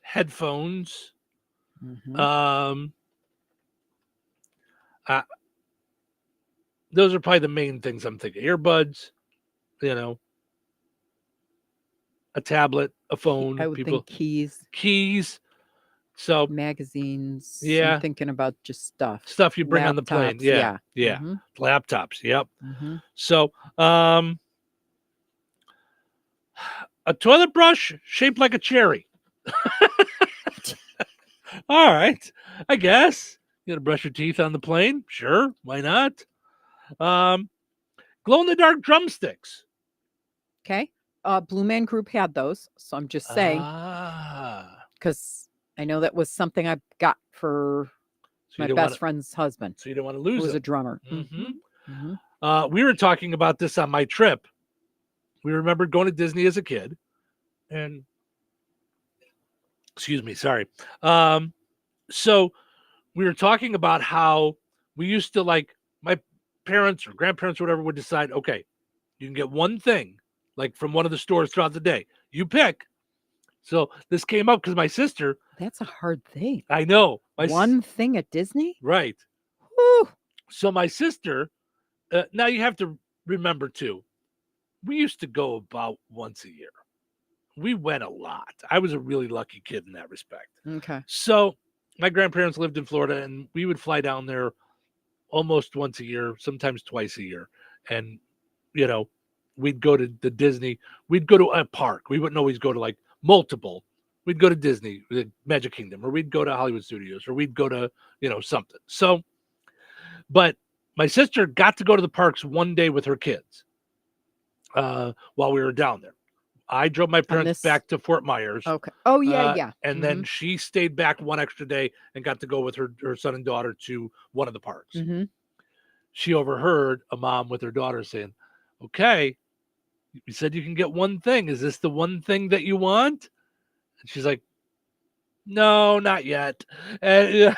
headphones. Mm-hmm. Those are probably the main things I'm thinking. Earbuds, a tablet, a phone. I would think keys. So magazines. Yeah. I'm thinking about just stuff you bring on the plane. Laptops, Yeah. Mm-hmm. Laptops. Yep. Mm-hmm. So, a toilet brush shaped like a cherry. All right. I guess. You got to brush your teeth on the plane? Sure. Why not? Glow-in-the-dark drumsticks. Okay. Blue Man Group had those. So I'm just saying. Because I know that was something I got for my best friend's husband. So you don't want to lose who was it. a drummer. Mm-hmm. Mm-hmm. We were talking about this on my trip. We remembered going to Disney as a kid. And excuse me, sorry. So we were talking about how we used to, like, my parents or grandparents or whatever would decide, okay, you can get one thing, like from one of the stores throughout the day. You pick. So this came up because my sister. That's a hard thing. I know. One thing at Disney? Right. Whew. So my sister, now you have to remember too, we used to go about once a year. We went a lot. I was a really lucky kid in that respect. Okay. So my grandparents lived in Florida, and we would fly down there almost once a year, sometimes twice a year. And, we'd go to the Disney. We'd go to a park. We wouldn't always go to like multiple. We'd go to Disney, the Magic Kingdom, or we'd go to Hollywood Studios, or we'd go to, something. So, but my sister got to go to the parks one day with her kids while we were down there. I drove my parents back to Fort Myers. Okay. Oh, yeah, yeah. And then she stayed back one extra day and got to go with her son and daughter to one of the parks. Mm-hmm. She overheard a mom with her daughter saying, okay, You said you can get one thing. Is this the one thing that you want? And she's like, no, not yet. And,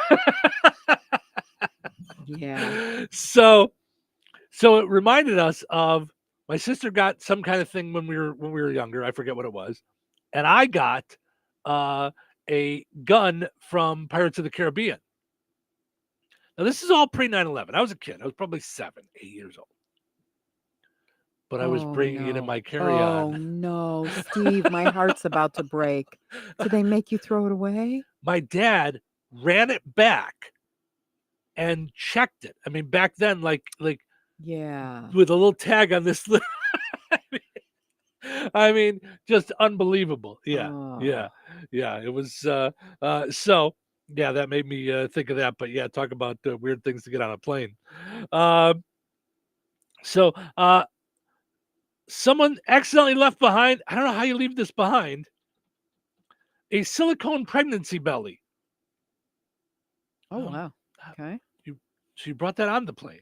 Yeah. So it reminded us of my sister got some kind of thing when we were younger. I forget what it was. And I got a gun from Pirates of the Caribbean. Now, this is all pre 9/11. I was a kid. I was probably 7, 8 years old. But I was bringing it in my carry-on. Oh, no, Steve, my heart's about to break. Did they make you throw it away? My dad ran it back and checked it. I mean, back then, like Yeah. with a little tag on this. I mean, just unbelievable. Yeah. It was so. Yeah, that made me think of that. But yeah, talk about weird things to get on a plane. Someone accidentally left behind. I don't know how you leave this behind. A silicone pregnancy belly. Oh, wow. Okay. So you brought that on the plane,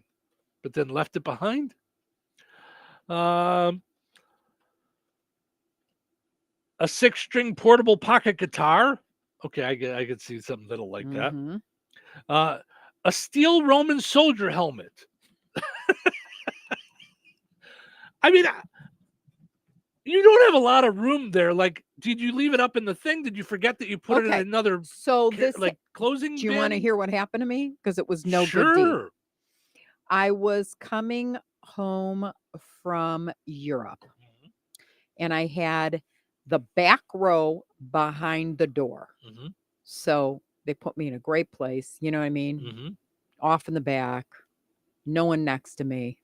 but then left it behind. A 6-string portable pocket guitar. Okay, I could see something little like that. A steel Roman soldier helmet. I mean, you don't have a lot of room there. Like, did you leave it up in the thing? Did you forget that you put it in another closing Do you bin? want to hear what happened to me? Because it was no good deed. I was coming home from Europe, and I had the back row behind the door. So they put me in a great place. You know what I mean? Off in the back, no one next to me.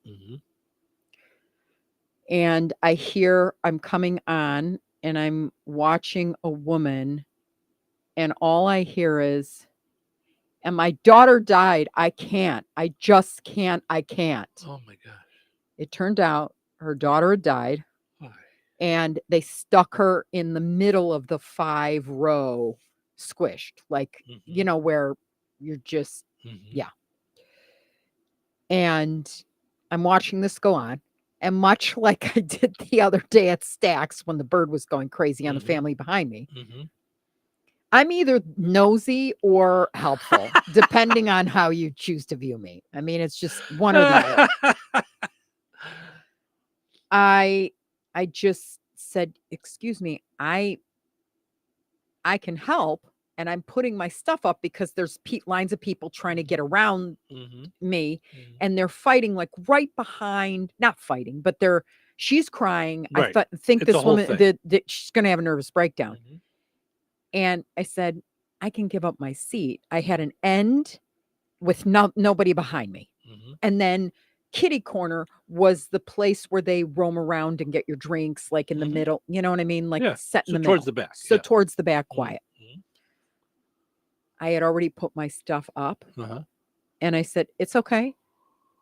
And I hear I'm coming on, and I'm watching a woman, and all I hear is, and my daughter died. I can't. I just can't. I can't. Oh my gosh. It turned out her daughter had died, and they stuck her in the middle of the 5-row squished, like, you know, where you're just, yeah. And I'm watching this go on. And much like I did the other day at Stack's when the bird was going crazy on the family behind me, I'm either nosy or helpful, depending on how you choose to view me. I mean, it's just one or the other. I just said, excuse me, I can help. And I'm putting my stuff up because there's lines of people trying to get around me, and they're fighting like right behind, not fighting, but she's crying. Right. I think It's this a whole woman, that she's going to have a nervous breakdown. And I said, I can give up my seat. I had an end with nobody behind me. And then kitty corner was the place where they roam around and get your drinks, like in the middle. You know what I mean? Like set in the middle. Towards the back. So towards the back, quiet. I had already put my stuff up, and I said, it's okay.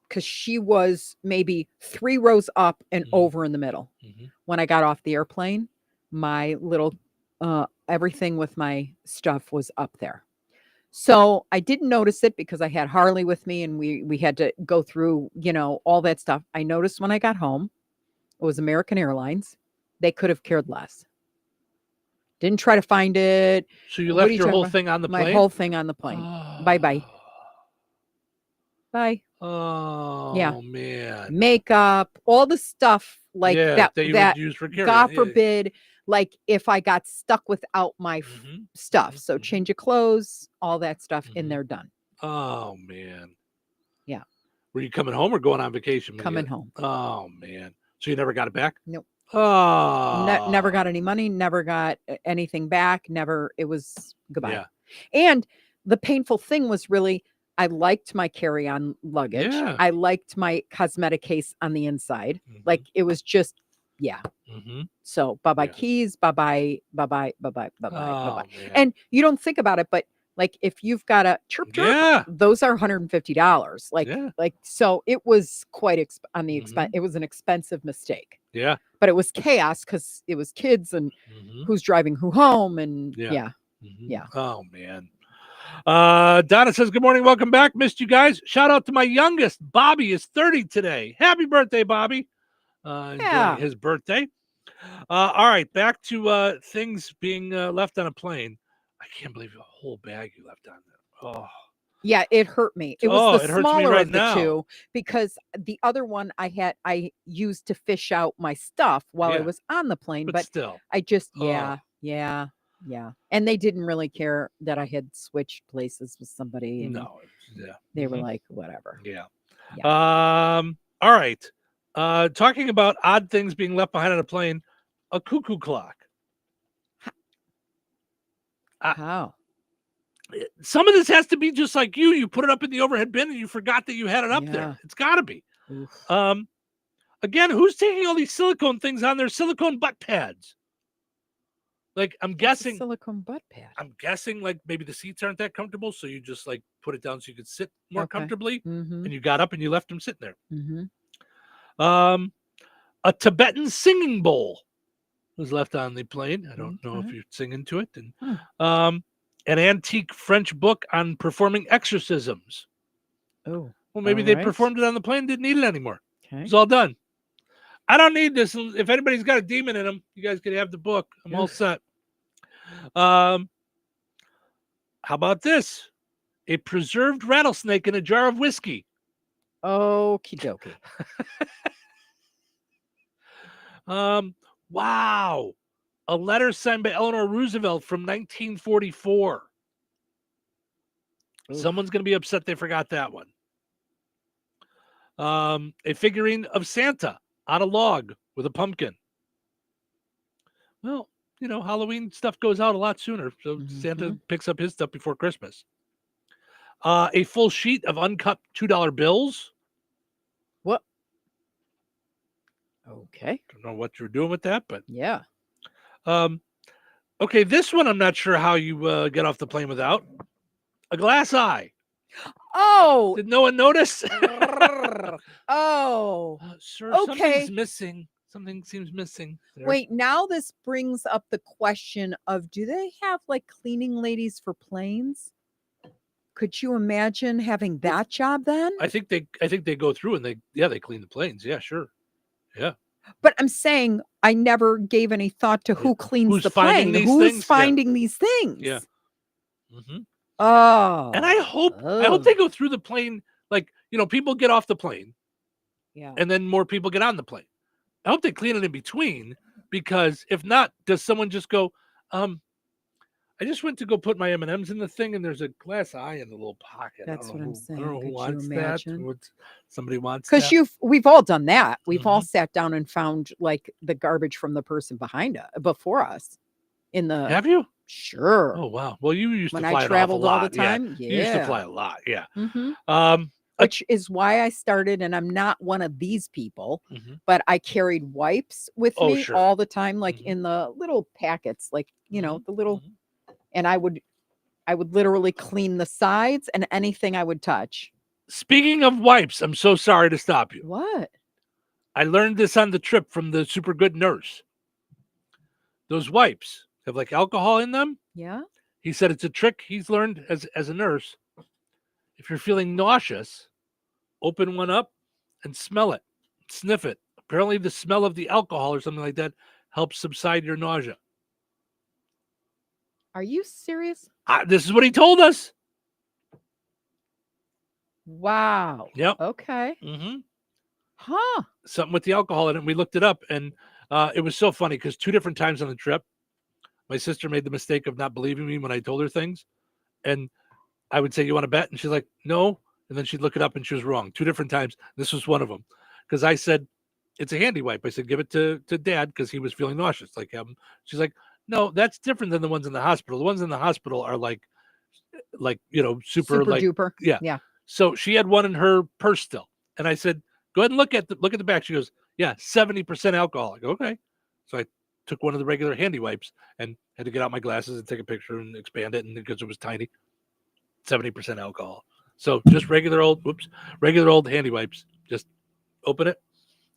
Because she was maybe 3 rows up and over in the middle. When I got off the airplane, my little, everything with my stuff was up there. So I didn't notice it because I had Harley with me, and we had to go through, you know, all that stuff. I noticed when I got home, it was American Airlines. They could have cared less. Didn't try to find it. So you left your whole thing on the plane? My whole thing on the plane. Bye-bye. Bye. Oh, man. Makeup, all the stuff like that you would use for carrying. God forbid, like if I got stuck without my stuff. So change of clothes, all that stuff in there done. Oh, man. Yeah. Were you coming home or going on vacation? Coming home. Oh, man. So you never got it back? Nope. Oh. Never got any money, never got anything back, never. It was goodbye. Yeah. And the painful thing was really, I liked my carry-on luggage. Yeah. I liked my cosmetic case on the inside. Like it was just, So bye-bye keys, bye-bye. Man. And you don't think about it, but like if you've got a chirp, those are $150. Like, so it was quite on the expense. It was an expensive mistake. Yeah. But it was chaos because it was kids and who's driving who home. And yeah. Oh, man. Donna says, good morning. Welcome back. Missed you guys. Shout out to my youngest. Bobby is 30 today. Happy birthday, Bobby. enjoying his birthday. All right, back to things being left on a plane. I can't believe a whole bag you left on there. Oh. Yeah, it hurt me. It was the it hurts me smaller right of the now. two because the other one I used to fish out my stuff while I Yeah. was on the plane, But but still. I just Oh. yeah. And they didn't really care that I had switched places with somebody. And No. Yeah. they were like, whatever. Yeah. Yeah. All right. Talking about odd things being left behind on a plane, a cuckoo clock. How? Some of this has to be just like you. You put it up in the overhead bin and you forgot that you had it up Yeah. there. It's got to be. Again, who's taking all these silicone things on their silicone butt pads? Like, I'm guessing silicone butt pad. I'm guessing like maybe the seats aren't that comfortable, so you just like put it down so you could sit more comfortably, and you got up and you left them sitting there. A Tibetan singing bowl was left on the plane. I don't know if you're singing to it. And an antique French book on performing exorcisms. Oh, well, maybe all they right. performed it on the plane, didn't need it anymore. Okay. It's all done. I don't need this. If anybody's got a demon in them, you guys can have the book. I'm all set. How about this? A preserved rattlesnake in a jar of whiskey. Okie dokie. Wow. A letter signed by Eleanor Roosevelt from 1944. Someone's going to be upset they forgot that one. A figurine of Santa on a log with a pumpkin. Well, you know, Halloween stuff goes out a lot sooner, so Santa picks up his stuff before Christmas. A full sheet of uncut $2 bills. What? Okay. Don't know what you're doing with that, but yeah. Okay, this one I'm not sure how you get off the plane without. A glass eye. Oh. Did no one notice? Oh. Sir, okay. Something's missing. Something seems missing there. Wait, now this brings up the question of, do they have like cleaning ladies for planes? Could you imagine having that job then? I think they go through and they clean the planes. Yeah, sure. Yeah. But I'm saying I never gave any thought to who cleans the plane. Who's finding these things? Yeah. Oh. And I hope they go through the plane. Like, you know, people get off the plane. Yeah. And then more people get on the plane. I hope they clean it in between, because if not, does someone just go, I just went to go put my M&Ms in the thing and there's a glass eye in the little pocket. That's what I'm saying. I don't know who Could wants you that. imagine? Somebody wants that. Because we've all done that. We've all sat down and found like the garbage from the person behind us before us. Have you? Sure. Oh wow. Well, you used when to fly I traveled an awful all lot. the time. Yeah. You used to fly a lot. Yeah. Which is why I started, and I'm not one of these people, but I carried wipes with me all the time, like in the little packets, like, you know, the little, and I would literally clean the sides and anything I would touch. Speaking of wipes, I'm so sorry to stop you. What? I learned this on the trip from the super good nurse. Those wipes have like alcohol in them. Yeah. He said it's a trick he's learned as a nurse. If you're feeling nauseous, open one up and smell it, sniff it. Apparently the smell of the alcohol or something like that helps subside your nausea. Are you serious? This is what he told us. Wow. Yep. Okay. Huh. Something with the alcohol in it. We looked it up, and it was so funny because 2 different times on the trip, my sister made the mistake of not believing me when I told her things. And I would say, you want to bet? And she's like, no. And then she'd look it up and she was wrong 2 different times. This was one of them. Because I said, it's a handy wipe. I said, give it to Dad because he was feeling nauseous. Like she's like, no, that's different than the ones in the hospital. The ones in the hospital are like, you know, super like, duper. Yeah. Yeah. So she had one in her purse still. And I said, go ahead and look at the back. She goes, yeah, 70% alcohol. I go, okay. So I took one of the regular handy wipes and had to get out my glasses and take a picture and expand it. And because it was tiny, 70% alcohol. So just regular old handy wipes. Just open it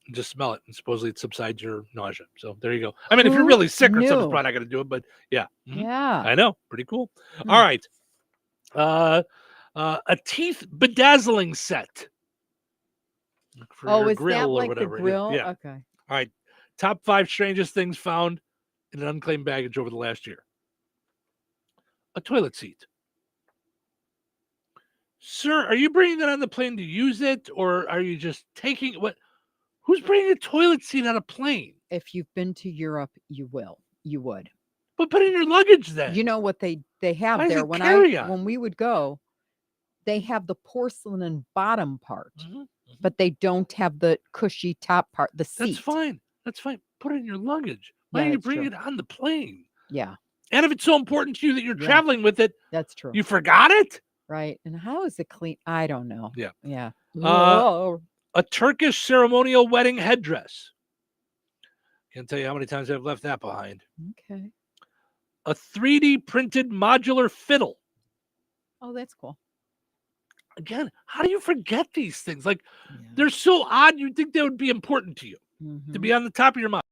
and just smell it. And supposedly it subsides your nausea. So there you go. I mean, if you're really sick or something, it's probably not going to do it. But yeah. Yeah. I know. Pretty cool. All right. A teeth bedazzling set. For your is grill that or like whatever. the grill? Yeah. Okay. All right. Top 5 strangest things found in an unclaimed baggage over the last year. A toilet seat. Sir, are you bringing that on the plane to use it, or are you just taking what? Who's bringing a toilet seat on a plane? If you've been to Europe, you would. But put in your luggage then. You know what they have Why is there it when carry-on? when we would go, they have the porcelain bottom part, Mhm. but they don't have the cushy top part, the seat. That's fine. That's fine. Put it in your luggage. Why Yeah, are you that's bringing true. it on the plane? Yeah, And if it's so important to you that you're Yeah. traveling with it, that's true. you forgot it? Right. And how is it clean? I don't know. Yeah. Yeah. A Turkish ceremonial wedding headdress. Can't tell you how many times I've left that behind. Okay. A 3D printed modular fiddle. Oh, that's cool. Again, how do you forget these things? Like, they're so odd, you'd think they would be important to you, to be on the top of your mind.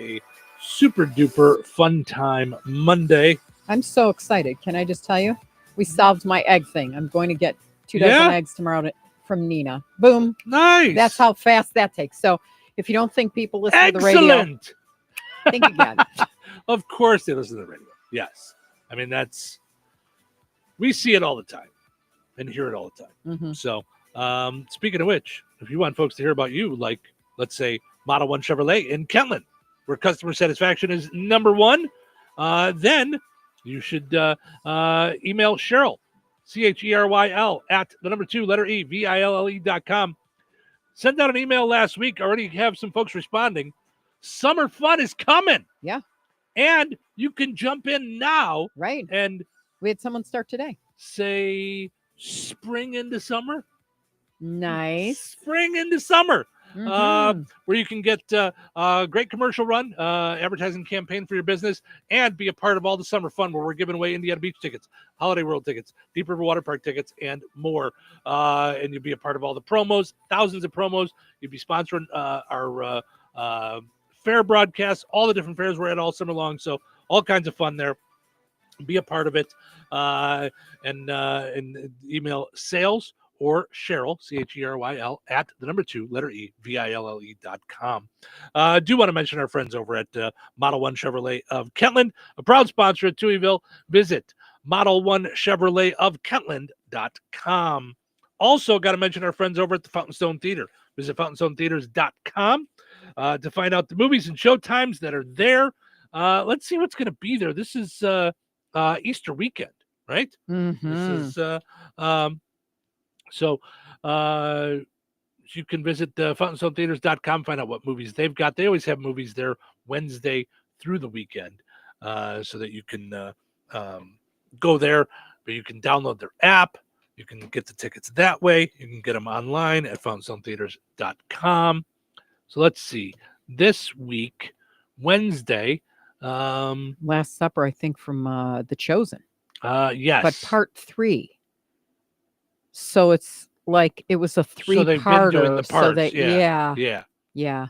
a super duper fun time Monday. I'm so excited. Can I just tell you? We solved my egg thing. I'm going to get 2 dozen eggs tomorrow from Nina. Boom. Nice. That's how fast that takes. So if you don't think people listen to the radio, Excellent. think again. Of course they listen to the radio. Yes. I mean, we see it all the time and hear it all the time. Mm-hmm. So speaking of which, if you want folks to hear about you, like, let's say, Model 1 Chevrolet in Kentland, where customer satisfaction is number one, then you should email Cheryl, CHERYL, at the number 2, letter E, VILLE.com. Sent out an email last week. Already have some folks responding. Summer fun is coming. Yeah. And you can jump in now. Right. And we had someone start today. Say spring into summer. Nice. Spring into summer. Mhm. Where you can get a great commercial run, advertising campaign for your business, and be a part of all the summer fun where we're giving away Indiana Beach tickets, Holiday World tickets, Deep River Water Park tickets, and more. And you'll be a part of all the promos, thousands of promos. You'll be sponsoring our fair broadcasts, all the different fairs we're at all summer long. So all kinds of fun there. Be a part of it. And email sales or Cheryl, CHERYL, at the number 2, letter E, VILLE.com. Do want to mention our friends over at Model 1 Chevrolet of Kentland, a proud sponsor at Touhyville. Visit Model1ChevroletofKentland.com. Also, got to mention our friends over at the Fountain Stone Theater. Visit FountainStoneTheaters.com to find out the movies and show times that are there. Let's see what's going to be there. This is Easter weekend, right? Mm-hmm. This is so you can visit FountainStoneTheaters.com, find out what movies they've got. They always have movies there Wednesday through the weekend, so that you can go there, but you can download their app. You can get the tickets that way. You can get them online at FountainStoneTheaters.com. So let's see. This week, Wednesday. Last Supper, I think, from The Chosen. Yes. But part 3. So it's like it was a 3-parter. So they've been doing the parts. So that, yeah.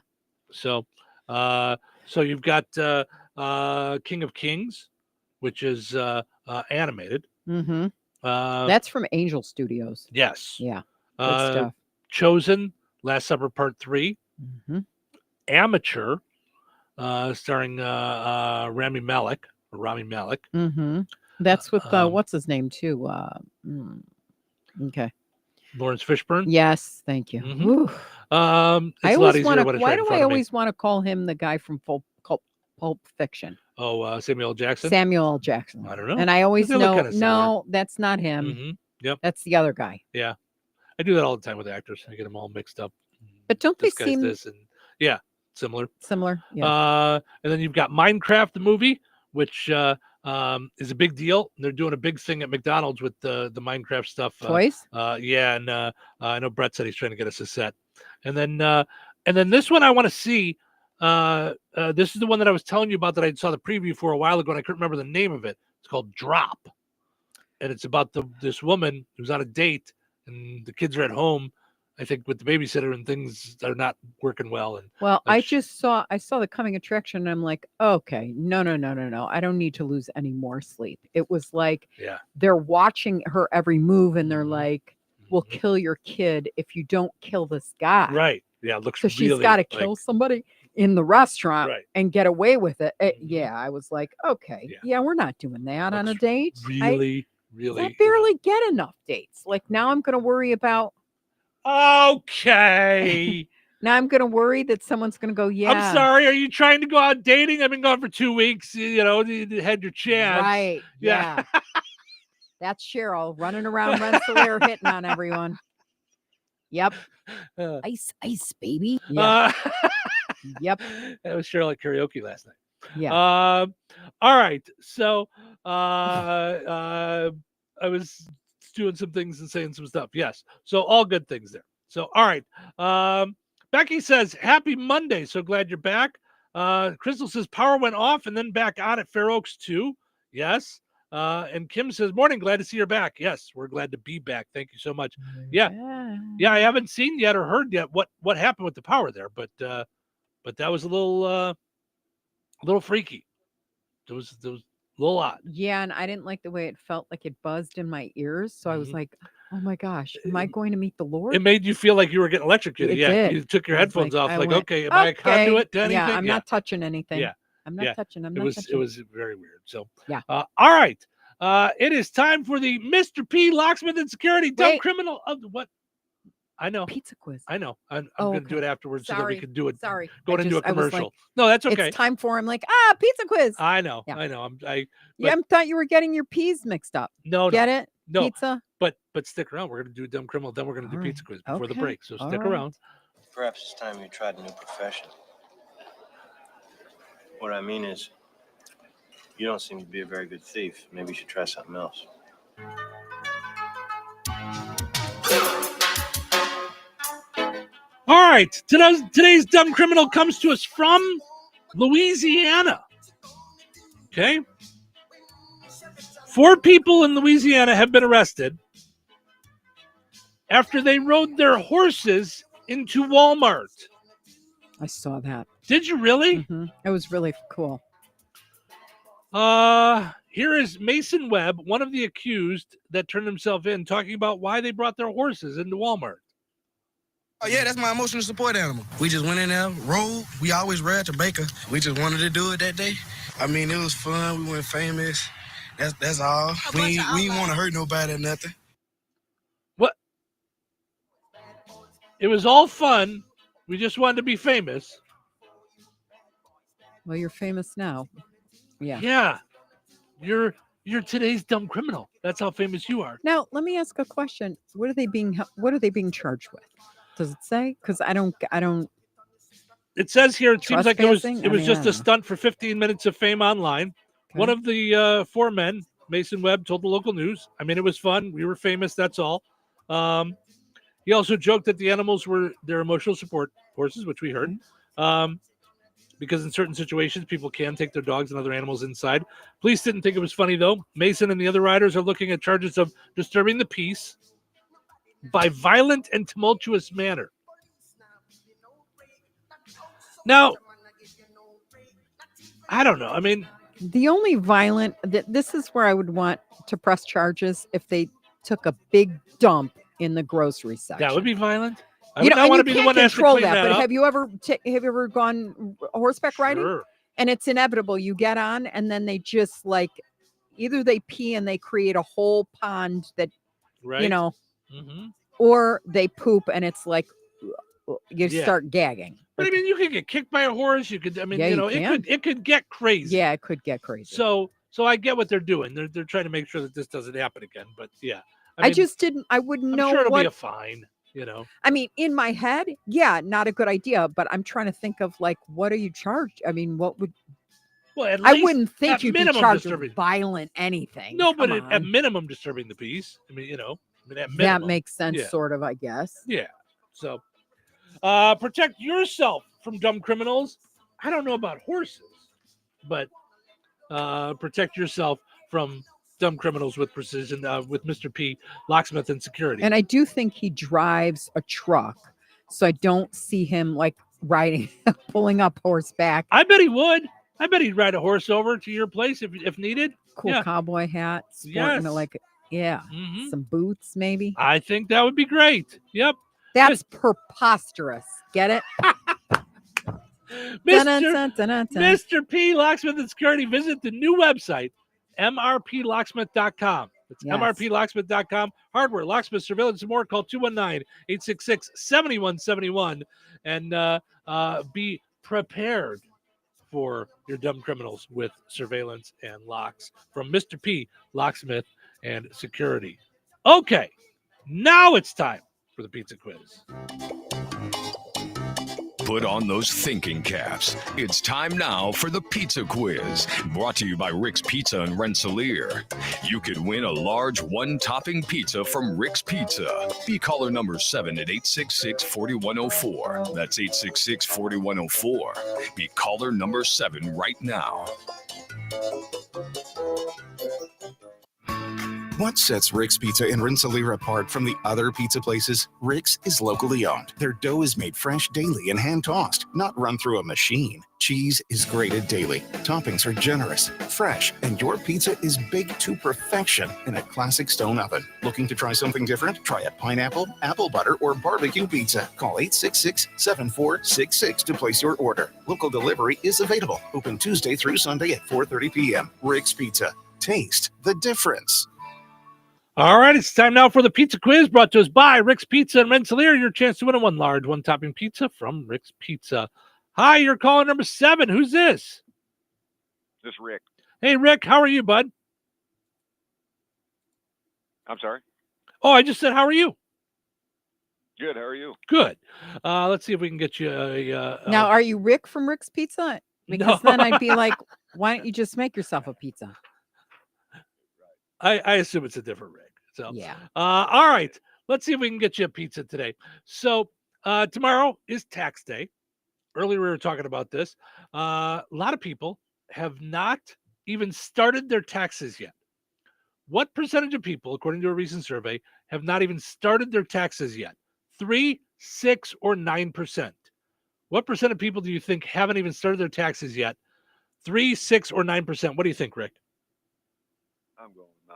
So you've got King of Kings, which is animated. Mm-hmm. That's from Angel Studios. Yes. Yeah. Good stuff. Chosen, Last Supper Part 3. Mm-hmm. Amateur, starring Rami Malek. Mm-hmm. That's with what's his name too. Okay. Lawrence Fishburne. Yes, thank you. Mm-hmm. I always want to. Why do I always want to call him the guy from Pulp Fiction? Oh, Samuel L. Jackson. Samuel L. Jackson. I don't know. And I always know. Kind of no, that's not him. Mm-hmm. Yep. That's the other guy. Yeah, I do that all the time with actors. I get them all mixed up. But don't they this guy's seem this and yeah, similar? Similar. Yeah. And then you've got Minecraft the movie, which is a big deal. They're doing a big thing at McDonald's with the Minecraft stuff. Toys? Yeah, and I know Brett said he's trying to get us a set. And then this one I want to see. This is the one that I was telling you about that I saw the preview for a while ago, and I couldn't remember the name of it. It's called Drop, and it's about this woman who's on a date, and the kids are at home, I think, with the babysitter, and things are not working well. And I saw the coming attraction, and I'm like, okay, no. I don't need to lose any more sleep. It was like they're watching her every move, and they're like, we'll kill your kid if you don't kill this guy. Right. Yeah, it looks so she's got to kill somebody in the restaurant and get away with it. Yeah, I was like, okay, yeah, we're not doing that on a date. Really. I barely get enough dates. Like now I'm going to worry about. Okay. Now I'm going to worry that someone's going to go, yeah. I'm sorry. Are you trying to go out dating? I've been gone for 2 weeks. You know, you had your chance. Right. Yeah. That's Cheryl running around Rensselaer hitting on everyone. Yep. Ice, baby. Yeah. Yep. That was Cheryl at karaoke last night. Yeah. All right. So I was doing some things and saying some stuff. Yes. So all good things there. So, all right. Becky says, happy Monday. So glad you're back. Crystal says power went off and then back on at Fair Oaks too. Yes. And Kim says, morning, glad to see you're back. Yes, we're glad to be back. Thank you so much. Yeah, I haven't seen yet or heard yet what happened with the power there, but that was a little a little freaky. It was a little odd. Yeah, and I didn't like the way it felt like it buzzed in my ears. So I was like, oh my gosh, am I going to meet the Lord? It made you feel like you were getting electrocuted. It did. You took your I was headphones off. I Like, went, okay, am I a conduit to anything? Yeah, I'm not touching anything. Yeah. I'm not touching. I'm not touching. It was very weird. So, yeah. All right. It is time for the Mr. P Locksmith and Security Dumb Criminal of what? I know. Pizza quiz. I know. I'm going to do it afterwards so that we can do it. Sorry. Going into a I was commercial. like, No, that's okay. It's time for him. Like, pizza quiz. I know. Yeah. I know. I thought you were getting your peas mixed up. No. Get it? No. Pizza. But stick around. We're going to do Dumb Criminal. Then we're going to do Pizza Quiz before the break. So stick around. Perhaps it's time you tried a new profession. What I mean is, you don't seem to be a very good thief. Maybe you should try something else. All right. Today's Dumb Criminal comes to us from Louisiana. Okay. 4 people in Louisiana have been arrested after they rode their horses into Walmart. I saw that. Did you really? Mm-hmm. It was really cool. Here is Mason Webb, one of the accused that turned himself in, talking about why they brought their horses into Walmart. Oh, yeah, that's my emotional support animal. We just went in there, rode. We always ride to Baker. We just wanted to do it that day. I mean, it was fun. We went famous. That's all. We ain't want to hurt nobody or nothing. What? It was all fun. We just wanted to be famous. Well, you're famous now. Yeah. Yeah. You're today's Dumb Criminal. That's how famous you are. Now, let me ask a question. What are they being charged with? Does it say? Because I don't. It says here. It seems like it was just a stunt. stunt for 15 minutes of fame online. Okay. One of the 4 men, Mason Webb, told the local news. I mean, it was fun. We were famous. That's all. He also joked that the animals were their emotional support horses, which we heard. Because in certain situations, people can take their dogs and other animals inside. Police didn't think it was funny, though. Mason and the other riders are looking at charges of disturbing the peace by violent and tumultuous manner. Now, I don't know. I mean, the only violent, this is where I would want to press charges if they took a big dump in the grocery section. That would be violent. I don't want to be the one that has to control clean that but up. have you ever gone horseback riding? Sure. And it's inevitable. You get on, and then they just either they pee and they create a whole pond that, right. Mm-hmm. or they poop and it's like you Yeah. start gagging. But I mean, you could get kicked by a horse. You could. I mean, Yeah, you can. it could get crazy. Yeah, it could get crazy. So I get what they're doing. They're trying to make sure that this doesn't happen again. But yeah, I just didn't. I wouldn't I'm know sure it'll what. be a fine. I mean, in my head, yeah, not a good idea. But I'm trying to think of what are you charged? I mean, what would? Well, at I least wouldn't think at you'd be minimum charged disturbing. with violent anything. No, but Come at on. minimum disturbing the peace. I mean, at minimum. That makes sense, Yeah. sort of, I guess. Yeah. So, protect yourself from dumb criminals. I don't know about horses, but protect yourself from dumb criminals with precision with Mr. P, Locksmith and Security. And I do think he drives a truck, so I don't see him riding, pulling up horseback. I bet he would. I bet he'd ride a horse over to your place if needed. Cool Yeah. cowboy hat, sporting Yes. some boots maybe. I think that would be great. Yep. That's preposterous. Get it? Mr. P, Locksmith and Security. Visit the new website, mrplocksmith.com. It's Yes. mrplocksmith.com. Hardware, locksmith, surveillance, and more. Call 219-866-7171 and be prepared for your dumb criminals with surveillance and locks from Mr. P, Locksmith and Security. Okay, now it's time for the pizza quiz. Put on those thinking caps. It's time now for the pizza quiz, brought to you by Rick's Pizza in Rensselaer. You could win a large one-topping pizza from Rick's Pizza. Be caller number 7 at 866-4104. That's 866-4104. Be caller number 7 right now. What sets Rick's Pizza in Rensselaer apart from the other pizza places? Rick's is locally owned. Their dough is made fresh daily and hand-tossed, not run through a machine. Cheese is grated daily. Toppings are generous, fresh, and your pizza is baked to perfection in a classic stone oven. Looking to try something different? Try a pineapple, apple butter, or barbecue pizza. Call 866-7466 to place your order. Local delivery is available. Open Tuesday through Sunday at 4:30 p.m. Rick's Pizza. Taste the difference. All right, it's time now for the pizza quiz brought to us by Rick's Pizza and Rensselaer. Your chance to win a one large, one topping pizza from Rick's Pizza. Hi, you're calling number 7. Who's this? This is Rick. Hey, Rick, how are you, bud? I'm sorry. Oh, I just said, how are you? Good. How are you? Good. Let's see if we can get you Now, are you Rick from Rick's Pizza? Because then I'd be like, why don't you just make yourself a pizza? I assume it's a different Rick. So yeah. All right. Let's see if we can get you a pizza today. So tomorrow is tax day. Earlier we were talking about this. A lot of people have not even started their taxes yet. What percentage of people, according to a recent survey, have not even started their taxes yet? 3, 6, or 9%? What percent of people do you think haven't even started their taxes yet? 3, 6, or 9%? What do you think, Rick? I'm going 9%.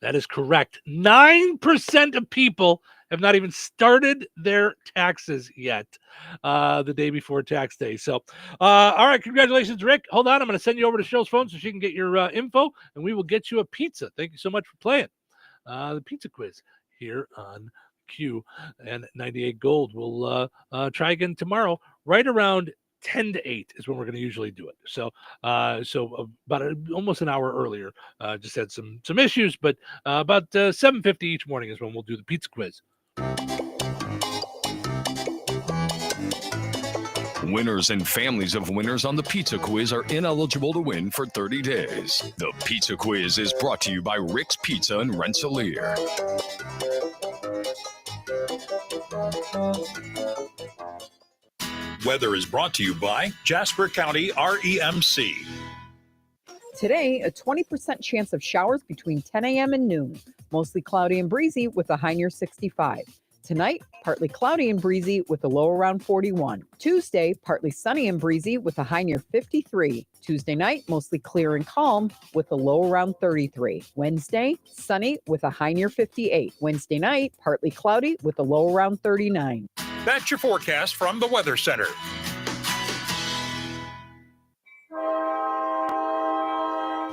That is correct. 9% of people have not even started their taxes yet the day before tax day. So, all right, congratulations, Rick. Hold on. I'm going to send you over to Cheryl's phone so she can get your info, and we will get you a pizza. Thank you so much for playing the pizza quiz here on Q and 98 Gold. We'll try again tomorrow right around 10 to 8 is when we're going to usually do it. So about almost an hour earlier. Just had some issues, but about 7:50 each morning is when we'll do the pizza quiz. Winners and families of winners on the Pizza Quiz are ineligible to win for 30 days. The Pizza Quiz is brought to you by Rick's Pizza in Rensselaer. Weather is brought to you by Jasper County REMC. Today, a 20% chance of showers between 10 a.m. and noon. Mostly cloudy and breezy with a high near 65. Tonight, partly cloudy and breezy with a low around 41. Tuesday, partly sunny and breezy with a high near 53. Tuesday night, mostly clear and calm with a low around 33. Wednesday, sunny with a high near 58. Wednesday night, partly cloudy with a low around 39. That's your forecast from the Weather Center.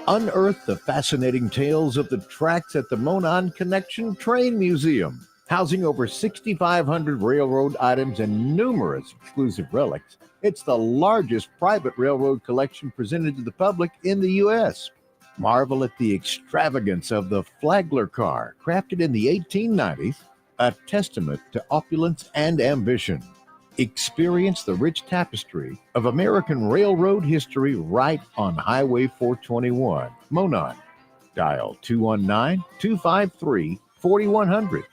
Unearth the fascinating tales of the tracks at the Monon Connection Train Museum. Housing over 6,500 railroad items and numerous exclusive relics, it's the largest private railroad collection presented to the public in the U.S. Marvel at the extravagance of the Flagler car, crafted in the 1890s, a testament to opulence and ambition. Experience the rich tapestry of American railroad history right on Highway 421. Monon. Dial 219-253-4100.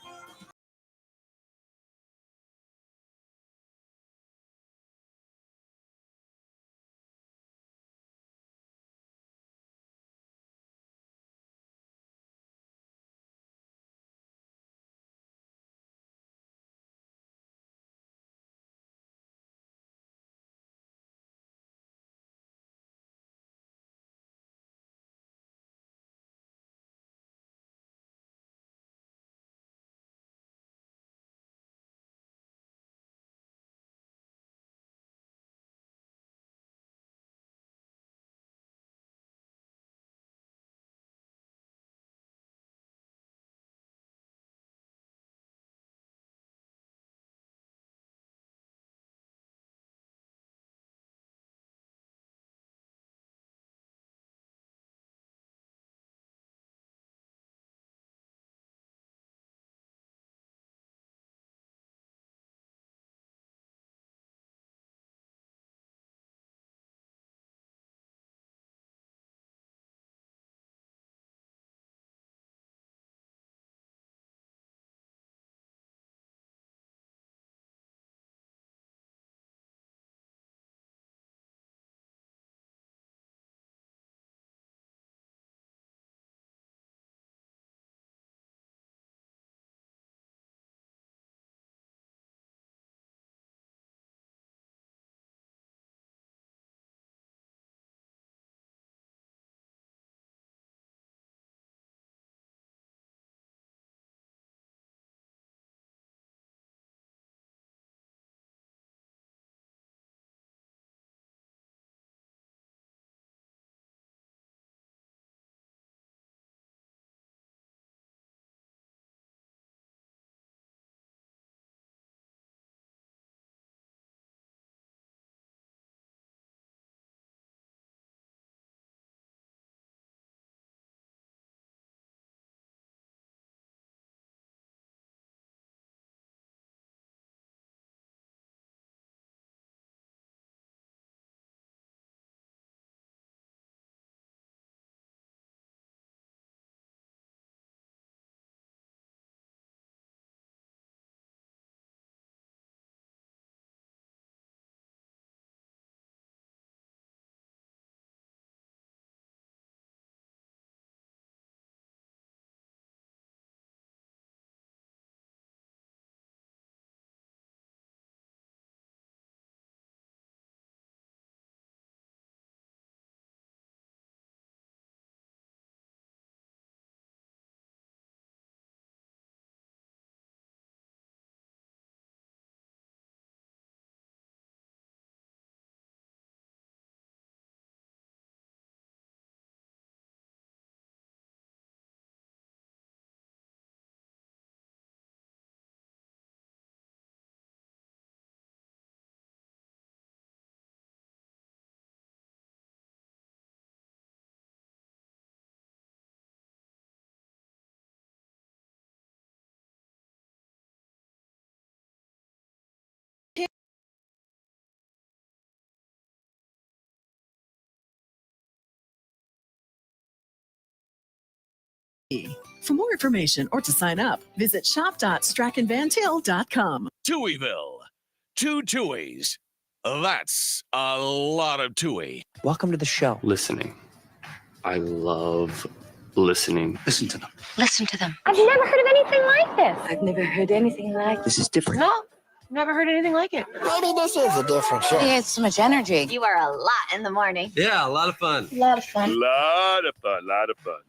For more information or to sign up, visit shop.strachanvantil.com. Touhyville. 2 Tuohys. That's a lot of Touhy. Welcome to the show. Listening. I love listening. Listen to them. Listen to them. I've never heard of anything like this. I've never heard anything like This is different. No, never heard anything like it. Maybe this is a different show. He has so much energy. You are a lot in the morning. Yeah, a lot of fun. A lot of fun. Lot of fun.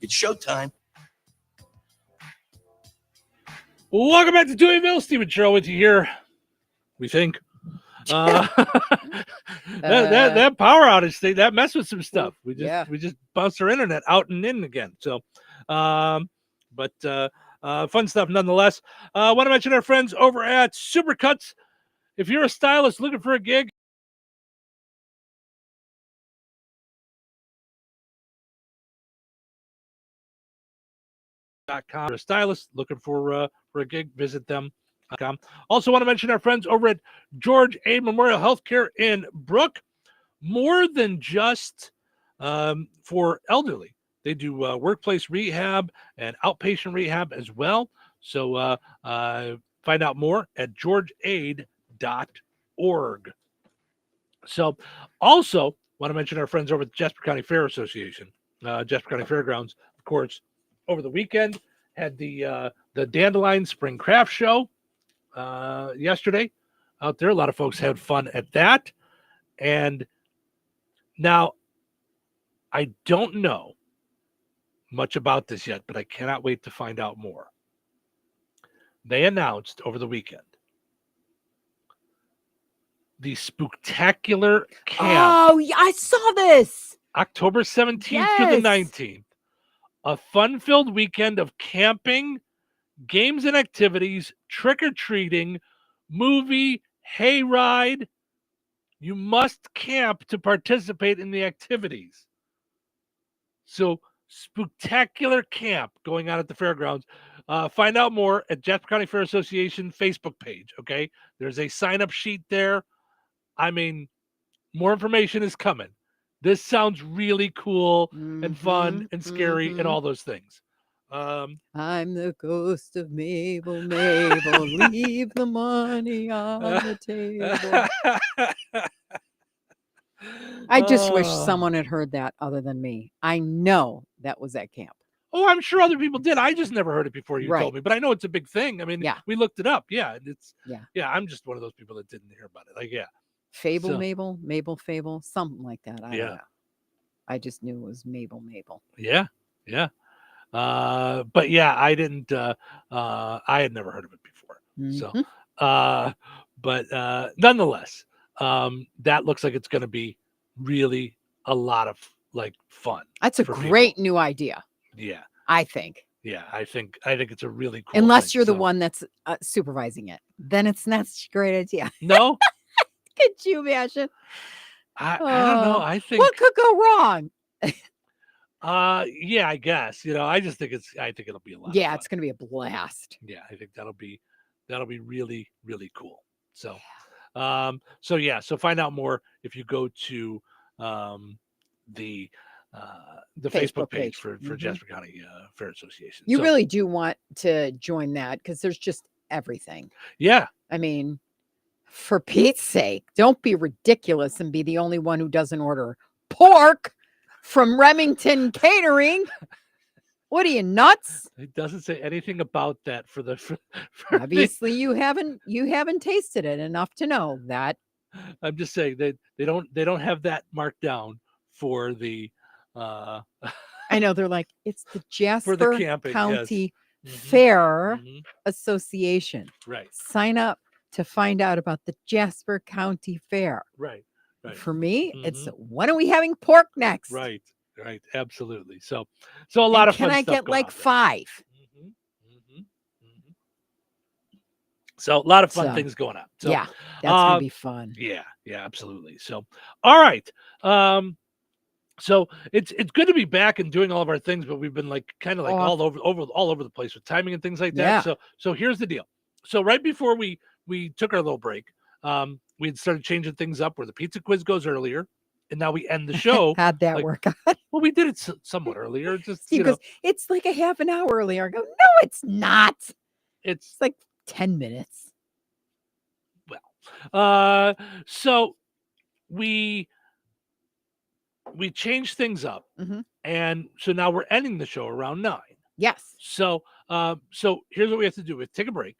It's showtime. Welcome back to Touhyville. Steven Sherrill with you here. We think. That power outage thing, that messed with some stuff. We just bounced our internet out and in again. So fun stuff nonetheless. Want to mention our friends over at Supercuts. If you're a stylist looking for a gig, .com. A stylist looking for a gig, visit them. Also want to mention our friends over at George A. Memorial Healthcare in Brook. More than just for elderly. They do workplace rehab and outpatient rehab as well. So find out more at georgeaid.org. So also want to mention our friends over at the Jasper County Fair Association. Jasper County Fairgrounds, of course, over the weekend had the Dandelion Spring Craft Show yesterday out there. A lot of folks had fun at that. And now I don't know much about this yet, but I cannot wait to find out more. They announced over the weekend the Spooktacular Camp. Oh, yeah, I saw this. October 17th through the 19th. A fun-filled weekend of camping, games and activities, trick-or-treating, movie, hayride. You must camp to participate in the activities. So, Spooktacular Camp going on at the fairgrounds. Find out more at Jasper County Fair Association Facebook page, okay? There's a sign-up sheet there. I mean, more information is coming. This sounds really cool and fun and scary and all those things. I'm the ghost of Mabel, Mabel, leave the money on the table. I just wish someone had heard that other than me. I know that was at camp. Oh, I'm sure other people did. I just never heard it before you told me, but I know it's a big thing. I mean, Yeah. we looked it up. Yeah, it's Yeah. I'm just one of those people that didn't hear about it. Like, yeah. Fable, So- Mabel, Mabel, Fable, something like that. I don't Yeah. know. I just knew it was Mabel, Mabel. Yeah, yeah. But yeah, I didn't. I had never heard of it before. So, but nonetheless, that looks like it's going to be really a lot of like fun. That's a for people. great new idea. Yeah, I think. yeah. I think it's a really cool. Unless thing, you're the so- one that's supervising it, then it's not such a great idea. No, Could you imagine? I don't know. Oh, I think. what could go wrong? Yeah, I guess. I just think I think it'll be a lot. Yeah, of it's going to be a blast. fun. Yeah, I think that'll be really really cool. So, so find out more if you go to the Facebook page for Jasper County Fair Association. You So, really do want to join that because there's just everything. yeah. I mean, for Pete's sake, don't be ridiculous and be the only one who doesn't order pork from Remington Catering. What are you, nuts? It doesn't say anything about that for Obviously, you haven't tasted it enough to know that. I'm just saying that they don't have that marked down for the I know they're like, it's the for Jasper the camping, County yes. Fair Association. Right. Sign up to find out about the Jasper County Fair. Right. Right. For me, it's when are we having pork next? Right. Right. Absolutely. So a lot of fun Can I stuff get going like on there. 5? So a lot of fun So, things going on. So, yeah, that's gonna be fun. Yeah, absolutely. So, all right. So it's good to be back and doing all of our things, but we've been like kind of like all over the place with timing and things like that. Yeah. So here's the deal. So right before we took our little break, we had started changing things up where the pizza quiz goes earlier and now we end the show. How'd that work out? Well, we did it somewhat earlier. Just Because it's like a half an hour earlier. I go, no, it's not. It's like 10 minutes. So we changed things up, and so now we're ending the show around 9. Yes. So here's what we have to do: we have to take a break,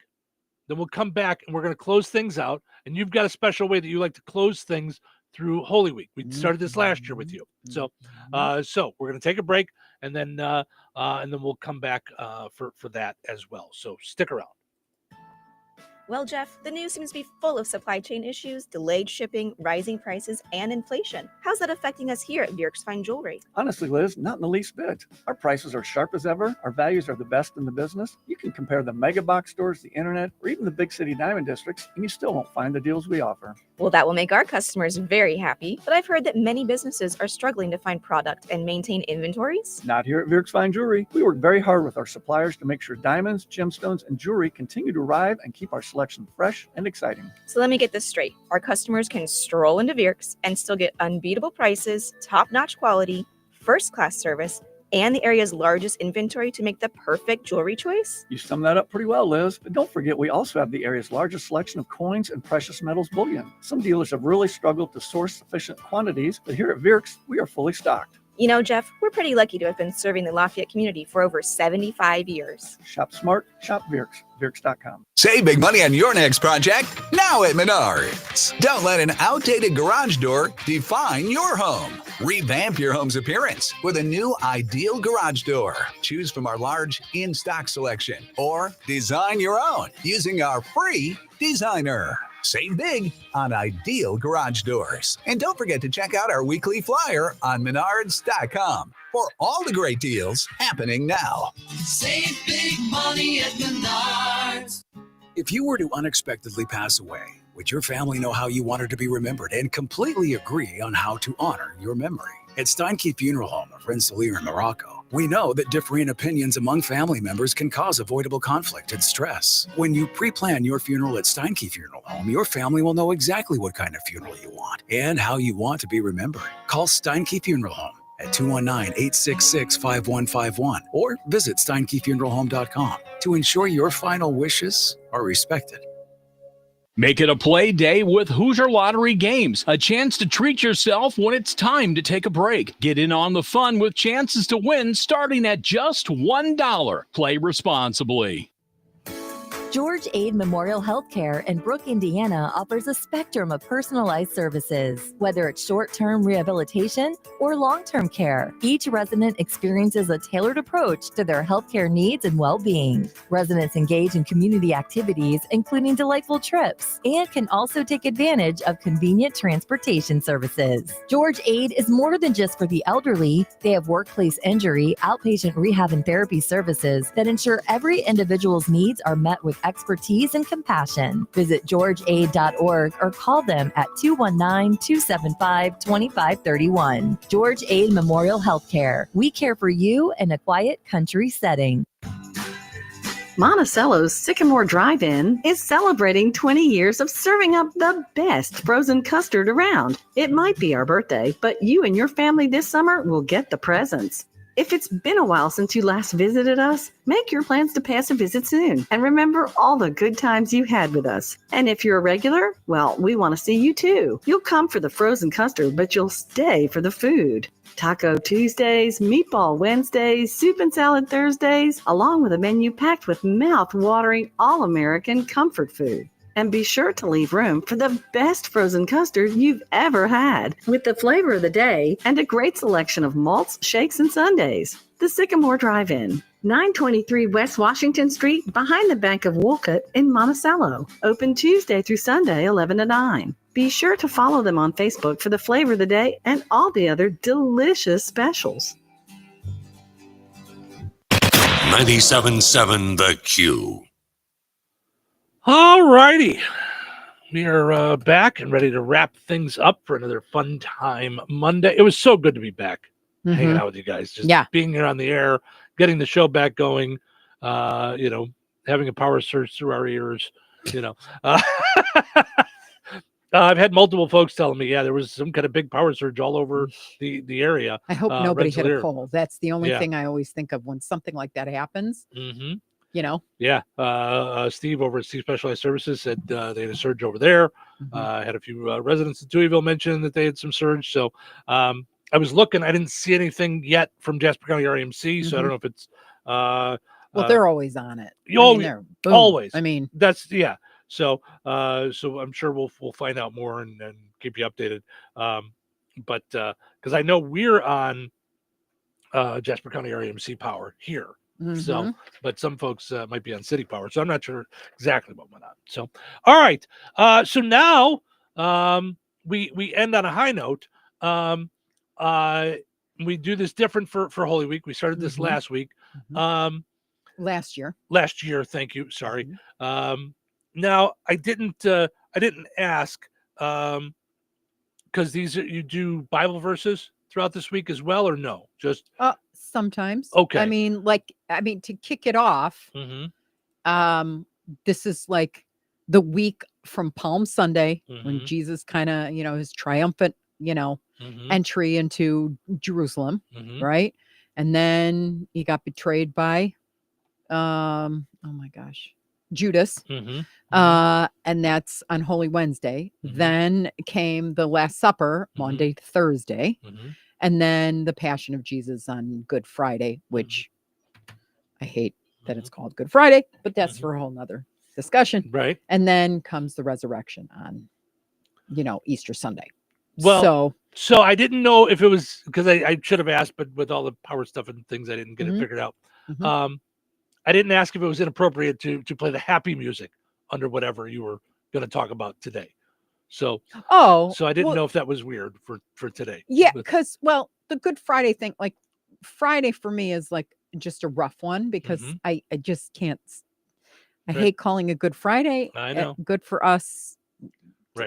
then we'll come back and we're going to close things out. And you've got a special way that you like to close things through Holy Week. We started this last year with you, so we're going to take a break, and then we'll come back for that as well. So stick around. Well, Jeff, the news seems to be full of supply chain issues, delayed shipping, rising prices, and inflation. How's that affecting us here at Bjerk's Fine Jewelry? Honestly, Liz, not in the least bit. Our prices are sharp as ever. Our values are the best in the business. You can compare the mega box stores, the internet, or even the big city diamond districts, and you still won't find the deals we offer. Well, that will make our customers very happy, but I've heard that many businesses are struggling to find product and maintain inventories. Not here at Bjerk's Fine Jewelry. We work very hard with our suppliers to make sure diamonds, gemstones, and jewelry continue to arrive and keep our selection fresh and exciting. So let me get this straight. Our customers can stroll into Bjerk's and still get unbeatable prices, top-notch quality, first-class service, and the area's largest inventory to make the perfect jewelry choice? You summed that up pretty well, Liz. But don't forget, we also have the area's largest selection of coins and precious metals bullion. Some dealers have really struggled to source sufficient quantities, but here at Bjerk's, we are fully stocked. You know, Jeff, we're pretty lucky to have been serving the Lafayette community for over 75 years. Shop smart, shop Bjerk's. Bjerk's.com. Save big money on your next project now at Menards. Don't let an outdated garage door define your home. Revamp your home's appearance with a new ideal garage door. Choose from our large in-stock selection or design your own using our free designer. Save big on ideal garage doors. And don't forget to check out our weekly flyer on Menards.com for all the great deals happening now. Save big money at Menards. If you were to unexpectedly pass away, would your family know how you wanted to be remembered and completely agree on how to honor your memory? At Steinke Funeral Home of Rensselaer in Morocco, we know that differing opinions among family members can cause avoidable conflict and stress. When you pre-plan your funeral at Steinke Funeral Home, your family will know exactly what kind of funeral you want and how you want to be remembered. Call Steinke Funeral Home at 219-866-5151 or visit SteinkeFuneralHome.com to ensure your final wishes are respected. Make it a play day with Hoosier Lottery Games, a chance to treat yourself when it's time to take a break. Get in on the fun with chances to win starting at just $1. Play responsibly. George Aid Memorial Healthcare in Brooke, Indiana offers a spectrum of personalized services, whether it's short-term rehabilitation or long-term care. Each resident experiences a tailored approach to their healthcare needs and well-being. Residents engage in community activities, including delightful trips, and can also take advantage of convenient transportation services. George Aid is more than just for the elderly. They have workplace injury, outpatient rehab and therapy services that ensure every individual's needs are met with expertise and compassion. Visit georgeaid.org or call them at 219-275-2531. George Aid Memorial Healthcare. We care for you in a quiet country setting. Monticello's Sycamore Drive-In is celebrating 20 years of serving up the best frozen custard around. It might be our birthday, but you and your family this summer will get the presents. If it's been a while since you last visited us, make your plans to pass a visit soon and remember all the good times you had with us. And if you're a regular, well, we want to see you too. You'll come for the frozen custard, but you'll stay for the food. Taco Tuesdays, Meatball Wednesdays, Soup and Salad Thursdays, along with a menu packed with mouth-watering all-American comfort food. And be sure to leave room for the best frozen custard you've ever had, with the flavor of the day and a great selection of malts, shakes, and sundaes. The Sycamore Drive-In, 923 West Washington Street, behind the Bank of Wolcott in Monticello. Open Tuesday through Sunday, 11 to 9. Be sure to follow them on Facebook for the flavor of the day and all the other delicious specials. 97.7 The Q. All righty. We are back and ready to wrap things up for another fun time Monday. It was so good to be back hanging out with you guys. Just being here on the air, getting the show back going, having a power surge through our ears, I've had multiple folks telling me, there was some kind of big power surge all over the area. I hope nobody hit a Rensselaer. pole. That's the only Yeah. thing I always think of when something like that happens. Mm-hmm. You know? Yeah. Steve over at Steve Specialized Services said they had a surge over there. Had a few residents in Touhyville mention that they had some surge. So I was looking. I didn't see anything yet from Jasper County REMC. So I don't know if it's. Well, they're always on it. They're always. I mean, that's So so I'm sure we'll find out more and keep you updated. But because I know we're on Jasper County REMC power here. So, but some folks might be on city power. So I'm not sure exactly what went on. So, all right. So now we end on a high note. We do this different for Holy Week. We started this last week. Last year. Thank you. Sorry. Now I didn't ask because you do Bible verses throughout this week as well, or no? Just sometimes. Okay. I mean, to kick it off, this is like the week from Palm Sunday when Jesus kind of, his triumphant, entry into Jerusalem, right? And then he got betrayed by, oh my gosh, Judas. And that's on Holy Wednesday. Then came the Last Supper, Monday to Thursday. And then the Passion of Jesus on Good Friday, which I hate that it's called Good Friday, but that's for a whole nother discussion. Right. And then comes the resurrection on, Easter Sunday. Well, so I didn't know if it was because I should have asked, but with all the power stuff and things, I didn't get it figured out. I didn't ask if it was inappropriate to play the happy music under whatever you were going to talk about today. So I didn't know if that was weird for today. Yeah, because the Good Friday thing, like Friday for me is like just a rough one because I just can't. I hate calling it Good Friday. I know. Good for us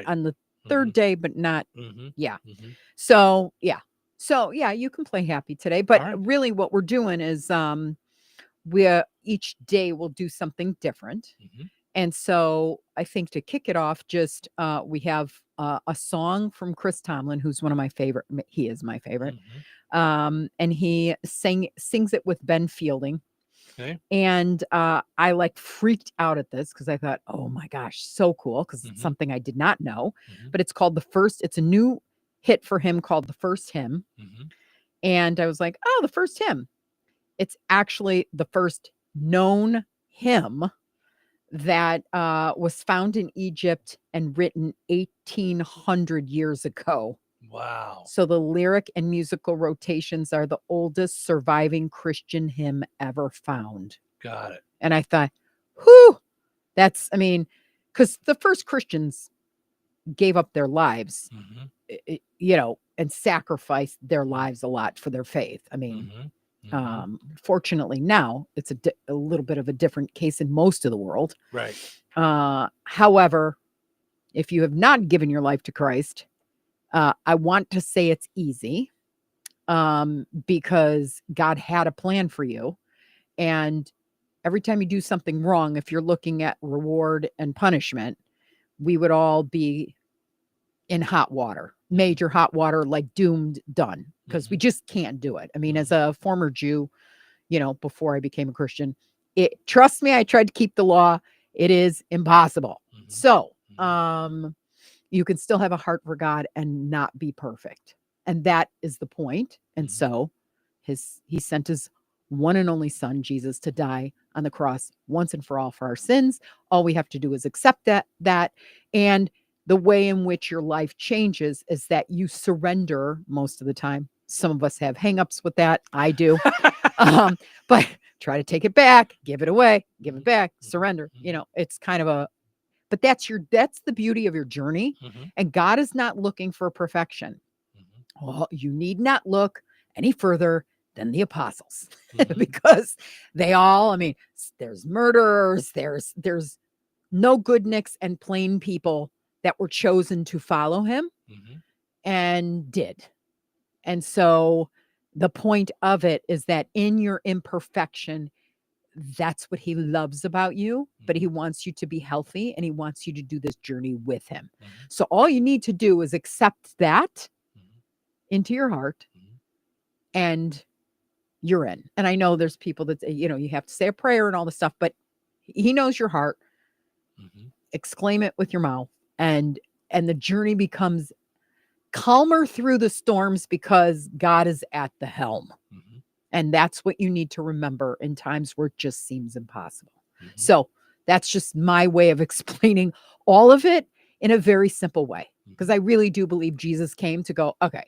on the third day, but not. So you can play happy today, but really what we're doing is each day we'll do something different. And so I think to kick it off, just we have a song from Chris Tomlin, who's one of my favorite. He is my favorite. And he sings it with Ben Fielding. Okay. And I freaked out at this because I thought, oh my gosh, so cool. Because it's something I did not know, but it's called it's a new hit for him called The First Hymn. And I was like, oh, the first hymn. It's actually the first known hymn that was found in Egypt and written 1,800 years ago. Wow. So the lyric and musical rotations are the oldest surviving Christian hymn ever found. Got it. And I thought, whew, because the first Christians gave up their lives, and sacrificed their lives a lot for their faith. I mean, fortunately now it's a little bit of a different case in most of the world. Right. However, if you have not given your life to Christ, I want to say it's easy because God had a plan for you. And every time you do something wrong, if you're looking at reward and punishment, we would all be in hot water, major hot water, like doomed, done, because we just can't do it. I mean, as a former Jew, before I became a Christian, trust me, I tried to keep the law. It is impossible. So, you can still have a heart for God and not be perfect. And that is the point. And so he sent his one and only son, Jesus, to die on the cross once and for all for our sins. All we have to do is accept that. And the way in which your life changes is that you surrender most of the time. Some of us have hangups with that. I do. But try to take it back, give it away, give it back, surrender. It's kind of but that's the beauty of your journey. And God is not looking for perfection. Well, you need not look any further than the apostles because they all, there's murderers, there's no good nicks and plain people that were chosen to follow him and did. And so the point of it is that in your imperfection, that's what he loves about you, but he wants you to be healthy and he wants you to do this journey with him. So all you need to do is accept that into your heart and you're in. And I know there's people that, you have to say a prayer and all this stuff, but he knows your heart. Exclaim it with your mouth, and the journey becomes calmer through the storms because God is at the helm. And that's what you need to remember in times where it just seems impossible. So that's just my way of explaining all of it in a very simple way, because I really do believe Jesus came to go, okay,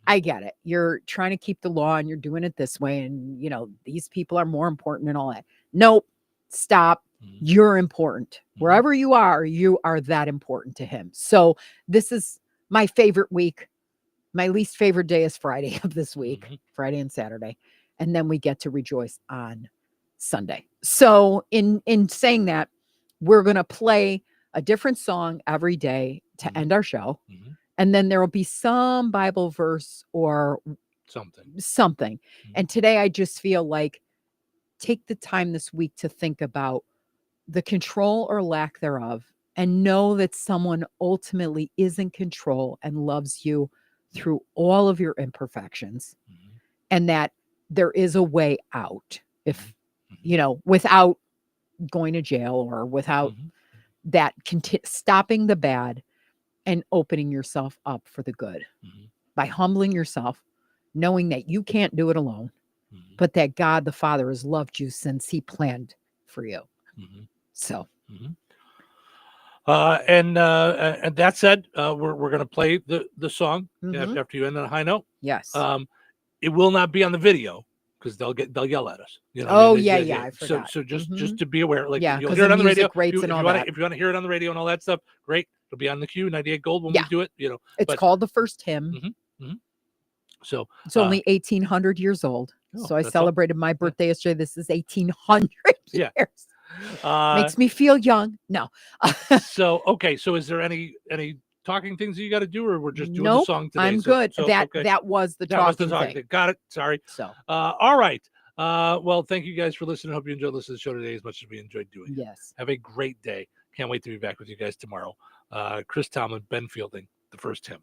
I get it. You're trying to keep the law and you're doing it this way. And, these people are more important and all that. Nope. Stop. You're important. Wherever you are that important to him. So this is my favorite week. My least favorite day is Friday of this week, Friday and Saturday. And then we get to rejoice on Sunday. So in saying that, we're going to play a different song every day to end our show. And then there will be some Bible verse or something. And today I just feel like take the time this week to think about the control or lack thereof, and know that someone ultimately is in control and loves you through all of your imperfections, and that there is a way out if, without going to jail or without that stopping the bad and opening yourself up for the good by humbling yourself, knowing that you can't do it alone, but that God the Father has loved you since he planned for you. So, and that said, we're going to play the song after you end on a high note. Yes. It will not be on the video because they'll yell at us. I forgot. So just to be aware, like you'll because hear it on the radio. Rates and all that. If you want to hear it on the radio and all that stuff, great. It'll be on the Q 98 Gold when we do it. It's called The First Hymn. So it's only 1,800 years old. So I celebrated my birthday yesterday. This is 1,800 years. Makes me feel young. No. So is there any talking things that you got to do, or we're just doing the song today? I'm good. That was the talking thing. Got it. Sorry. So all right. Well, thank you guys for listening. Hope you enjoyed listening to the show today as much as we enjoyed doing it. Yes. Have a great day. Can't wait to be back with you guys tomorrow. Chris Tomlin, Ben Fielding, The First Hymn.